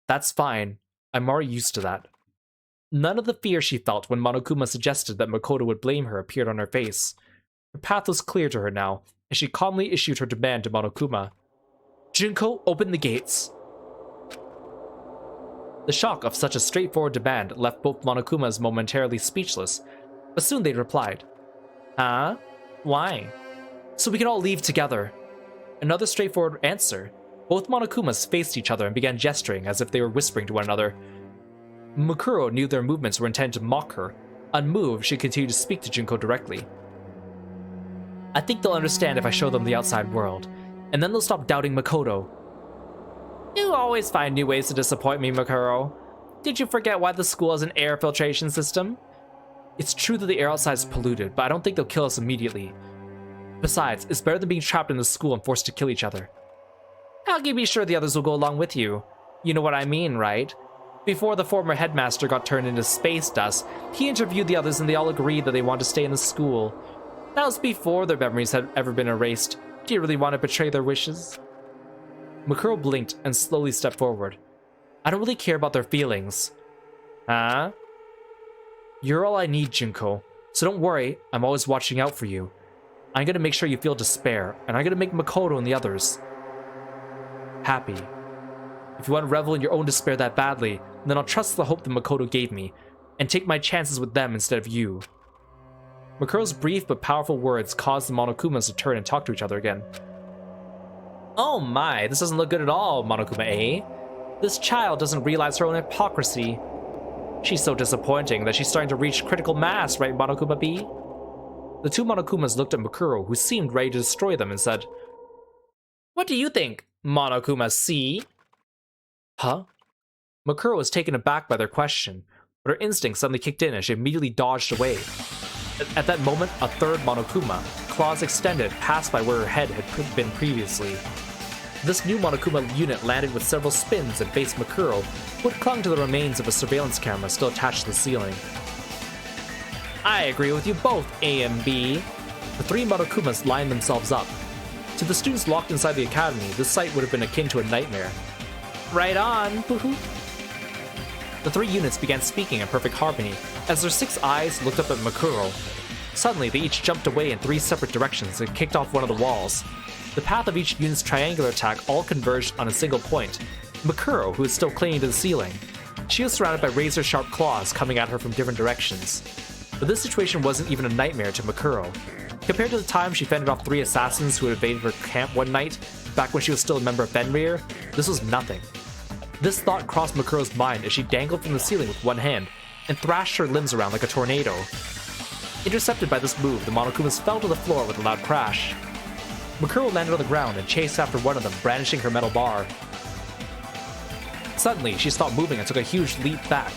That's fine. I'm already used to that. None of the fear she felt when Monokuma suggested that Makoto would blame her appeared on her face. Her path was clear to her now, and she calmly issued her demand to Monokuma. Junko, open the gates. The shock of such a straightforward demand left both Monokumas momentarily speechless, but soon they replied. Huh? Why? So we can all leave together. Another straightforward answer. Both Monokumas faced each other and began gesturing as if they were whispering to one another. Makuro knew their movements were intended to mock her. Unmoved, she continued to speak to Junko directly. I think they'll understand if I show them the outside world, and then they'll stop doubting Makoto. You always find new ways to disappoint me, Makuro. Did you forget why the school has an air filtration system? It's true that the air outside is polluted, but I don't think they'll kill us immediately. Besides, it's better than being trapped in the school and forced to kill each other. How can you be sure the others will go along with you? You know what I mean, right? Before the former headmaster got turned into space dust, he interviewed the others and they all agreed that they wanted to stay in the school. That was before their memories had ever been erased. Do you really want to betray their wishes? Makuro blinked and slowly stepped forward. I don't really care about their feelings. Huh? You're all I need, Junko. So don't worry, I'm always watching out for you. I'm gonna make sure you feel despair, and I'm gonna make Makoto and the others happy. If you want to revel in your own despair that badly, then I'll trust the hope that Makoto gave me, and take my chances with them instead of you. Makuro's brief but powerful words caused the Monokumas to turn and talk to each other again. Oh my, this doesn't look good at all, Monokuma A. This child doesn't realize her own hypocrisy. She's so disappointing that she's starting to reach critical mass, right, Monokuma B? The two Monokumas looked at Makuro, who seemed ready to destroy them, and said, What do you think, Monokuma C? Huh? Makuro was taken aback by their question, but her instinct suddenly kicked in and she immediately dodged away. At that moment, a third Monokuma, claws extended, passed by where her head had been previously. This new Monokuma unit landed with several spins and faced Makuro, who had clung to the remains of a surveillance camera still attached to the ceiling. I agree with you both, A and B. The three Monokumas lined themselves up. To the students locked inside the academy, this sight would have been akin to a nightmare. Right on! The three units began speaking in perfect harmony, as their 6 eyes looked up at Makuro. Suddenly, they each jumped away in 3 separate directions and kicked off one of the walls. The path of each unit's triangular attack all converged on a single point, Makuro, who was still clinging to the ceiling. She was surrounded by razor-sharp claws coming at her from different directions. But this situation wasn't even a nightmare to Makuro. Compared to the time she fended off 3 assassins who had invaded her camp one night, back when she was still a member of Fenrir, this was nothing. This thought crossed Makuro's mind as she dangled from the ceiling with one hand and thrashed her limbs around like a tornado. Intercepted by this move, the Monokumas fell to the floor with a loud crash. Makuro landed on the ground and chased after one of them, brandishing her metal bar. Suddenly, she stopped moving and took a huge leap back.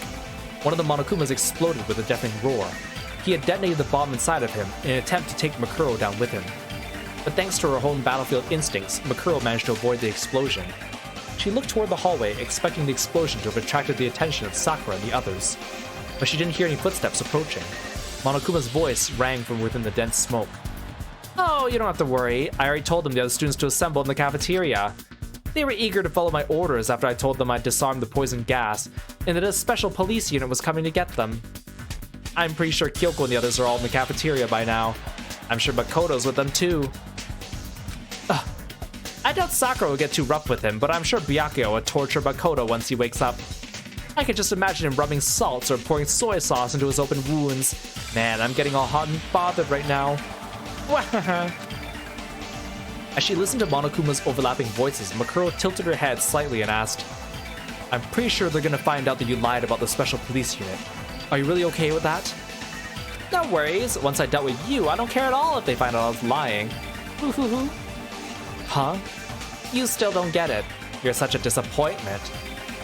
One of the Monokumas exploded with a deafening roar. He had detonated the bomb inside of him in an attempt to take Makuro down with him. But thanks to her own battlefield instincts, Makuro managed to avoid the explosion. She looked toward the hallway, expecting the explosion to have attracted the attention of Sakura and the others. But she didn't hear any footsteps approaching. Monokuma's voice rang from within the dense smoke. Oh, you don't have to worry. I already told them the other students to assemble in the cafeteria. They were eager to follow my orders after I told them I'd disarmed the poison gas, and that a special police unit was coming to get them. I'm pretty sure Kyoko and the others are all in the cafeteria by now. I'm sure Makoto's with them too. I doubt Sakura would get too rough with him, but I'm sure Byakuya would torture Makoto once he wakes up. I can just imagine him rubbing salts or pouring soy sauce into his open wounds. Man, I'm getting all hot and bothered right now. As she listened to Monokuma's overlapping voices, Makuro tilted her head slightly and asked, I'm pretty sure they're gonna find out that you lied about the special police unit. Are you really okay with that? No worries. Once I dealt with you, I don't care at all if they find out I was lying. Huh? You still don't get it. You're such a disappointment.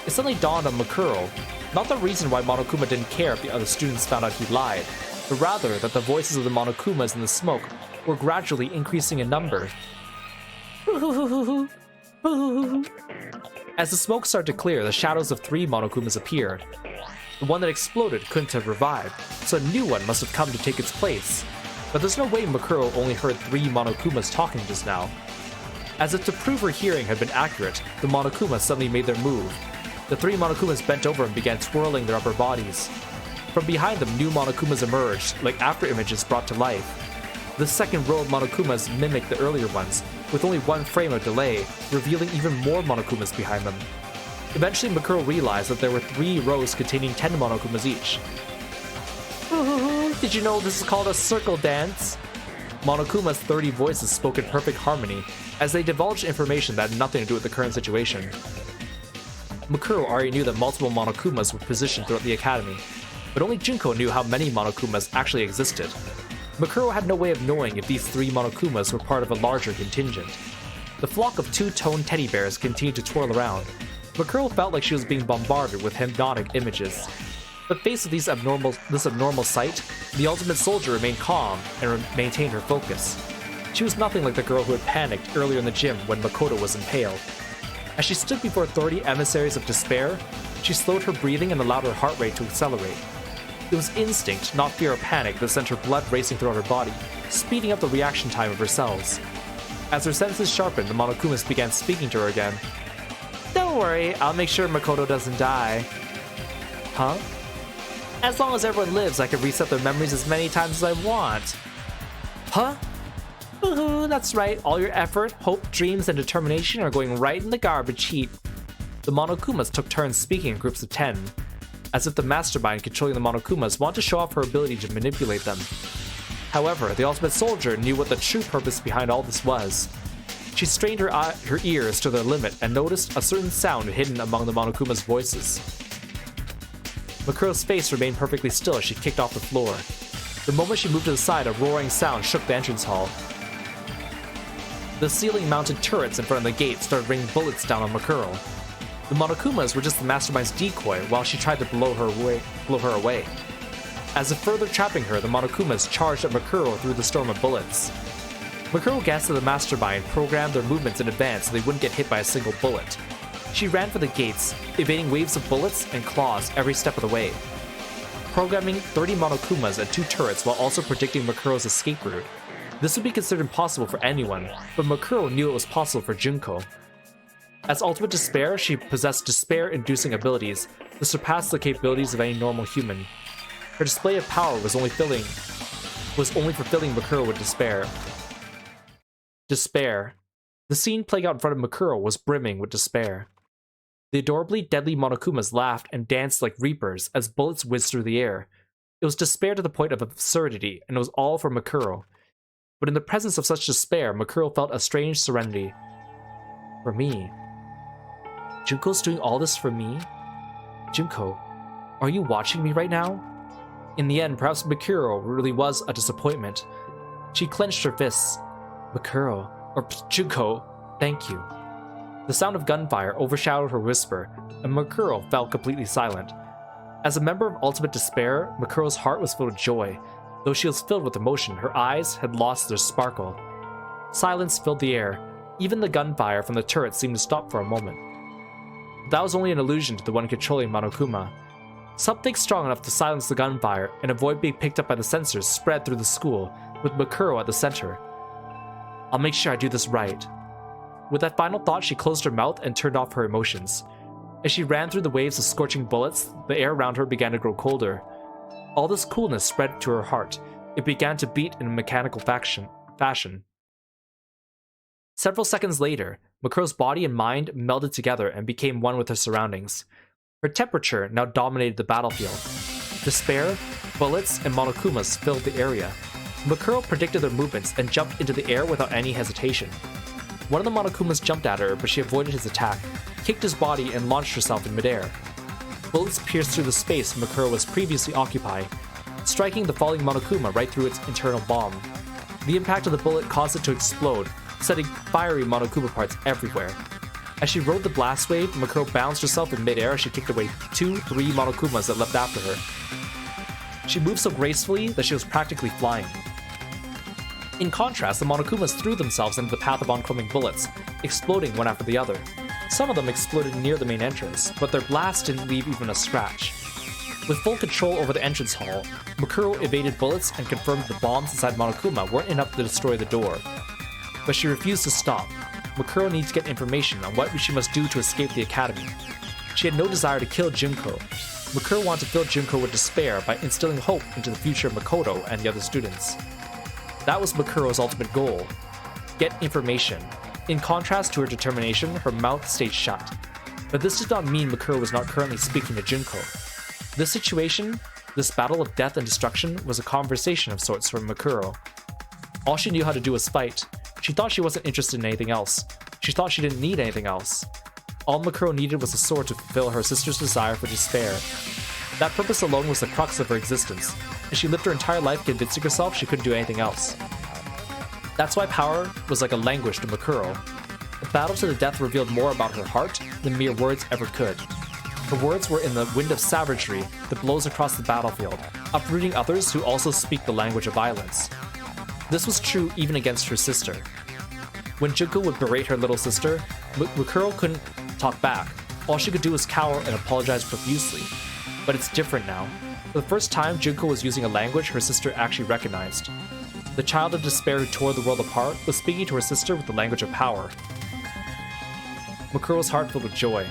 It suddenly dawned on Makuro, not the reason why Monokuma didn't care if the other students found out he lied, but rather that the voices of the Monokumas in the smoke were gradually increasing in number. As the smoke started to clear, the shadows of 3 Monokumas appeared. The one that exploded couldn't have revived, so a new one must have come to take its place. But there's no way Makuro only heard 3 Monokumas talking just now. As if to prove her hearing had been accurate, the Monokuma suddenly made their move. The 3 Monokumas bent over and began twirling their upper bodies. From behind them, new Monokumas emerged, like after-images brought to life. The second row of Monokumas mimicked the earlier ones, with only 1 frame of delay, revealing even more Monokumas behind them. Eventually, Makuro realized that there were 3 rows containing 10 Monokumas each. Did you know this is called a circle dance? Monokuma's 30 voices spoke in perfect harmony, as they divulged information that had nothing to do with the current situation. Makuro already knew that multiple Monokumas were positioned throughout the academy, but only Junko knew how many Monokumas actually existed. Makuro had no way of knowing if these 3 Monokumas were part of a larger contingent. The flock of 2-toned teddy bears continued to twirl around. Makuro felt like she was being bombarded with hypnotic images. But faced with this abnormal sight, the ultimate soldier remained calm and maintained her focus. She was nothing like the girl who had panicked earlier in the gym when Makoto was impaled. As she stood before 30 emissaries of despair, she slowed her breathing and allowed her heart rate to accelerate. It was instinct, not fear or panic, that sent her blood racing throughout her body, speeding up the reaction time of her cells. As her senses sharpened, the Monokumas began speaking to her again. "Don't worry, I'll make sure Makoto doesn't die." Huh? "As long as everyone lives, I can reset their memories as many times as I want." Huh? Woohoo, that's right, all your effort, hope, dreams, and determination are going right in the garbage heap. The Monokumas took turns speaking in groups of 10, as if the mastermind controlling the Monokumas wanted to show off her ability to manipulate them. However, the ultimate soldier knew what the true purpose behind all this was. She strained her ears to their limit and noticed a certain sound hidden among the Monokumas' voices. Makuro's face remained perfectly still as she kicked off the floor. The moment she moved to the side, a roaring sound shook the entrance hall. The ceiling-mounted turrets in front of the gate started raining bullets down on Makuro. The Monokumas were just the mastermind's decoy while she tried to blow her away. As if further trapping her, the Monokumas charged at Makuro through the storm of bullets. Makuro guessed that the mastermind programmed their movements in advance so they wouldn't get hit by a single bullet. She ran for the gates, evading waves of bullets and claws every step of the way. Programming 30 Monokumas and 2 turrets while also predicting Makuro's escape route. This would be considered impossible for anyone, but Makuro knew it was possible for Junko. As Ultimate Despair, she possessed despair-inducing abilities that surpassed the capabilities of any normal human. Her display of power was only fulfilling Makuro with despair. Despair. The scene playing out in front of Makuro was brimming with despair. The adorably deadly Monokumas laughed and danced like reapers as bullets whizzed through the air. It was despair to the point of absurdity, and it was all for Makuro. But in the presence of such despair, Makuro felt a strange serenity. For me. Junko's doing all this for me? Junko, are you watching me right now? In the end, perhaps Makuro really was a disappointment. She clenched her fists. Junko, thank you. The sound of gunfire overshadowed her whisper, and Makuro fell completely silent. As a member of Ultimate Despair, Makuro's heart was filled with joy. Though she was filled with emotion, her eyes had lost their sparkle. Silence filled the air. Even the gunfire from the turret seemed to stop for a moment. But that was only an illusion to the one controlling Monokuma. Something strong enough to silence the gunfire and avoid being picked up by the sensors spread through the school, with Makuro at the center. I'll make sure I do this right. With that final thought, she closed her mouth and turned off her emotions. As she ran through the waves of scorching bullets, the air around her began to grow colder. All this coolness spread to her heart. It began to beat in a mechanical fashion. Several seconds later, Makuro's body and mind melded together and became one with her surroundings. Her temperature now dominated the battlefield. Despair, bullets, and Monokumas filled the area. Makuro predicted their movements and jumped into the air without any hesitation. One of the Monokumas jumped at her, but she avoided his attack, kicked his body, and launched herself in midair. Bullets pierced through the space Makuro was previously occupying, striking the falling Monokuma right through its internal bomb. The impact of the bullet caused it to explode, setting fiery Monokuma parts everywhere. As she rode the blast wave, Makuro bounced herself in midair as she kicked away 2-3 Monokumas that leapt after her. She moved so gracefully that she was practically flying. In contrast, the Monokumas threw themselves into the path of oncoming bullets, exploding one after the other. Some of them exploded near the main entrance, but their blast didn't leave even a scratch. With full control over the entrance hall, Makuro evaded bullets and confirmed the bombs inside Monokuma weren't enough to destroy the door. But she refused to stop. Makuro needed to get information on what she must do to escape the academy. She had no desire to kill Junko. Makuro wanted to fill Junko with despair by instilling hope into the future of Makoto and the other students. That was Makuro's ultimate goal. Get information. In contrast to her determination, her mouth stayed shut. But this did not mean Makuro was not currently speaking to Junko. This situation, this battle of death and destruction, was a conversation of sorts for Makuro. All she knew how to do was fight. She thought she wasn't interested in anything else. She thought she didn't need anything else. All Makuro needed was a sword to fulfill her sister's desire for despair. That purpose alone was the crux of her existence, and she lived her entire life convincing herself she couldn't do anything else. That's why power was like a language to Makuro. The battle to the death revealed more about her heart than mere words ever could. Her words were in the wind of savagery that blows across the battlefield, uprooting others who also speak the language of violence. This was true even against her sister. When Junko would berate her little sister, Mikuro couldn't talk back. All she could do was cower and apologize profusely. But it's different now. For the first time, Junko was using a language her sister actually recognized. The child of despair who tore the world apart was speaking to her sister with the language of power. Mikuro's heart filled with joy.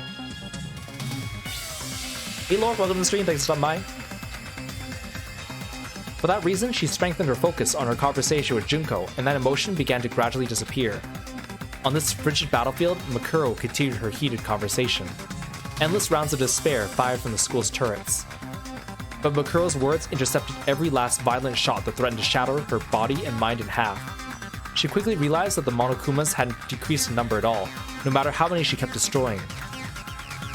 Hey Lord, welcome to the stream, thanks for stopping by. For that reason, she strengthened her focus on her conversation with Junko, and that emotion began to gradually disappear. On this frigid battlefield, Mikuro continued her heated conversation. Endless rounds of despair fired from the school's turrets. But Mikuro's words intercepted every last violent shot that threatened to shatter her body and mind in half. She quickly realized that the Monokumas hadn't decreased in number at all, no matter how many she kept destroying.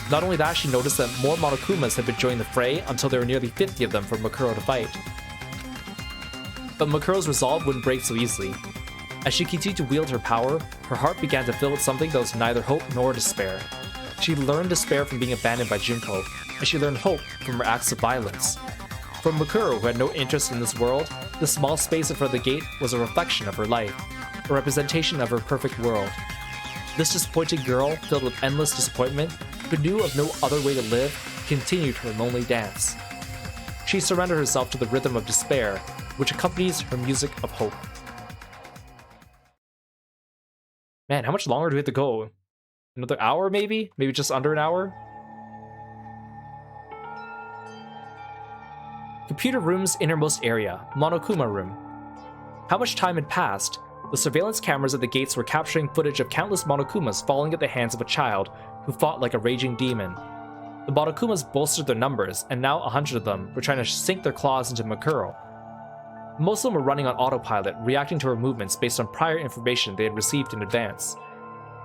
Not only that, she noticed that more Monokumas had been joining the fray until there were nearly 50 of them for Mikuro to fight. But Mikuro's resolve wouldn't break so easily. As she continued to wield her power, her heart began to fill with something that was neither hope nor despair. She learned despair from being abandoned by Junko, and she learned hope from her acts of violence. For Mikuro, who had no interest in this world, the small space in front of the gate was a reflection of her life, a representation of her perfect world. This disappointed girl, filled with endless disappointment, who knew of no other way to live, continued her lonely dance. She surrendered herself to the rhythm of despair, which accompanies her music of hope. Man, how much longer do we have to go? Another hour, maybe? Maybe just under an hour? Computer room's innermost area, Monokuma room. How much time had passed? The surveillance cameras at the gates were capturing footage of countless Monokumas falling at the hands of a child who fought like a raging demon. The Monokumas bolstered their numbers, and now 100 of them were trying to sink their claws into Mikuro. Most of them were running on autopilot, reacting to her movements based on prior information they had received in advance.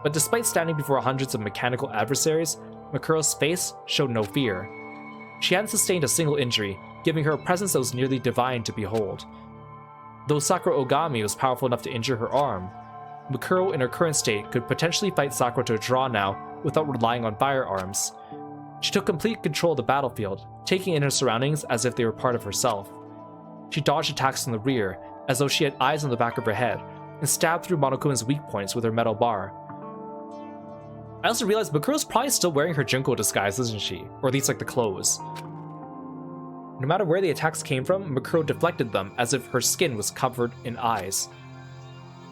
But despite standing before hundreds of mechanical adversaries, Mikuro's face showed no fear. She hadn't sustained a single injury, giving her a presence that was nearly divine to behold. Though Sakura Ogami was powerful enough to injure her arm, Mikuro in her current state could potentially fight Sakura to a draw now without relying on firearms. She took complete control of the battlefield, taking in her surroundings as if they were part of herself. She dodged attacks from the rear, as though she had eyes on the back of her head, and stabbed through Monokuma's weak points with her metal bar. I also realized Mikuro's probably still wearing her Junko disguise, isn't she? Or at least like the clothes. No matter where the attacks came from, Mikuro deflected them as if her skin was covered in eyes.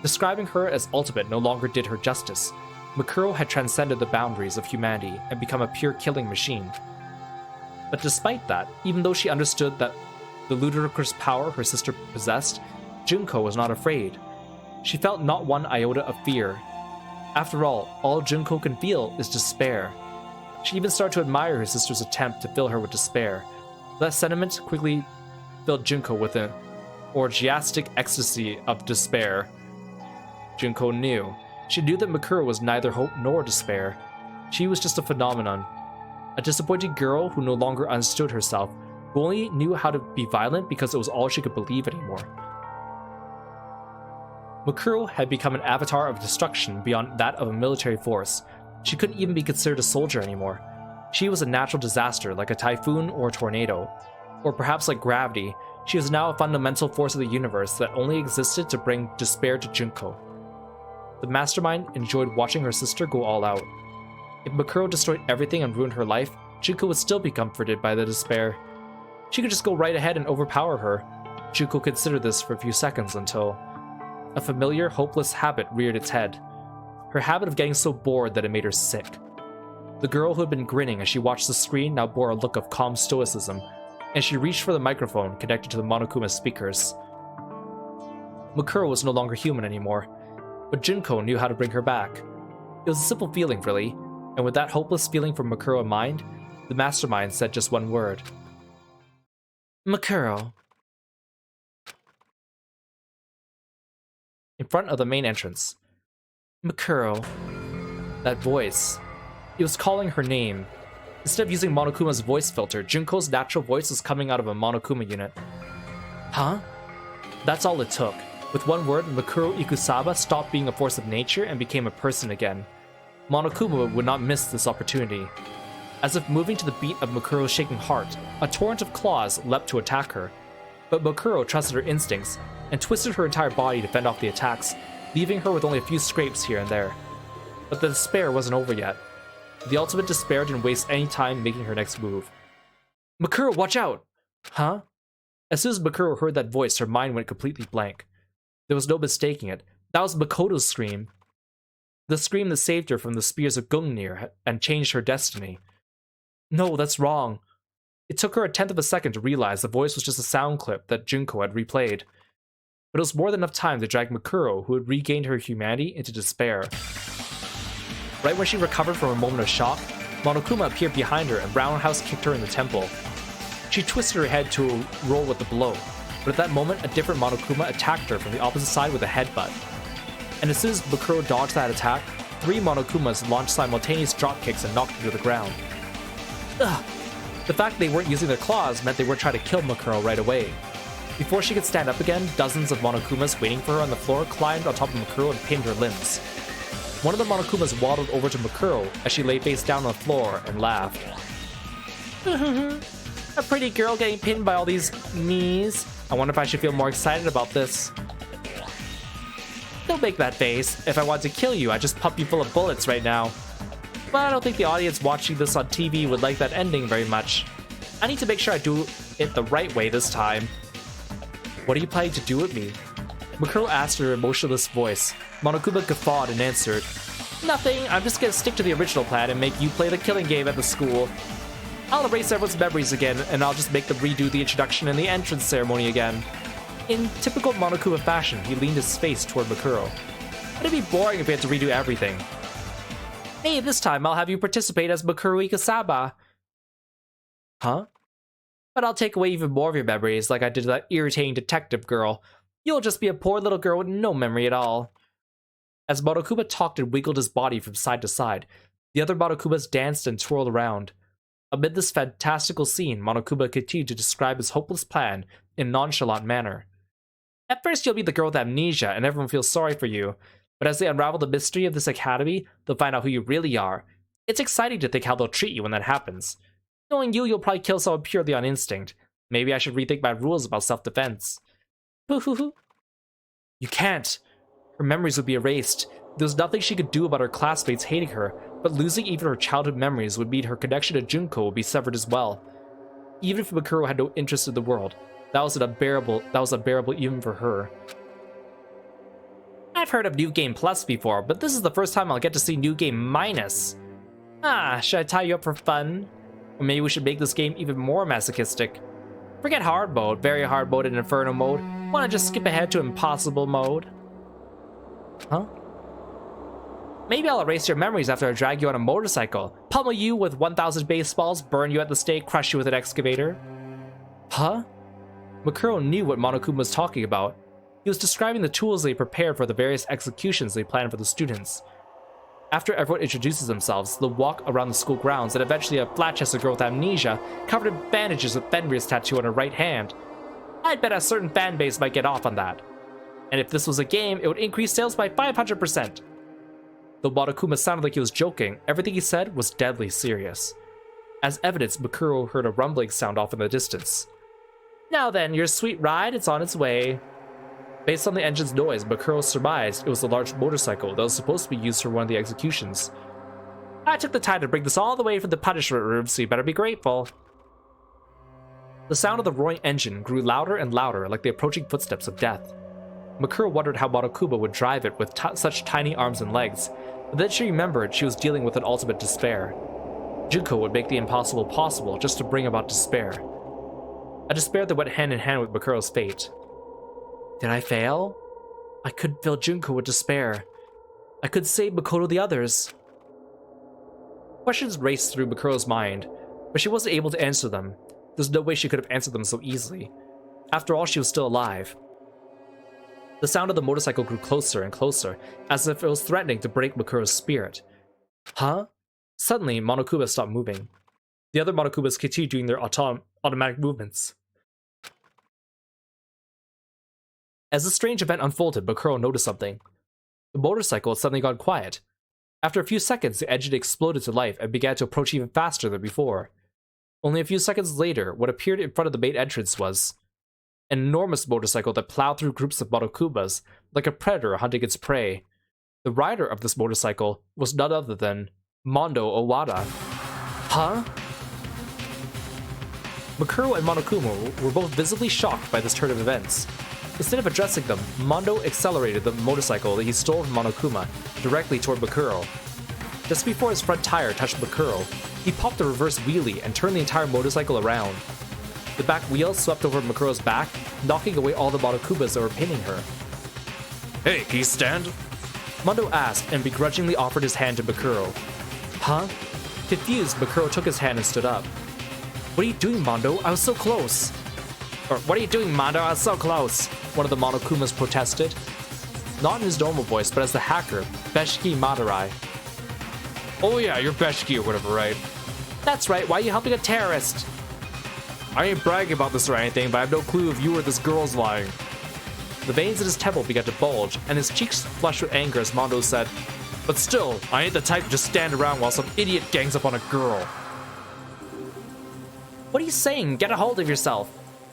Describing her as ultimate no longer did her justice. Mikuro had transcended the boundaries of humanity and become a pure killing machine. But despite that, even though she understood that the ludicrous power her sister possessed, Junko was not afraid. She felt not one iota of fear. After all Junko can feel is despair. She even started to admire her sister's attempt to fill her with despair. That sentiment quickly filled Junko with an orgiastic ecstasy of despair. Junko knew. She knew that Mikuro was neither hope nor despair. She was just a phenomenon. A disappointed girl who no longer understood herself, who only knew how to be violent because it was all she could believe anymore. Mikuro had become an avatar of destruction beyond that of a military force. She couldn't even be considered a soldier anymore. She was a natural disaster like a typhoon or a tornado. Or perhaps like gravity, she was now a fundamental force of the universe that only existed to bring despair to Junko. The mastermind enjoyed watching her sister go all out. If Mikuro destroyed everything and ruined her life, Junko would still be comforted by the despair. She could just go right ahead and overpower her. Junko considered this for a few seconds until a familiar, hopeless habit reared its head. Her habit of getting so bored that it made her sick. The girl who had been grinning as she watched the screen now bore a look of calm stoicism, and she reached for the microphone connected to the Monokuma speakers. Mikuro was no longer human anymore, but Junko knew how to bring her back. It was a simple feeling, really, and with that hopeless feeling from Mikuro in mind, the mastermind said just one word. Mikuro. In front of the main entrance. Mikuro. That voice. It was calling her name. Instead of using Monokuma's voice filter, Junko's natural voice was coming out of a Monokuma unit. Huh? That's all it took. With one word, Mikuro Ikusaba stopped being a force of nature and became a person again. Monokuma would not miss this opportunity. As if moving to the beat of Makuro's shaking heart, a torrent of claws leapt to attack her. But Makuro trusted her instincts and twisted her entire body to fend off the attacks, leaving her with only a few scrapes here and there. But the despair wasn't over yet. The ultimate despair didn't waste any time making her next move. Makuro, watch out! Huh? As soon as Makuro heard that voice, her mind went completely blank. There was no mistaking it. That was Makoto's scream. The scream that saved her from the spears of Gungnir and changed her destiny. No, that's wrong. It took her a tenth of a second to realize the voice was just a sound clip that Junko had replayed. But it was more than enough time to drag Makuro, who had regained her humanity, into despair. Right when she recovered from a moment of shock, Monokuma appeared behind her and roundhouse kicked her in the temple. She twisted her head to roll with the blow, but at that moment, a different Monokuma attacked her from the opposite side with a headbutt. And as soon as Makuro dodged that attack, 3 Monokumas launched simultaneous dropkicks and knocked her to the ground. Ugh! The fact they weren't using their claws meant they weren't trying to kill Makuro right away. Before she could stand up again, dozens of Monokumas waiting for her on the floor climbed on top of Makuro and pinned her limbs. One of the Monokumas waddled over to Makuro as she lay face down on the floor and laughed. A pretty girl getting pinned by all these knees. I wonder if I should feel more excited about this. Don't make that face. If I wanted to kill you, I'd just pump you full of bullets right now. But I don't think the audience watching this on TV would like that ending very much. I need to make sure I do it the right way this time. What are you planning to do with me? Makuro asked in her emotionless voice. Monokuma guffawed and answered, Nothing, I'm just gonna stick to the original plan and make you play the killing game at the school. I'll erase everyone's memories again, and I'll just make them redo the introduction and the entrance ceremony again. In typical Monokuma fashion, he leaned his face toward Makuro. It'd be boring if we had to redo everything. Hey, this time I'll have you participate as Makuro Ikasaba. Huh? But I'll take away even more of your memories, like I did to that irritating detective girl. You'll just be a poor little girl with no memory at all. As Monokuma talked and wiggled his body from side to side, the other Monokumas danced and twirled around. Amid this fantastical scene, Monokuma continued to describe his hopeless plan in a nonchalant manner. At first you'll be the girl with amnesia and everyone feels sorry for you, but as they unravel the mystery of this academy, they'll find out who you really are. It's exciting to think how they'll treat you when that happens. Knowing you'll probably kill someone purely on instinct. Maybe I should rethink my rules about self-defense. Boo-hoo-hoo. You can't. Her memories would be erased. There's nothing she could do about her classmates hating her, but losing even her childhood memories would mean her connection to Junko would be severed as well. Even if Makuro had no interest in the world, that was unbearable even for her. I've heard of New Game Plus before, but this is the first time I'll get to see New Game Minus. Should I tie you up for fun? Or maybe we should make this game even more masochistic. Forget hard mode, very hard mode and inferno mode. Wanna just skip ahead to impossible mode? Huh? Maybe I'll erase your memories after I drag you on a motorcycle, pummel you with 1,000 baseballs, burn you at the stake, crush you with an excavator. Huh? Makuro knew what Monokuma was talking about. He was describing the tools they prepared for the various executions they planned for the students. After everyone introduces themselves, they'll walk around the school grounds, and eventually a flat-chested girl with amnesia, covered in bandages with Fenrir's tattoo on her right hand. I'd bet a certain fan base might get off on that. And if this was a game, it would increase sales by 500%. Though Monokuma sounded like he was joking, everything he said was deadly serious. As evidence, Makuro heard a rumbling sound off in the distance. Now then, your sweet ride, it's on its way. Based on the engine's noise, Makuro surmised it was a large motorcycle that was supposed to be used for one of the executions. I took the time to bring this all the way from the punishment room, so you better be grateful. The sound of the roaring engine grew louder and louder, like the approaching footsteps of death. Makuro wondered how Monokuma would drive it with such tiny arms and legs, but then she remembered she was dealing with an ultimate despair. Junko would make the impossible possible just to bring about despair. A despair that went hand in hand with Makuro's fate. Did I fail? I couldn't fill Junko with despair. I could save Makoto the others. Questions raced through Makuro's mind, but she wasn't able to answer them. There's no way she could have answered them so easily. After all, she was still alive. The sound of the motorcycle grew closer and closer, as if it was threatening to break Makuro's spirit. Huh? Suddenly, Monokuma stopped moving. The other Monokumas continued doing their automatic movements. As the strange event unfolded, Makuro noticed something. The motorcycle had suddenly gone quiet. After a few seconds, the engine exploded to life and began to approach even faster than before. Only a few seconds later, what appeared in front of the main entrance was an enormous motorcycle that plowed through groups of Monokumas like a predator hunting its prey. The rider of this motorcycle was none other than Mondo Owada. Huh? Makuro and Monokuma were both visibly shocked by this turn of events. Instead of addressing them, Mondo accelerated the motorcycle that he stole from Monokuma directly toward Makuro. Just before his front tire touched Makuro, he popped a reverse wheelie and turned the entire motorcycle around. The back wheel swept over Makuro's back, knocking away all the Monokumas that were pinning her. "Hey, can you stand?" Mondo asked and begrudgingly offered his hand to Makuro. Huh? Confused, Makuro took his hand and stood up. "What are you doing, Mondo? I was so close." Or, "What are you doing, Mondo? I was so close," one of the Monokumas protested. Not in his normal voice, but as the hacker, Beshiki Madarai. "Oh yeah, you're Beshiki or whatever, right?" "That's right, why are you helping a terrorist?" "I ain't bragging about this or anything, but I have no clue if you or this girl's lying." The veins in his temple began to bulge, and his cheeks flushed with anger as Mondo said, "But still, I ain't the type to just stand around while some idiot gangs up on a girl." "What are you saying? Get a hold of yourself.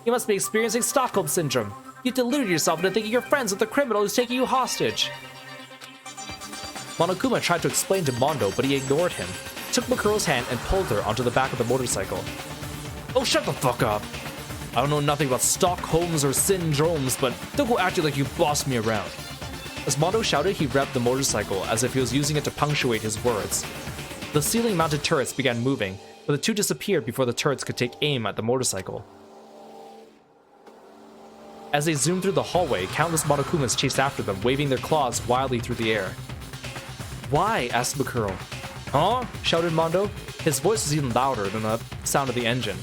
You must be experiencing Stockholm Syndrome. You deluded yourself into thinking you're friends with the criminal who's taking you hostage." Monokuma tried to explain to Mondo, but he ignored him, took Makuro's hand and pulled her onto the back of the motorcycle. "Oh, shut the fuck up. I don't know nothing about Stockholms or syndromes, but don't go acting like you bossed me around." As Mondo shouted, he revved the motorcycle as if he was using it to punctuate his words. The ceiling-mounted turrets began moving, but the two disappeared before the turrets could take aim at the motorcycle. As they zoomed through the hallway, countless Monokumas chased after them, waving their claws wildly through the air. "Why?" asked Makuro. "Huh?" shouted Mondo. His voice was even louder than the sound of the engine.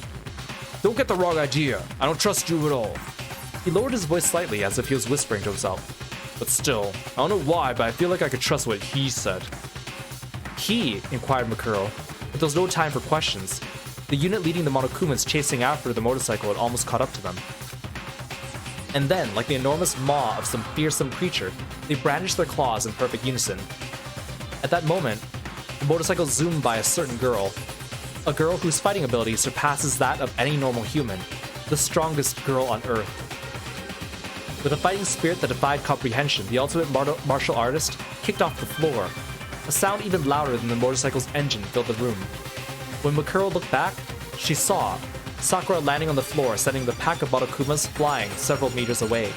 "Don't get the wrong idea. I don't trust you at all." He lowered his voice slightly as if he was whispering to himself. "But still, I don't know why, but I feel like I could trust what he said." "He?" inquired Makuro, but there was no time for questions. The unit leading the Monokumas chasing after the motorcycle had almost caught up to them. And then, like the enormous maw of some fearsome creature, they brandished their claws in perfect unison. At that moment, the motorcycle zoomed by a certain girl. A girl whose fighting ability surpasses that of any normal human. The strongest girl on Earth. With a fighting spirit that defied comprehension, the ultimate martial artist kicked off the floor. A sound even louder than the motorcycle's engine filled the room. When Makuro looked back, she saw Sakura landing on the floor, sending the pack of Monokumas flying several meters away.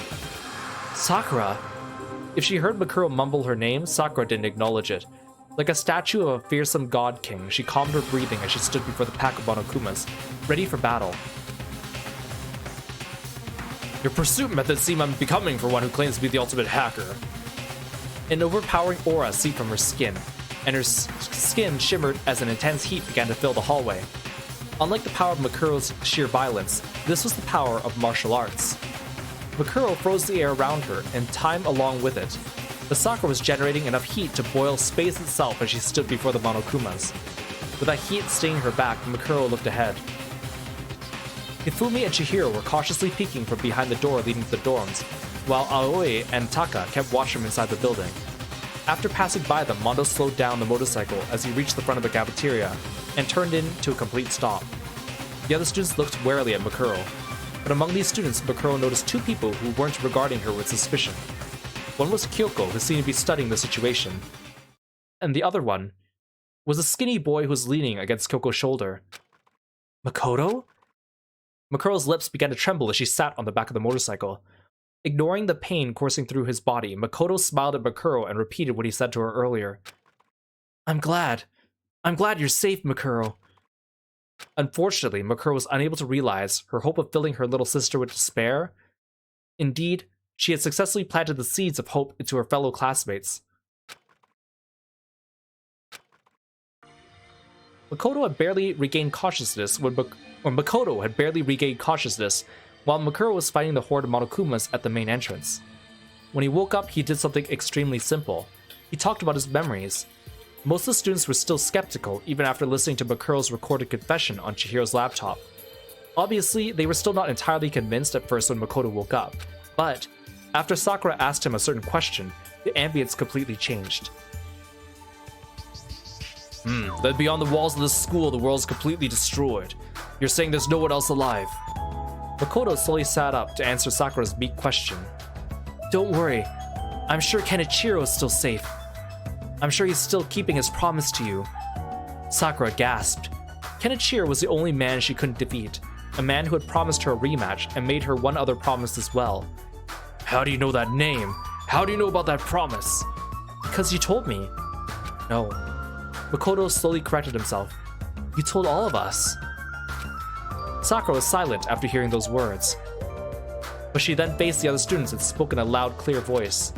Sakura? If she heard Makuro mumble her name, Sakura didn't acknowledge it. Like a statue of a fearsome god king, she calmed her breathing as she stood before the pack of Monokumas, ready for battle. "Your pursuit methods seem unbecoming for one who claims to be the ultimate hacker." An overpowering aura seeped from her skin, and her skin shimmered as an intense heat began to fill the hallway. Unlike the power of Makuro's sheer violence, this was the power of martial arts. Makuro froze the air around her, and time along with it. But Sakura was generating enough heat to boil space itself as she stood before the Monokumas. With that heat stinging her back, Makuro looked ahead. Hifumi and Chihiro were cautiously peeking from behind the door leading to the dorms, while Aoi and Taka kept watch from inside the building. After passing by them, Mondo slowed down the motorcycle as he reached the front of the cafeteria and turned in to a complete stop. The other students looked warily at Makuro, but among these students, Makuro noticed two people who weren't regarding her with suspicion. One was Kyoko, who seemed to be studying the situation, and the other one was a skinny boy who was leaning against Kyoko's shoulder. Makoto? Makuro's lips began to tremble as she sat on the back of the motorcycle. Ignoring the pain coursing through his body, Makoto smiled at Makuro and repeated what he said to her earlier. I'm glad you're safe, Makuro." Unfortunately, Makuro was unable to realize her hope of filling her little sister with despair. Indeed, she had successfully planted the seeds of hope into her fellow classmates. Makoto had barely regained consciousness Makoto had barely regained consciousness while Makuro was fighting the horde of Monokumas at the main entrance. When he woke up, he did something extremely simple. He talked about his memories. Most of the students were still skeptical, even after listening to Makuro's recorded confession on Chihiro's laptop. Obviously, they were still not entirely convinced at first when Makoto woke up, but after Sakura asked him a certain question, the ambience completely changed. Then beyond the walls of this school, the world's completely destroyed. You're saying there's no one else alive? Makoto slowly sat up to answer Sakura's meek question. Don't worry. I'm sure Kenichiro is still safe. I'm sure he's still keeping his promise to you. Sakura gasped. Kenichiro was the only man she couldn't defeat, a man who had promised her a rematch and made her one other promise as well. How do you know that name? How do you know about that promise? Because you told me. No. Makoto slowly corrected himself. You told all of us. Sakura was silent after hearing those words. But she then faced the other students and spoke in a loud, clear voice.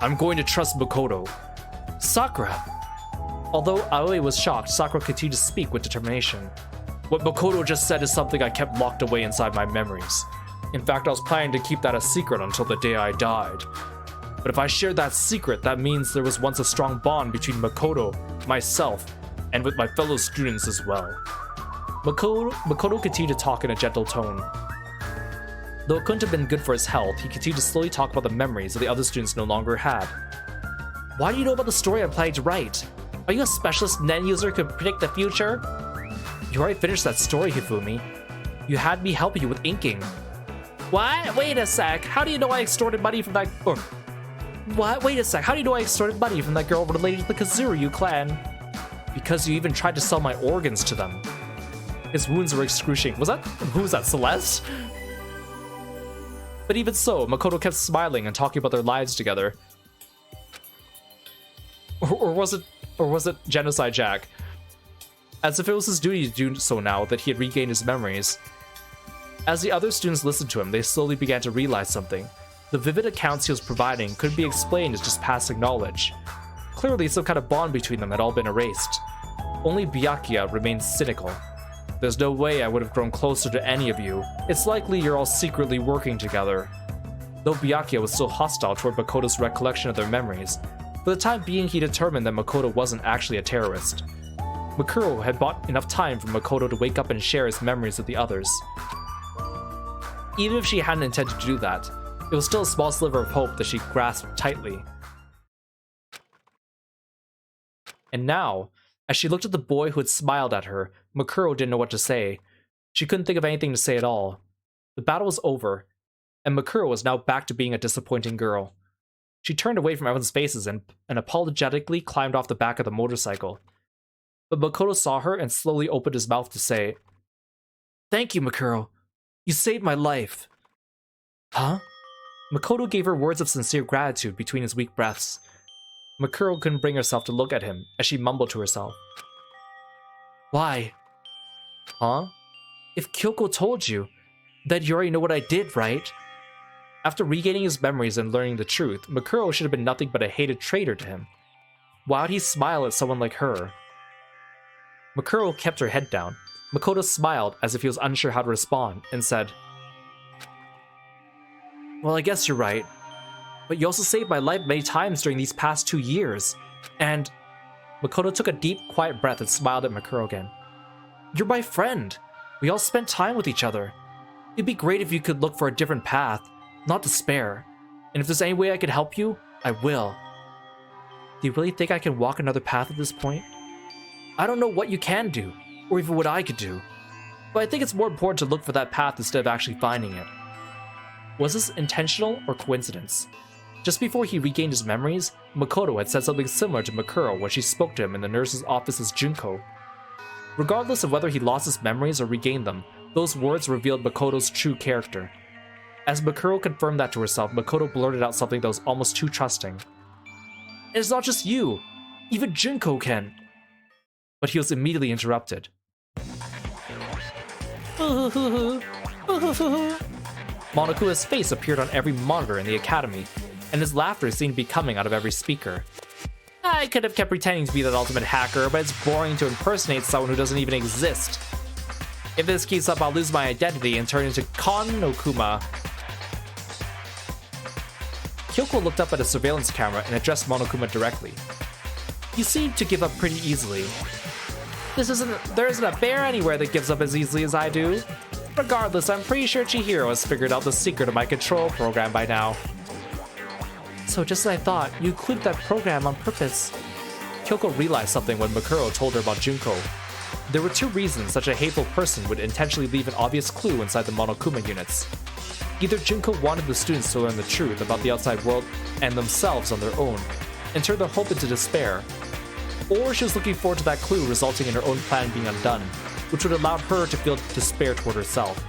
I'm going to trust Makoto. Sakura! Although Aoi was shocked, Sakura continued to speak with determination. What Makoto just said is something I kept locked away inside my memories. In fact, I was planning to keep that a secret until the day I died. But if I shared that secret, that means there was once a strong bond between Makoto, myself, and with my fellow students as well. Makoto continued to talk in a gentle tone. Though it couldn't have been good for his health, he continued to slowly talk about the memories that the other students no longer had. Why do you know about the story I'm planning to write? Are you a specialist Nen user who can predict the future? You already finished that story, Hifumi. You had me helping you with inking. What? Wait a sec. How do you know I extorted money from that... What? Wait a sec. How do you know I extorted money from that girl related to the Kazuryu clan? Because you even tried to sell my organs to them. His wounds were excruciating. Who was that, Celeste? But even so, Makoto kept smiling and talking about their lives together. Or was it Genocide Jack? As if it was his duty to do so now that he had regained his memories. As the other students listened to him, they slowly began to realize something. The vivid accounts he was providing couldn't be explained as just passing knowledge. Clearly, some kind of bond between them had all been erased. Only Byakuya remained cynical. There's no way I would have grown closer to any of you. It's likely you're all secretly working together. Though Byakuya was still hostile toward Makoto's recollection of their memories, for the time being he determined that Makoto wasn't actually a terrorist. Makuro had bought enough time for Makoto to wake up and share his memories with the others. Even if she hadn't intended to do that, it was still a small sliver of hope that she grasped tightly. And now, as she looked at the boy who had smiled at her, Makuro didn't know what to say. She couldn't think of anything to say at all. The battle was over, and Makuro was now back to being a disappointing girl. She turned away from everyone's faces and apologetically climbed off the back of the motorcycle. But Makoto saw her and slowly opened his mouth to say, Thank you, Makuro. You saved my life. Huh? Makoto gave her words of sincere gratitude between his weak breaths. Makuro couldn't bring herself to look at him as she mumbled to herself. Why? Huh? If Kyoko told you, then you already know what I did, right? After regaining his memories and learning the truth, Makuro should have been nothing but a hated traitor to him. Why would he smile at someone like her? Makuro kept her head down. Makoto smiled as if he was unsure how to respond and said, Well, I guess you're right. But you also saved my life many times during these past 2 years. And Makoto took a deep, quiet breath and smiled at Makuro again. You're my friend. We all spent time with each other. It'd be great if you could look for a different path, not despair. And if there's any way I could help you, I will. Do you really think I can walk another path at this point? I don't know what you can do, or even what I could do. But I think it's more important to look for that path instead of actually finding it. Was this intentional or coincidence? Just before he regained his memories, Makoto had said something similar to Makuro when she spoke to him in the nurse's office as Junko. Regardless of whether he lost his memories or regained them, those words revealed Makoto's true character. As Makuro confirmed that to herself, Makoto blurted out something that was almost too trusting. It's not just you! Even Junko can! But he was immediately interrupted. Monokuma's face appeared on every monitor in the academy, and his laughter seemed to be coming out of every speaker. I could have kept pretending to be that ultimate hacker, but it's boring to impersonate someone who doesn't even exist. If this keeps up, I'll lose my identity and turn into Konokuma. Kyoko looked up at a surveillance camera and addressed Monokuma directly. You seem to give up pretty easily. There isn't a bear anywhere that gives up as easily as I do. Regardless, I'm pretty sure Chihiro has figured out the secret of my control program by now. So just as I thought, you included that program on purpose. Kyoko realized something when Makuro told her about Junko. There were 2 reasons such a hateful person would intentionally leave an obvious clue inside the Monokuma units. Either Junko wanted the students to learn the truth about the outside world and themselves on their own, and turn their hope into despair, or she was looking forward to that clue resulting in her own plan being undone, which would allow her to feel despair toward herself.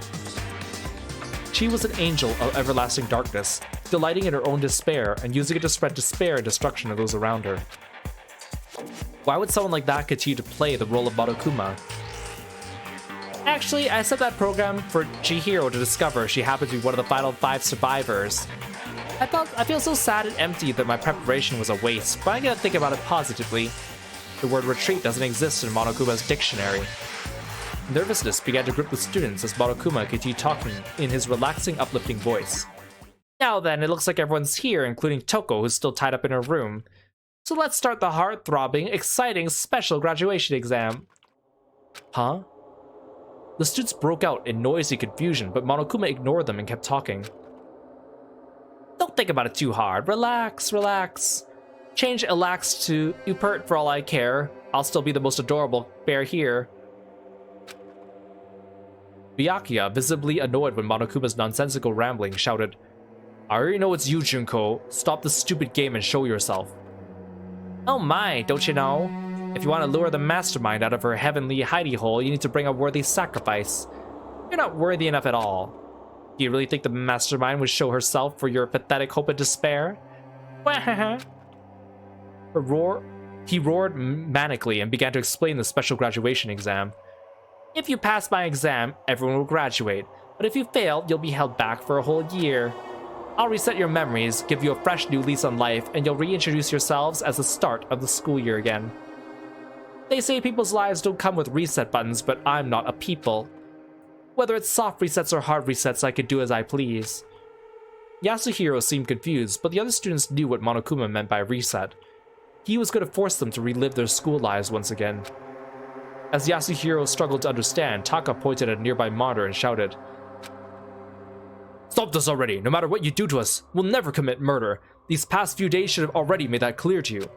She was an angel of everlasting darkness, delighting in her own despair and using it to spread despair and destruction to those around her. Why would someone like that continue to play the role of Monokuma? Actually, I set that program for Chihiro to discover she happened to be one of the final 5 survivors. I feel so sad and empty that my preparation was a waste, but I gotta think about it positively. The word retreat doesn't exist in Monokuma's dictionary. Nervousness began to grip the students as Monokuma continued talking in his relaxing, uplifting voice. Now then, it looks like everyone's here, including Toko, who's still tied up in her room. So let's start the heart-throbbing, exciting, special graduation exam. Huh? The students broke out in noisy confusion, but Monokuma ignored them and kept talking. Don't think about it too hard. Relax, relax. Change Elax to Upert for all I care. I'll still be the most adorable bear here. Byakuya, visibly annoyed when Monokuma's nonsensical rambling, shouted, I already know it's you, Junko. Stop the stupid game and show yourself. Oh my, don't you know? If you want to lure the mastermind out of her heavenly hidey hole, you need to bring a worthy sacrifice. You're not worthy enough at all. Do you really think the mastermind would show herself for your pathetic hope and despair? He roared manically and began to explain the special graduation exam. If you pass my exam, everyone will graduate, but if you fail, you'll be held back for a whole year. I'll reset your memories, give you a fresh new lease on life, and you'll reintroduce yourselves as the start of the school year again. They say people's lives don't come with reset buttons, but I'm not a people. Whether it's soft resets or hard resets, I could do as I please. Yasuhiro seemed confused, but the other students knew what Monokuma meant by reset. He was going to force them to relive their school lives once again. As Yasuhiro struggled to understand, Taka pointed at a nearby monitor and shouted, Stop this already! No matter what you do to us, we'll never commit murder. These past few days should have already made that clear to you.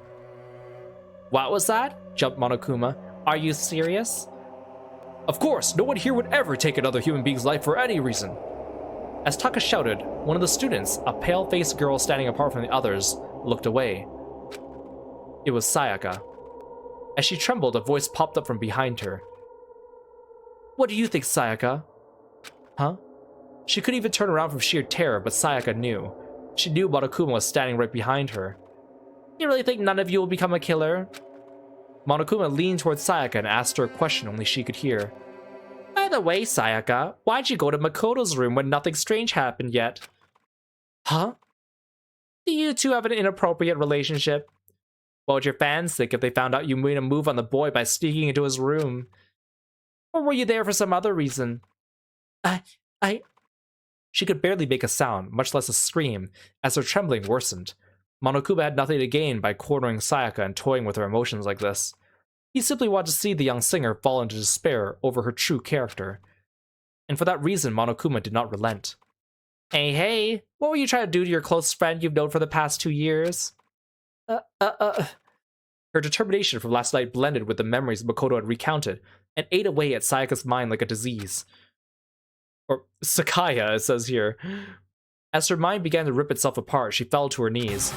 What was that? Jumped Monokuma. Are you serious? Of course, no one here would ever take another human being's life for any reason. As Taka shouted, one of the students, a pale-faced girl standing apart from the others, looked away. It was Sayaka. As she trembled, a voice popped up from behind her. What do you think, Sayaka? Huh? She couldn't even turn around from sheer terror, but Sayaka knew. She knew Monokuma was standing right behind her. You really think none of you will become a killer? Monokuma leaned towards Sayaka and asked her a question only she could hear. By the way, Sayaka, why'd you go to Makoto's room when nothing strange happened yet? Huh? Do you two have an inappropriate relationship? What would your fans think if they found out you made a move on the boy by sneaking into his room? Or were you there for some other reason? She could barely make a sound, much less a scream, as her trembling worsened. Monokuma had nothing to gain by cornering Sayaka and toying with her emotions like this. He simply wanted to see the young singer fall into despair over her true character. And for that reason, Monokuma did not relent. Hey, what were you trying to do to your close friend you've known for the past 2 years? Her determination from last night blended with the memories Makoto had recounted and ate away at Sayaka's mind like a disease. Or Sakaya, it says here. As her mind began to rip itself apart, she fell to her knees.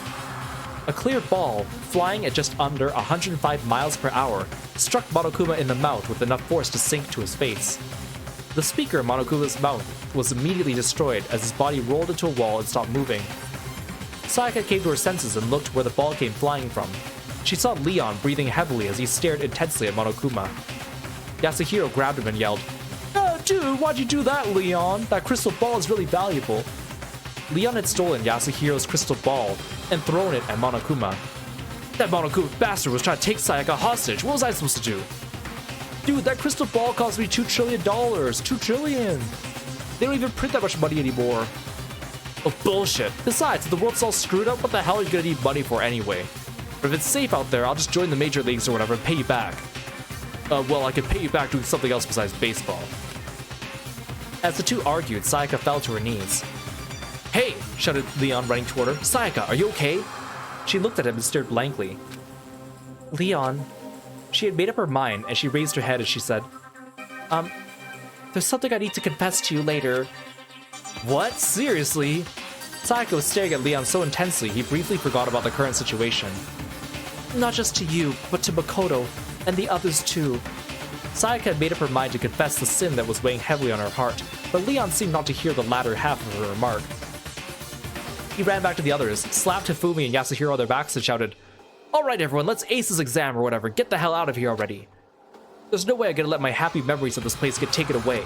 A clear ball, flying at just under 105 miles per hour, struck Monokuma in the mouth with enough force to sink to his face. The speaker in Monokuma's mouth was immediately destroyed as his body rolled into a wall and stopped moving. Sayaka came to her senses and looked where the ball came flying from. She saw Leon breathing heavily as he stared intensely at Monokuma. Yasuhiro grabbed him and yelled, Dude, why'd you do that, Leon? That crystal ball is really valuable. Leon had stolen Yasuhiro's crystal ball and thrown it at Monokuma. That Monokuma bastard was trying to take Sayaka hostage. What was I supposed to do? Dude, that crystal ball cost me $2 trillion. $2 trillion. They don't even print that much money anymore. Oh, bullshit. Besides, if the world's all screwed up, what the hell are you gonna need money for anyway? But if it's safe out there, I'll just join the major leagues or whatever and pay you back. Well, I can pay you back doing something else besides baseball. As the two argued, Sayaka fell to her knees. Hey! Shouted Leon running toward her. Sayaka, are you okay? She looked at him and stared blankly. Leon. She had made up her mind, and she raised her head as she said, there's something I need to confess to you later. What? Seriously? Sayaka was staring at Leon so intensely, he briefly forgot about the current situation. Not just to you, but to Makoto, and the others too. Sayaka had made up her mind to confess the sin that was weighing heavily on her heart, but Leon seemed not to hear the latter half of her remark. He ran back to the others, slapped Hifumi and Yasuhiro on their backs, and shouted, "Alright everyone, let's ace this exam or whatever, get the hell out of here already. There's no way I'm gonna let my happy memories of this place get taken away."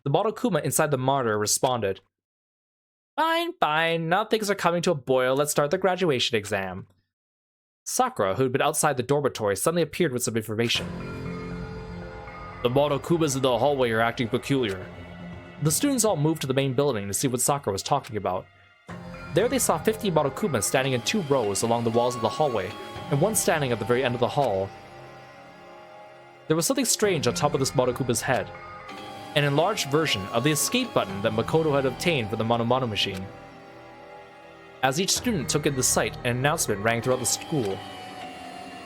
The Monokuma inside the monitor responded, Fine, now things are coming to a boil, let's start the graduation exam. Sakura, who had been outside the dormitory, suddenly appeared with some information. The Monokumas in the hallway are acting peculiar. The students all moved to the main building to see what Sakura was talking about. There they saw 50 Monokumas standing in 2 rows along the walls of the hallway, and one standing at the very end of the hall. There was something strange on top of this Monokuma's head. An enlarged version of the escape button that Makoto had obtained for the Mono machine. As each student took in the sight, an announcement rang throughout the school.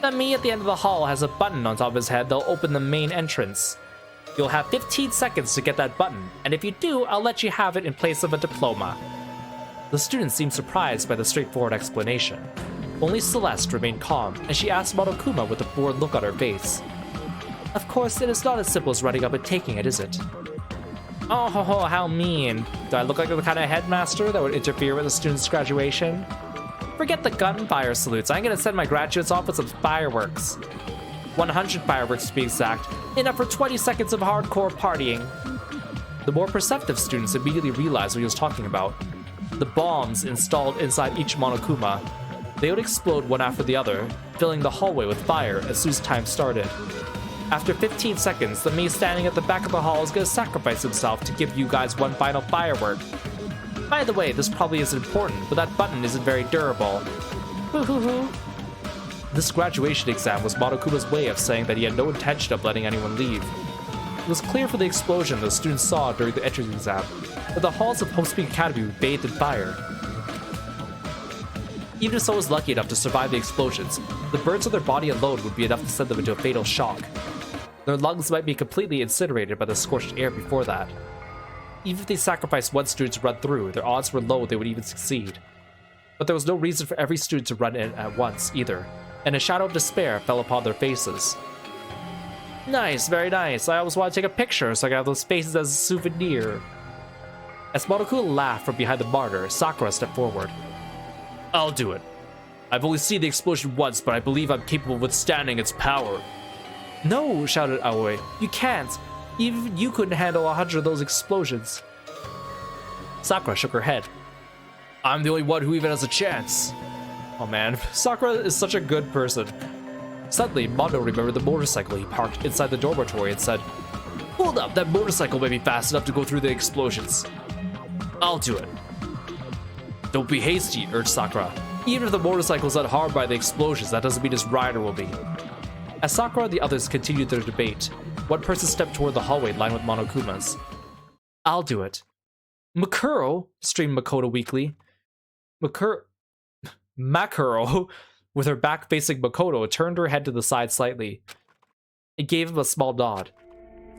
The me at the end of the hall has a button on top of his head that'll open the main entrance. You'll have 15 seconds to get that button, and if you do, I'll let you have it in place of a diploma. The students seemed surprised by the straightforward explanation. Only Celeste remained calm, and she asked Monokuma with a bored look on her face. Of course, it is not as simple as running up and taking it, is it? Oh ho ho, how mean. Do I look like the kind of headmaster that would interfere with a student's graduation? Forget the gunfire salutes, I'm gonna send my graduates off with some fireworks. 100 fireworks to be exact, enough for 20 seconds of hardcore partying. The more perceptive students immediately realized what he was talking about. The bombs installed inside each Monokuma. They would explode one after the other, filling the hallway with fire as soon as time started. After 15 seconds, the me standing at the back of the hall is going to sacrifice himself to give you guys one final firework. By the way, this probably isn't important, but that button isn't very durable. Hoo hoo hoo. This graduation exam was Monokuma's way of saying that he had no intention of letting anyone leave. It was clear from the explosion the students saw during the entrance exam that the halls of Hopepeak Academy were bathed in fire. Even if someone was lucky enough to survive the explosions, the burns of their body alone would be enough to send them into a fatal shock. Their lungs might be completely incinerated by the scorched air before that. Even if they sacrificed one student to run through, their odds were low they would even succeed. But there was no reason for every student to run in at once, either, and a shadow of despair fell upon their faces. Nice, very nice. I always want to take a picture so I can have those faces as a souvenir. As Monokuma laughed from behind the monitor, Sakura stepped forward. I'll do it. I've only seen the explosion once, but I believe I'm capable of withstanding its power. No, shouted Aoi. You can't. Even you couldn't handle 100 of those explosions. Sakura shook her head. I'm the only one who even has a chance. Oh man, Sakura is such a good person. Suddenly, Mondo remembered the motorcycle he parked inside the dormitory and said, Hold up, that motorcycle may be fast enough to go through the explosions. I'll do it. Don't be hasty, urged Sakura. Even if the motorcycle's unharmed by the explosions, that doesn't mean his rider will be. As Sakura and the others continued their debate, one person stepped toward the hallway lined with Monokumas. I'll do it. Makuro, streamed Makoto weakly. Makuro, with her back facing Makoto, turned her head to the side slightly. It gave him a small nod.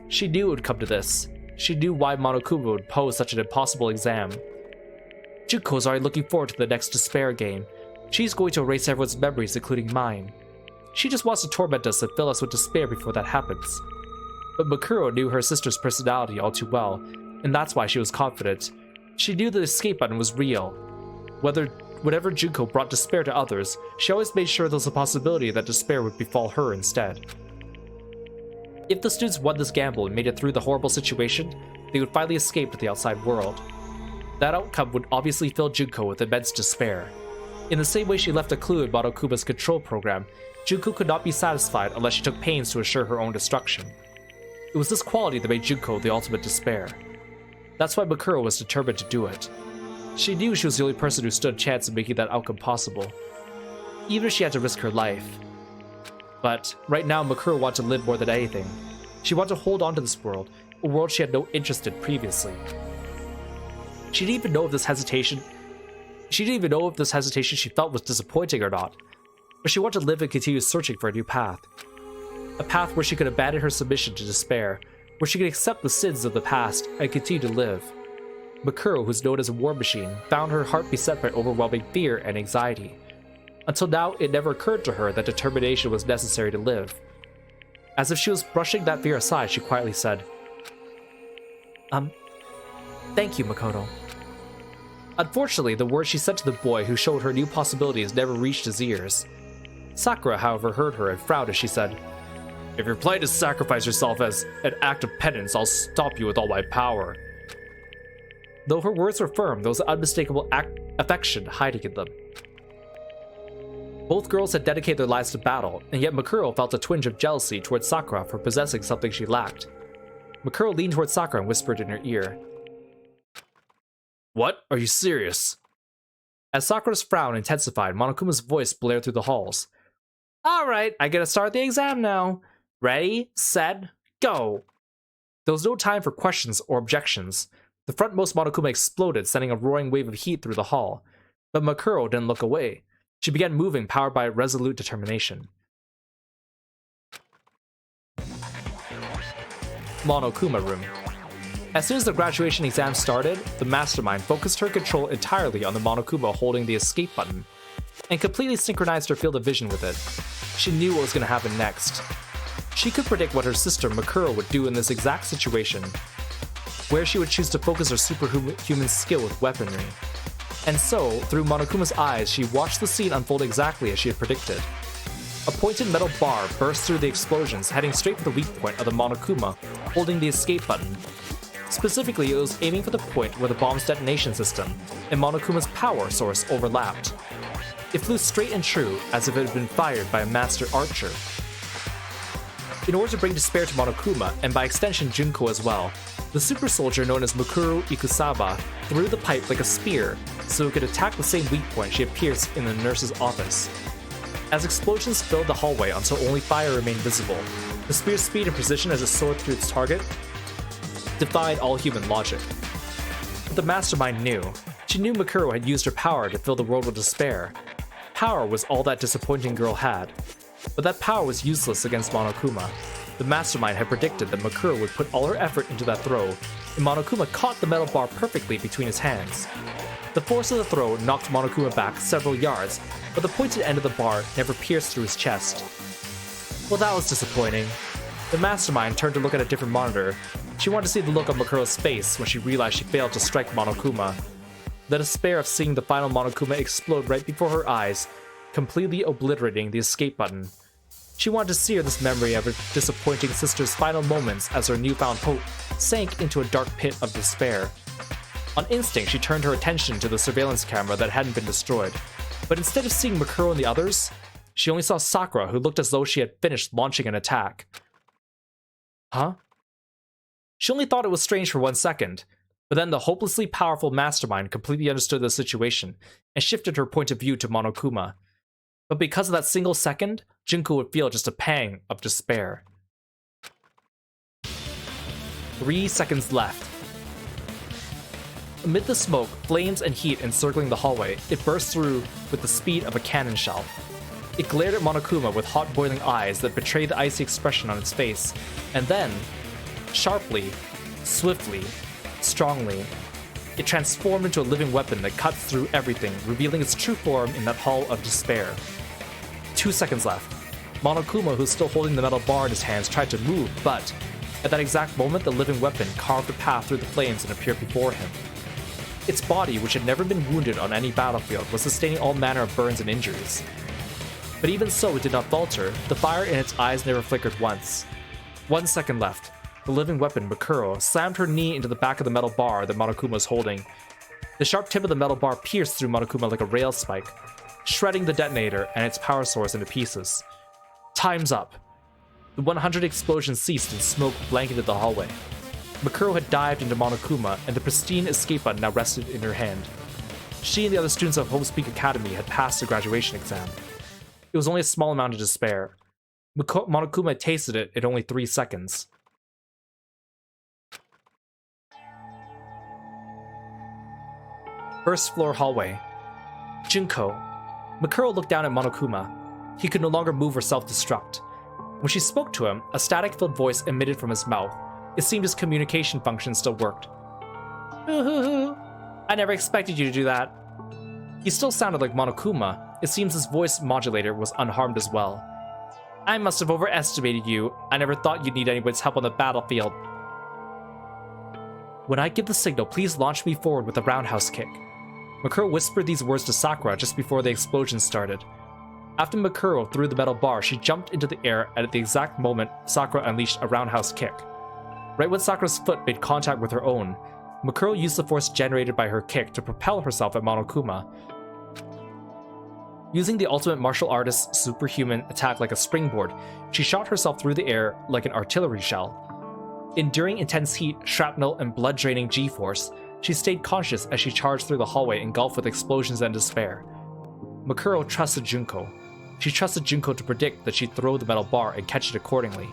She knew it would come to this. She knew why Monokuma would pose such an impossible exam. Junko's already looking forward to the next despair game. She's going to erase everyone's memories, including mine. She just wants to torment us and fill us with despair before that happens. But Makuro knew her sister's personality all too well, and that's why she was confident. She knew the escape button was real. Whenever Junko brought despair to others, she always made sure there was a possibility that despair would befall her instead. If the students won this gamble and made it through the horrible situation, they would finally escape to the outside world. That outcome would obviously fill Junko with immense despair. In the same way she left a clue in Monokuma's control program, Junko could not be satisfied unless she took pains to assure her own destruction. It was this quality that made Junko the ultimate despair. That's why Makuro was determined to do it. She knew she was the only person who stood a chance of making that outcome possible, even if she had to risk her life. But right now Makuro wanted to live more than anything. She wanted to hold on to this world, a world she had no interest in previously. She didn't even know if this hesitation she felt was disappointing or not. but she wanted to live and continue searching for a new path. A path where she could abandon her submission to despair, where she could accept the sins of the past and continue to live. Mikuro, who's known as a war machine, found her heart beset by overwhelming fear and anxiety. Until now, it never occurred to her that determination was necessary to live. As if she was brushing that fear aside, she quietly said, Thank you, Makoto. Unfortunately, the words she said to the boy who showed her new possibilities never reached his ears. Sakura, however, heard her and frowned as she said, If you're planning to sacrifice yourself as an act of penance, I'll stop you with all my power. Though her words were firm, there was an unmistakable affection hiding in them. Both girls had dedicated their lives to battle, and yet Mikuro felt a twinge of jealousy towards Sakura for possessing something she lacked. Mikuro leaned towards Sakura and whispered in her ear, What? Are you serious? As Sakura's frown intensified, Monokuma's voice blared through the halls. Alright, I gotta start the exam now. Ready, set, go. There was no time for questions or objections. The frontmost Monokuma exploded, sending a roaring wave of heat through the hall. But Mikuro didn't look away. She began moving, powered by resolute determination. Monokuma Room. As soon as the graduation exam started, the mastermind focused her control entirely on the Monokuma holding the escape button, and completely synchronized her field of vision with it. She knew what was going to happen next. She could predict what her sister Mikuro would do in this exact situation, where she would choose to focus her superhuman skill with weaponry. And so, through Monokuma's eyes, she watched the scene unfold exactly as she had predicted. A pointed metal bar burst through the explosions, heading straight for the weak point of the Monokuma holding the escape button. Specifically, it was aiming for the point where the bomb's detonation system and Monokuma's power source overlapped. It flew straight and true, as if it had been fired by a master archer. In order to bring despair to Monokuma, and by extension Junko as well, the super soldier known as Mukuro Ikusaba threw the pipe like a spear so it could attack the same weak point she had pierced in the nurse's office. As explosions filled the hallway until only fire remained visible, the spear's speed and precision as it soared through its target defied all human logic. But the mastermind knew. She knew Mikuro had used her power to fill the world with despair. Power was all that disappointing girl had. But that power was useless against Monokuma. The mastermind had predicted that Mikuro would put all her effort into that throw, and Monokuma caught the metal bar perfectly between his hands. The force of the throw knocked Monokuma back several yards, but the pointed end of the bar never pierced through his chest. Well, that was disappointing. The mastermind turned to look at a different monitor. She wanted to see the look on Makuro's face when she realized she failed to strike Monokuma. The despair of seeing the final Monokuma explode right before her eyes, completely obliterating the escape button. She wanted to sear this memory of her disappointing sister's final moments as her newfound hope sank into a dark pit of despair. On instinct, she turned her attention to the surveillance camera that hadn't been destroyed, but instead of seeing Mikuro and the others, she only saw Sakura, who looked as though she had finished launching an attack. Huh? She only thought it was strange for 1 second, but then the hopelessly powerful mastermind completely understood the situation and shifted her point of view to Monokuma. But because of that single second, Junko would feel just a pang of despair. 3 seconds left. Amid the smoke, flames, and heat encircling the hallway, it burst through with the speed of a cannon shell. It glared at Monokuma with hot boiling eyes that betrayed the icy expression on its face, and then, sharply, swiftly, strongly, it transformed into a living weapon that cuts through everything, revealing its true form in that hall of despair. 2 seconds left. Monokuma, who's still holding the metal bar in his hands, tried to move, but at that exact moment, the living weapon carved a path through the flames and appeared before him. Its body, which had never been wounded on any battlefield, was sustaining all manner of burns and injuries. But even so, it did not falter. The fire in its eyes never flickered once. 1 second left. The living weapon, Mikuro, slammed her knee into the back of the metal bar that Monokuma was holding. The sharp tip of the metal bar pierced through Monokuma like a rail spike, shredding the detonator and its power source into pieces. Time's up. The 100 explosions ceased and smoke blanketed the hallway. Mikuro had dived into Monokuma, and the pristine escape button now rested in her hand. She and the other students of Homespeak Academy had passed the graduation exam. It was only a small amount of despair. Monokuma had tasted it in only 3 seconds. First floor hallway. Junko. Mikuro looked down at Monokuma. He could no longer move or self-destruct. When she spoke to him, a static-filled voice emitted from his mouth. It seemed his communication function still worked. I never expected you to do that. He still sounded like Monokuma. It seems his voice modulator was unharmed as well. I must have overestimated you. I never thought you'd need anybody's help on the battlefield. When I give the signal, please launch me forward with a roundhouse kick. Makuro whispered these words to Sakura just before the explosion started. After Makuro threw the metal bar, she jumped into the air, and at the exact moment, Sakura unleashed a roundhouse kick. Right when Sakura's foot made contact with her own, Makuro used the force generated by her kick to propel herself at Monokuma. Using the ultimate martial artist's superhuman attack like a springboard, she shot herself through the air like an artillery shell. Enduring intense heat, shrapnel, and blood-draining G-force, she stayed conscious as she charged through the hallway engulfed with explosions and despair. Makuro trusted Junko. She trusted Junko to predict that she'd throw the metal bar and catch it accordingly.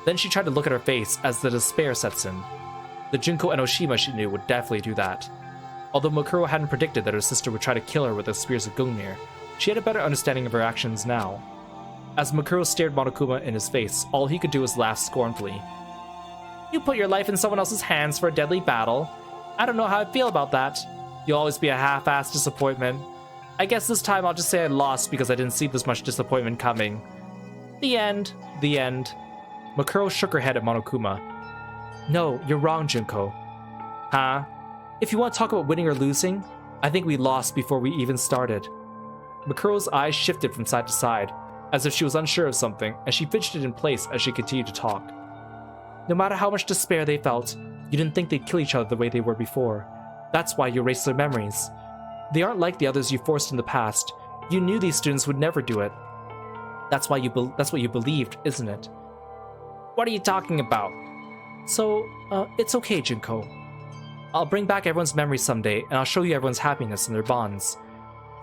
Then she tried to look at her face as the despair sets in. The Junko Enoshima she knew would definitely do that. Although Makuro hadn't predicted that her sister would try to kill her with the spears of Gungnir, she had a better understanding of her actions now. As Makuro stared Monokuma in his face, all he could do was laugh scornfully. You put your life in someone else's hands for a deadly battle. I don't know how I feel about that. You'll always be a half-assed disappointment. I guess this time I'll just say I lost because I didn't see this much disappointment coming. The end. The end. Makuro shook her head at Monokuma. No, you're wrong, Junko. Huh? If you want to talk about winning or losing, I think we lost before we even started. Makuro's eyes shifted from side to side, as if she was unsure of something, and she fidgeted in place as she continued to talk. No matter how much despair they felt, you didn't think they'd kill each other the way they were before. That's why you erased their memories. They aren't like the others you forced in the past. You knew these students would never do it. That's what you believed, isn't it? What are you talking about? So, it's okay, Junko. I'll bring back everyone's memories someday, and I'll show you everyone's happiness and their bonds.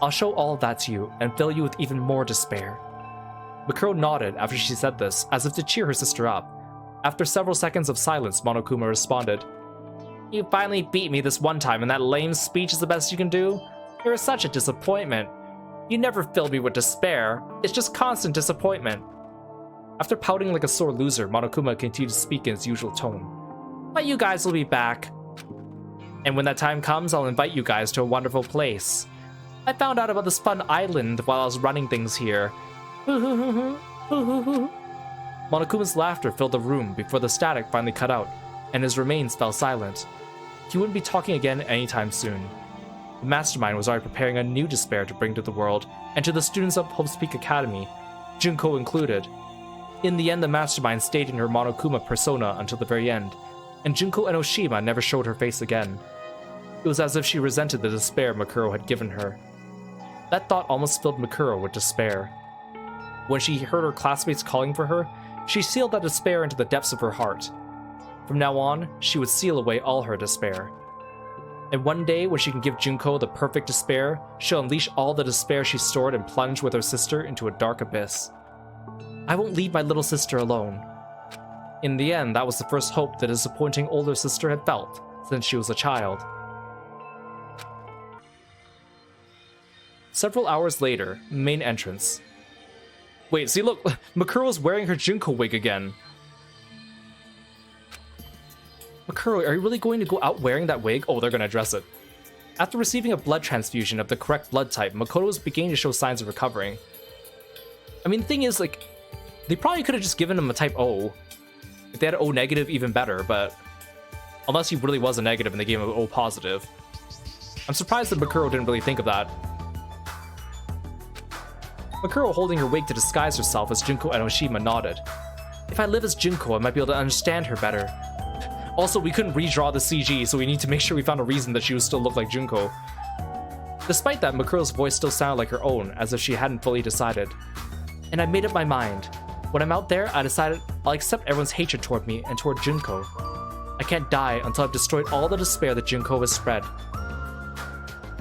I'll show all of that to you, and fill you with even more despair. Makuro nodded after she said this, as if to cheer her sister up. After several seconds of silence, Monokuma responded. You finally beat me this one time, and that lame speech is the best you can do? You're such a disappointment. You never filled me with despair. It's just constant disappointment. After pouting like a sore loser, Monokuma continued to speak in his usual tone. But you guys will be back. And when that time comes, I'll invite you guys to a wonderful place. I found out about this fun island while I was running things here. Monokuma's laughter filled the room before the static finally cut out, and his remains fell silent. He wouldn't be talking again anytime soon. The mastermind was already preparing a new despair to bring to the world, and to the students of Hope's Peak Academy, Junko included. In the end, the mastermind stayed in her Monokuma persona until the very end, and Junko Enoshima never showed her face again. It was as if she resented the despair Makuro had given her. That thought almost filled Makuro with despair. When she heard her classmates calling for her, she sealed that despair into the depths of her heart. From now on, she would seal away all her despair. And one day, when she can give Junko the perfect despair, she'll unleash all the despair she stored and plunge with her sister into a dark abyss. I won't leave my little sister alone. In the end, that was the first hope the disappointing older sister had felt since she was a child. Several hours later, main entrance. Wait, see look, Makuro's wearing her Junko wig again. Makuro, are you really going to go out wearing that wig? Oh, they're going to address it. After receiving a blood transfusion of the correct blood type, Makoto was beginning to show signs of recovering. I mean, the thing is, like, they probably could have just given him a type O. If they had O negative, even better, but unless he really was a negative and they gave him an O positive. I'm surprised that Makuro didn't really think of that. Makuro holding her wig to disguise herself as Junko Enoshima nodded. If I live as Junko, I might be able to understand her better. Also, we couldn't redraw the CG, so we need to make sure we found a reason that she would still look like Junko. Despite that, Makuro's voice still sounded like her own, as if she hadn't fully decided. And I made up my mind. When I'm out there, I decided I'll accept everyone's hatred toward me and toward Junko. I can't die until I've destroyed all the despair that Junko has spread.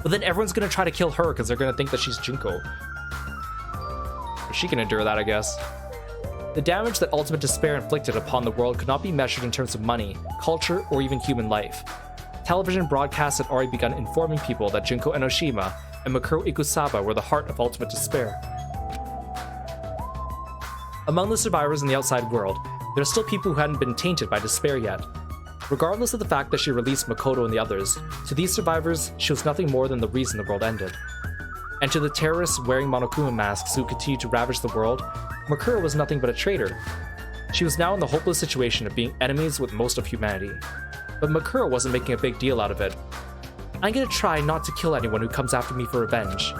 But then everyone's gonna try to kill her because they're gonna think that she's Junko. She can endure that, I guess. The damage that ultimate despair inflicted upon the world could not be measured in terms of money, culture, or even human life. Television broadcasts had already begun informing people that Junko Enoshima and Makuro Ikusaba were the heart of ultimate despair. Among the survivors in the outside world, there are still people who hadn't been tainted by despair yet. Regardless of the fact that she released Makoto and the others, to these survivors, she was nothing more than the reason the world ended. And to the terrorists wearing Monokuma masks who continued to ravage the world, Makura was nothing but a traitor. She was now in the hopeless situation of being enemies with most of humanity. But Makura wasn't making a big deal out of it. "I'm gonna try not to kill anyone who comes after me for revenge.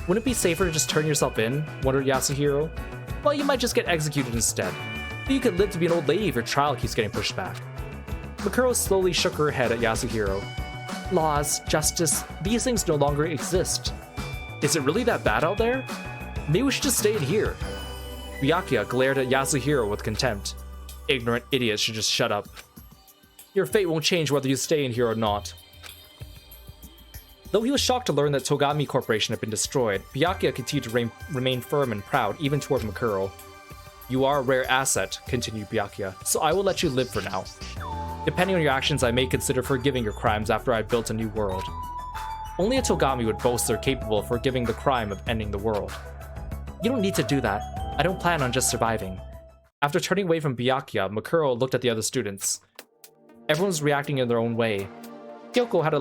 Wouldn't it be safer to just turn yourself in?" wondered Yasuhiro. "Well, you might just get executed instead. But you could live to be an old lady if your trial keeps getting pushed back." Makura slowly shook her head at Yasuhiro. "Laws, justice, these things no longer exist. Is it really that bad out there? Maybe we should just stay in here." Byakuya glared at Yasuhiro with contempt. "Ignorant idiots should just shut up. Your fate won't change whether you stay in here or not." Though he was shocked to learn that Togami Corporation had been destroyed, Byakuya continued to remain firm and proud even toward Makuro. "You are a rare asset," continued Byakuya, "so I will let you live for now. Depending on your actions, I may consider forgiving your crimes after I built a new world." Only a Togami would boast they're capable of forgiving the crime of ending the world. "You don't need to do that. I don't plan on just surviving." After turning away from Byakuya, Makuro looked at the other students. Everyone was reacting in their own way. Kyoko had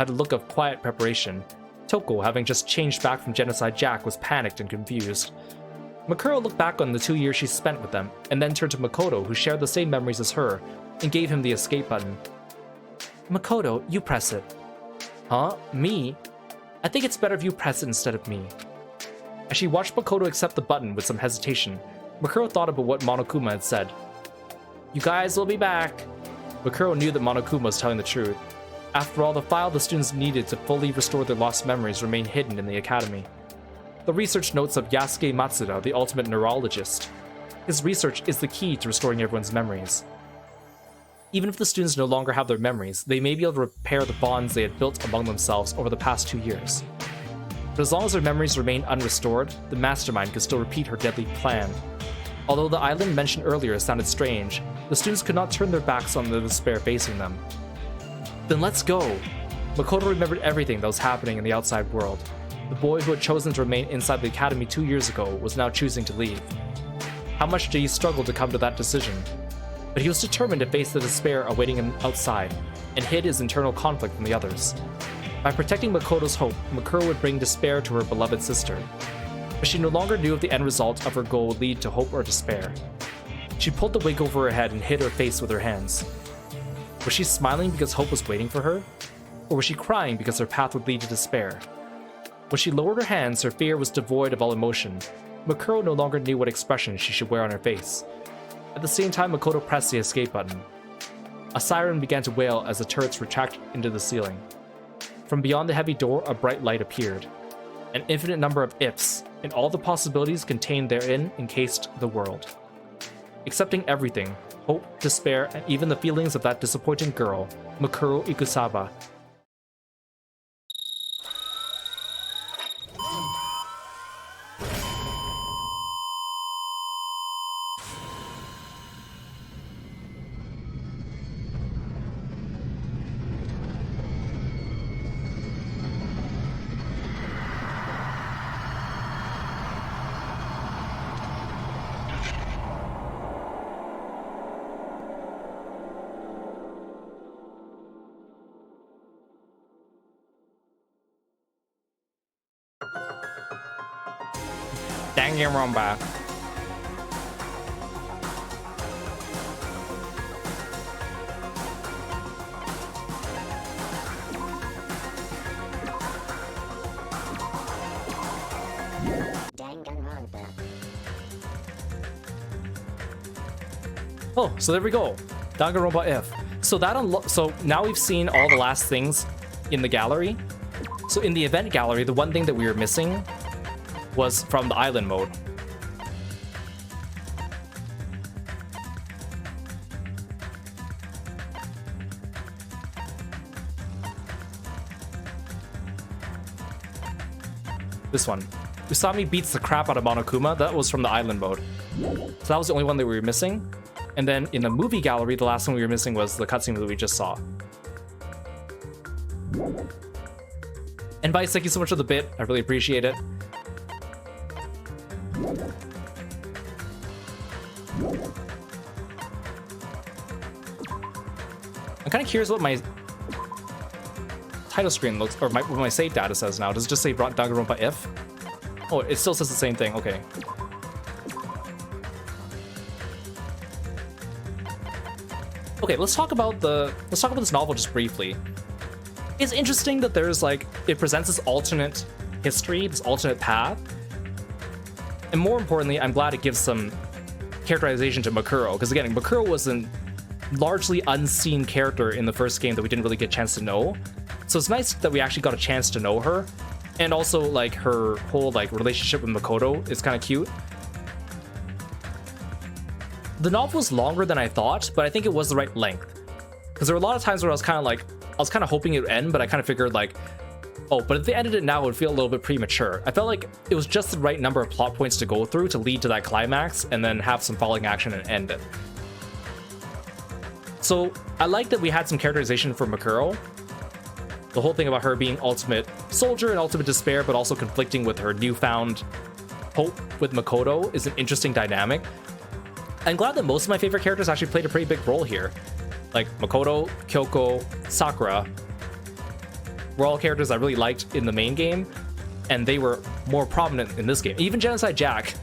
a look of quiet preparation. Toko, having just changed back from Genocide Jack, was panicked and confused. Makuro looked back on the 2 years she spent with them, and then turned to Makoto, who shared the same memories as her, and gave him the escape button. "Makoto, you press it." "Huh? Me? I think it's better if you press it instead of me." As she watched Makoto accept the button with some hesitation, Makuro thought about what Monokuma had said. "You guys will be back." Makuro knew that Monokuma was telling the truth. After all, the file the students needed to fully restore their lost memories remained hidden in the academy. The research notes of Yasuke Matsuda, the ultimate neurologist. His research is the key to restoring everyone's memories. Even if the students no longer have their memories, they may be able to repair the bonds they had built among themselves over the past 2 years. But as long as their memories remain unrestored, the mastermind could still repeat her deadly plan. Although the island mentioned earlier sounded strange, the students could not turn their backs on the despair facing them. "Then let's go!" Makoto remembered everything that was happening in the outside world. The boy who had chosen to remain inside the academy 2 years ago was now choosing to leave. How much did he struggle to come to that decision? But he was determined to face the despair awaiting him outside, and hid his internal conflict from the others. By protecting Makoto's hope, Makuro would bring despair to her beloved sister. But she no longer knew if the end result of her goal would lead to hope or despair. She pulled the wig over her head and hid her face with her hands. Was she smiling because hope was waiting for her? Or was she crying because her path would lead to despair? When she lowered her hands, her fear was devoid of all emotion. Makuro no longer knew what expression she should wear on her face. At the same time, Makoto pressed the escape button. A siren began to wail as the turrets retracted into the ceiling. From beyond the heavy door, a bright light appeared. An infinite number of ifs, and all the possibilities contained therein encased the world. Accepting everything, hope, despair, and even the feelings of that disappointing girl, Makuro Ikusawa. Danganronpa. Oh, so there we go. Danganronpa F. So so now we've seen all the last things in the gallery. So in the event gallery, the one thing that we were missing was from the island mode. This one. Usami beats the crap out of Monokuma. That was from the island mode. So that was the only one that we were missing. And then in the movie gallery, the last one we were missing was the cutscene that we just saw. And Vice, thank you so much for the bit. I really appreciate it. I'm kind of curious what my title screen looks, or what my save data says now. Does it just say Danganronpa if? Oh, it still says the same thing. Okay. Okay, let's talk about this novel just briefly. It's interesting that there's like, it presents this alternate history, this alternate path. And more importantly, I'm glad it gives some characterization to Makuro, because again, Makuro was a largely unseen character in the first game that we didn't really get a chance to know. So it's nice that we actually got a chance to know her. And also like her whole like relationship with Makoto is kind of cute. The novel was longer than I thought, but I think it was the right length. Because there were a lot of times where I was kind of hoping it would end, but I kind of figured like, oh, but if they ended it now, it would feel a little bit premature. I felt like it was just the right number of plot points to go through to lead to that climax and then have some falling action and end it. So I like that we had some characterization for Makuro. The whole thing about her being ultimate soldier and ultimate despair, but also conflicting with her newfound hope with Makoto is an interesting dynamic. I'm glad that most of my favorite characters actually played a pretty big role here. Like Makoto, Kyoko, Sakura were all characters I really liked in the main game, and they were more prominent in this game. Even Genocide Jack,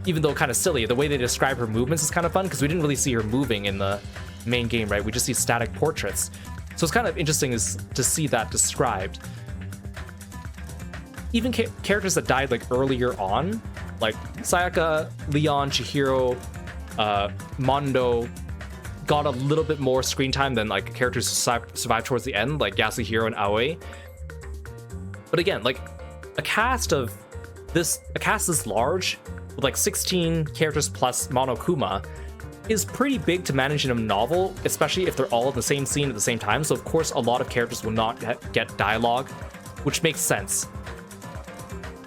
even though kind of silly, the way they describe her movements is kind of fun because we didn't really see her moving in the main game, right? We just see static portraits. So it's kind of interesting to see that described. Even characters that died like earlier on, like Sayaka, Leon, Chihiro, Mondo, got a little bit more screen time than like characters who survived towards the end, like Yasuhiro and Aoi. But again, like a cast this large with like 16 characters plus Monokuma is pretty big to manage in a novel, especially if they're all in the same scene at the same time. So of course a lot of characters will not get dialogue, which makes sense.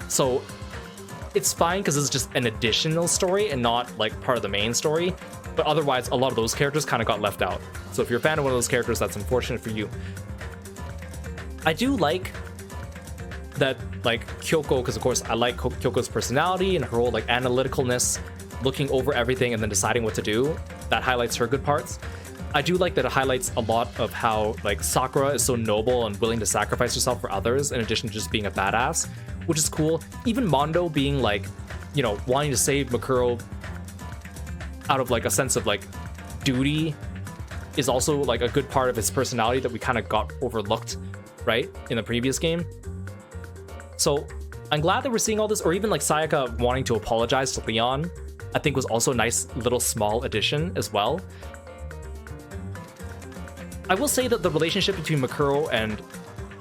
So it's fine because it's just an additional story and not like part of the main story. But otherwise, a lot of those characters kind of got left out. So if you're a fan of one of those characters, that's unfortunate for you. I do like that, like, Kyoko, because of course I like Kyoko's personality and her whole like analyticalness, looking over everything and then deciding what to do. That highlights her good parts. I do like that it highlights a lot of how like Sakura is so noble and willing to sacrifice herself for others in addition to just being a badass, which is cool. Even Mondo being like, you know, wanting to save Makuro out of like a sense of like duty is also like a good part of his personality that we kind of got overlooked, right, in the previous game. So I'm glad that we're seeing all this, or even like Sayaka wanting to apologize to Leon, I think was also a nice little small addition as well. I will say that the relationship between Makuro and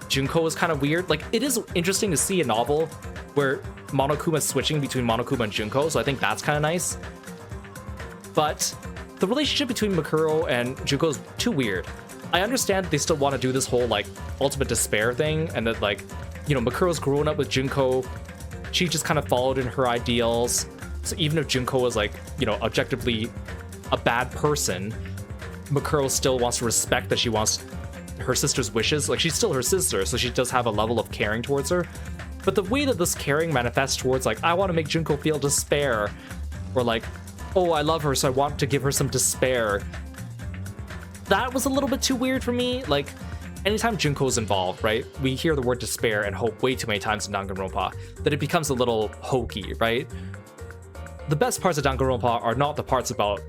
Junko is kind of weird. Like, it is interesting to see a novel where Monokuma is switching between Monokuma and Junko, so I think that's kind of nice. But the relationship between Makuro and Junko is too weird. I understand they still want to do this whole like ultimate despair thing, and that like, you know, Makuro's grown up with Junko. She just kind of followed in her ideals. So even if Junko was like, you know, objectively a bad person, Makuro still wants to respect that she wants her sister's wishes. Like, she's still her sister, so she does have a level of caring towards her. But the way that this caring manifests towards like, I want to make Junko feel despair, or like, oh, I love her, so I want to give her some despair. That was a little bit too weird for me. Like, anytime Junko's involved, right, we hear the word despair and hope way too many times in Danganronpa, that it becomes a little hokey, right? The best parts of Danganronpa are not the parts about,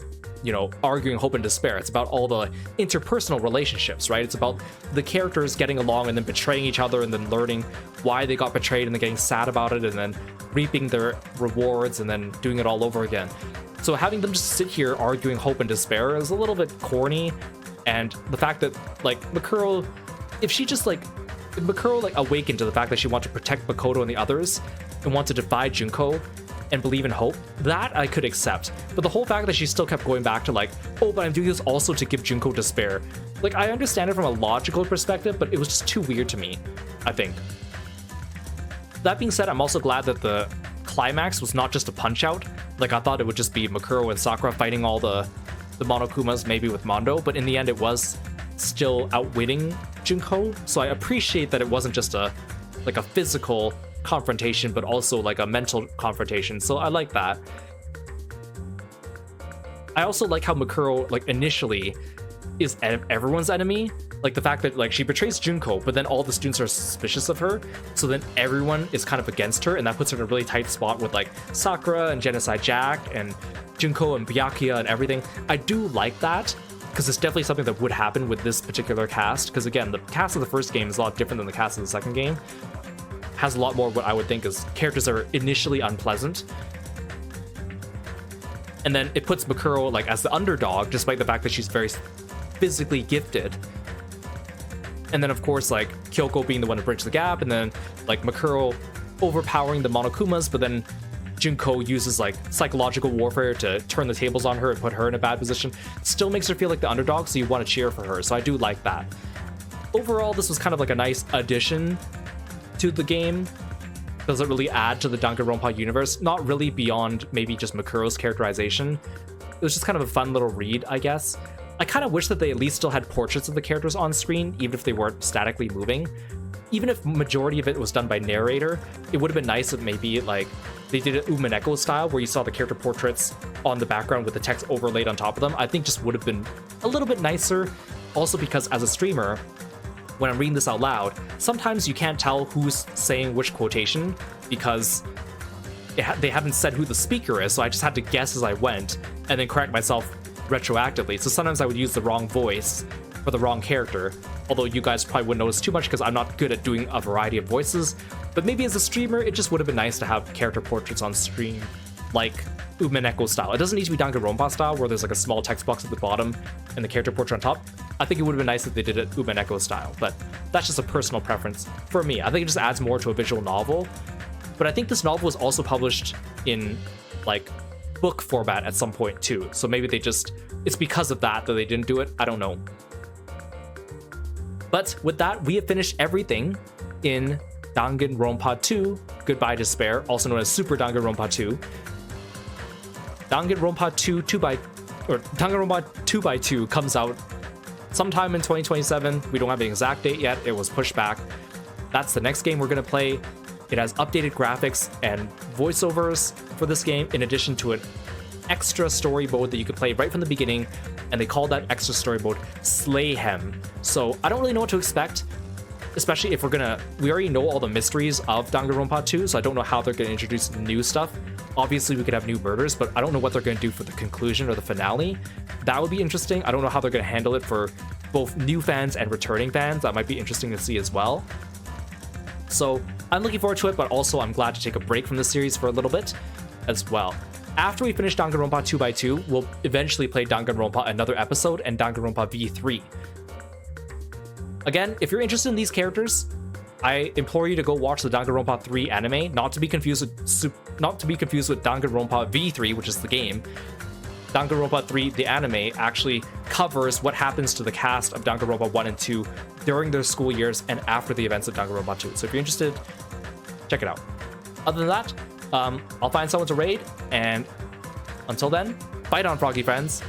you know, arguing hope and despair. It's about all the interpersonal relationships, right? It's about the characters getting along and then betraying each other and then learning why they got betrayed and then getting sad about it and then reaping their rewards and then doing it all over again. So having them just sit here arguing hope and despair is a little bit corny. And the fact that like Makuro, if Makuro like awakened to the fact that she wanted to protect Makoto and the others and want to defy Junko and believe in hope, that I could accept. But the whole fact that she still kept going back to like, oh, but I'm doing this also to give Junko despair. Like, I understand it from a logical perspective, but it was just too weird to me, I think. That being said, I'm also glad that the climax was not just a punch out. Like, I thought it would just be Makuro and Sakura fighting all the Monokumas, maybe with Mondo, but in the end it was still outwitting Junko. So I appreciate that it wasn't just a physical confrontation, but also like a mental confrontation. So I like that. I also like how Makuro, like, initially is everyone's enemy. Like, the fact that, like, she betrays Junko, but then all the students are suspicious of her, so then everyone is kind of against her, and that puts her in a really tight spot with, like, Sakura and Genocide Jack and Junko and Byakuya and everything. I do like that, because it's definitely something that would happen with this particular cast, because, again, the cast of the first game is a lot different than the cast of the second game. Has a lot more what I would think is characters that are initially unpleasant. And then it puts Makuro, like, as the underdog, despite the fact that she's very physically gifted. And then, of course, like, Kyoko being the one to bridge the gap, and then, like, Makuro overpowering the Monokumas, but then Junko uses, like, psychological warfare to turn the tables on her and put her in a bad position. Still makes her feel like the underdog, so you want to cheer for her, so I do like that. Overall, this was kind of like a nice addition to the game. Doesn't really add to the Danganronpa universe, not really beyond maybe just Makuro's characterization. It was just kind of a fun little read, I guess. I kind of wish that they at least still had portraits of the characters on screen, even if they weren't statically moving. Even if majority of it was done by narrator, it would have been nice if maybe, like, they did it Umineko style, where you saw the character portraits on the background with the text overlaid on top of them. I think just would have been a little bit nicer. Also because as a streamer, when I'm reading this out loud, sometimes you can't tell who's saying which quotation because they haven't said who the speaker is, so I just had to guess as I went and then correct myself retroactively. So sometimes I would use the wrong voice for the wrong character, although you guys probably wouldn't notice too much because I'm not good at doing a variety of voices. But maybe as a streamer, it just would have been nice to have character portraits on screen like Umineko style. It doesn't need to be Danganronpa style, where there's like a small text box at the bottom and the character portrait on top. I think it would have been nice if they did it Umineko style, but that's just a personal preference for me. I think it just adds more to a visual novel. But I think this novel was also published in, like, book format at some point too. So maybe it's because of that they didn't do it. I don't know. But with that, we have finished everything in Danganronpa 2, Goodbye Despair, also known as Super Danganronpa 2. Danganronpa 2x2 comes out sometime in 2027. We don't have an exact date yet. It was pushed back. That's the next game we're going to play. It has updated graphics and voiceovers for this game, in addition to an extra story mode that you could play right from the beginning, and they call that extra story mode Slayhem. So I don't really know what to expect, especially if we already know all the mysteries of Danganronpa 2, so I don't know how they're going to introduce new stuff. Obviously, we could have new murders, but I don't know what they're going to do for the conclusion or the finale. That would be interesting. I don't know how they're going to handle it for both new fans and returning fans. That might be interesting to see as well. So I'm looking forward to it, but also I'm glad to take a break from the series for a little bit as well. After we finish Danganronpa 2x2, we'll eventually play Danganronpa Another Episode and Danganronpa V3. Again, if you're interested in these characters, I implore you to go watch the Danganronpa 3 anime, not to be confused with Danganronpa V3, which is the game. Danganronpa 3, the anime, actually covers what happens to the cast of Danganronpa 1 and 2 during their school years and after the events of Danganronpa 2. So if you're interested, check it out. Other than that, I'll find someone to raid, and until then, fight on, froggy friends.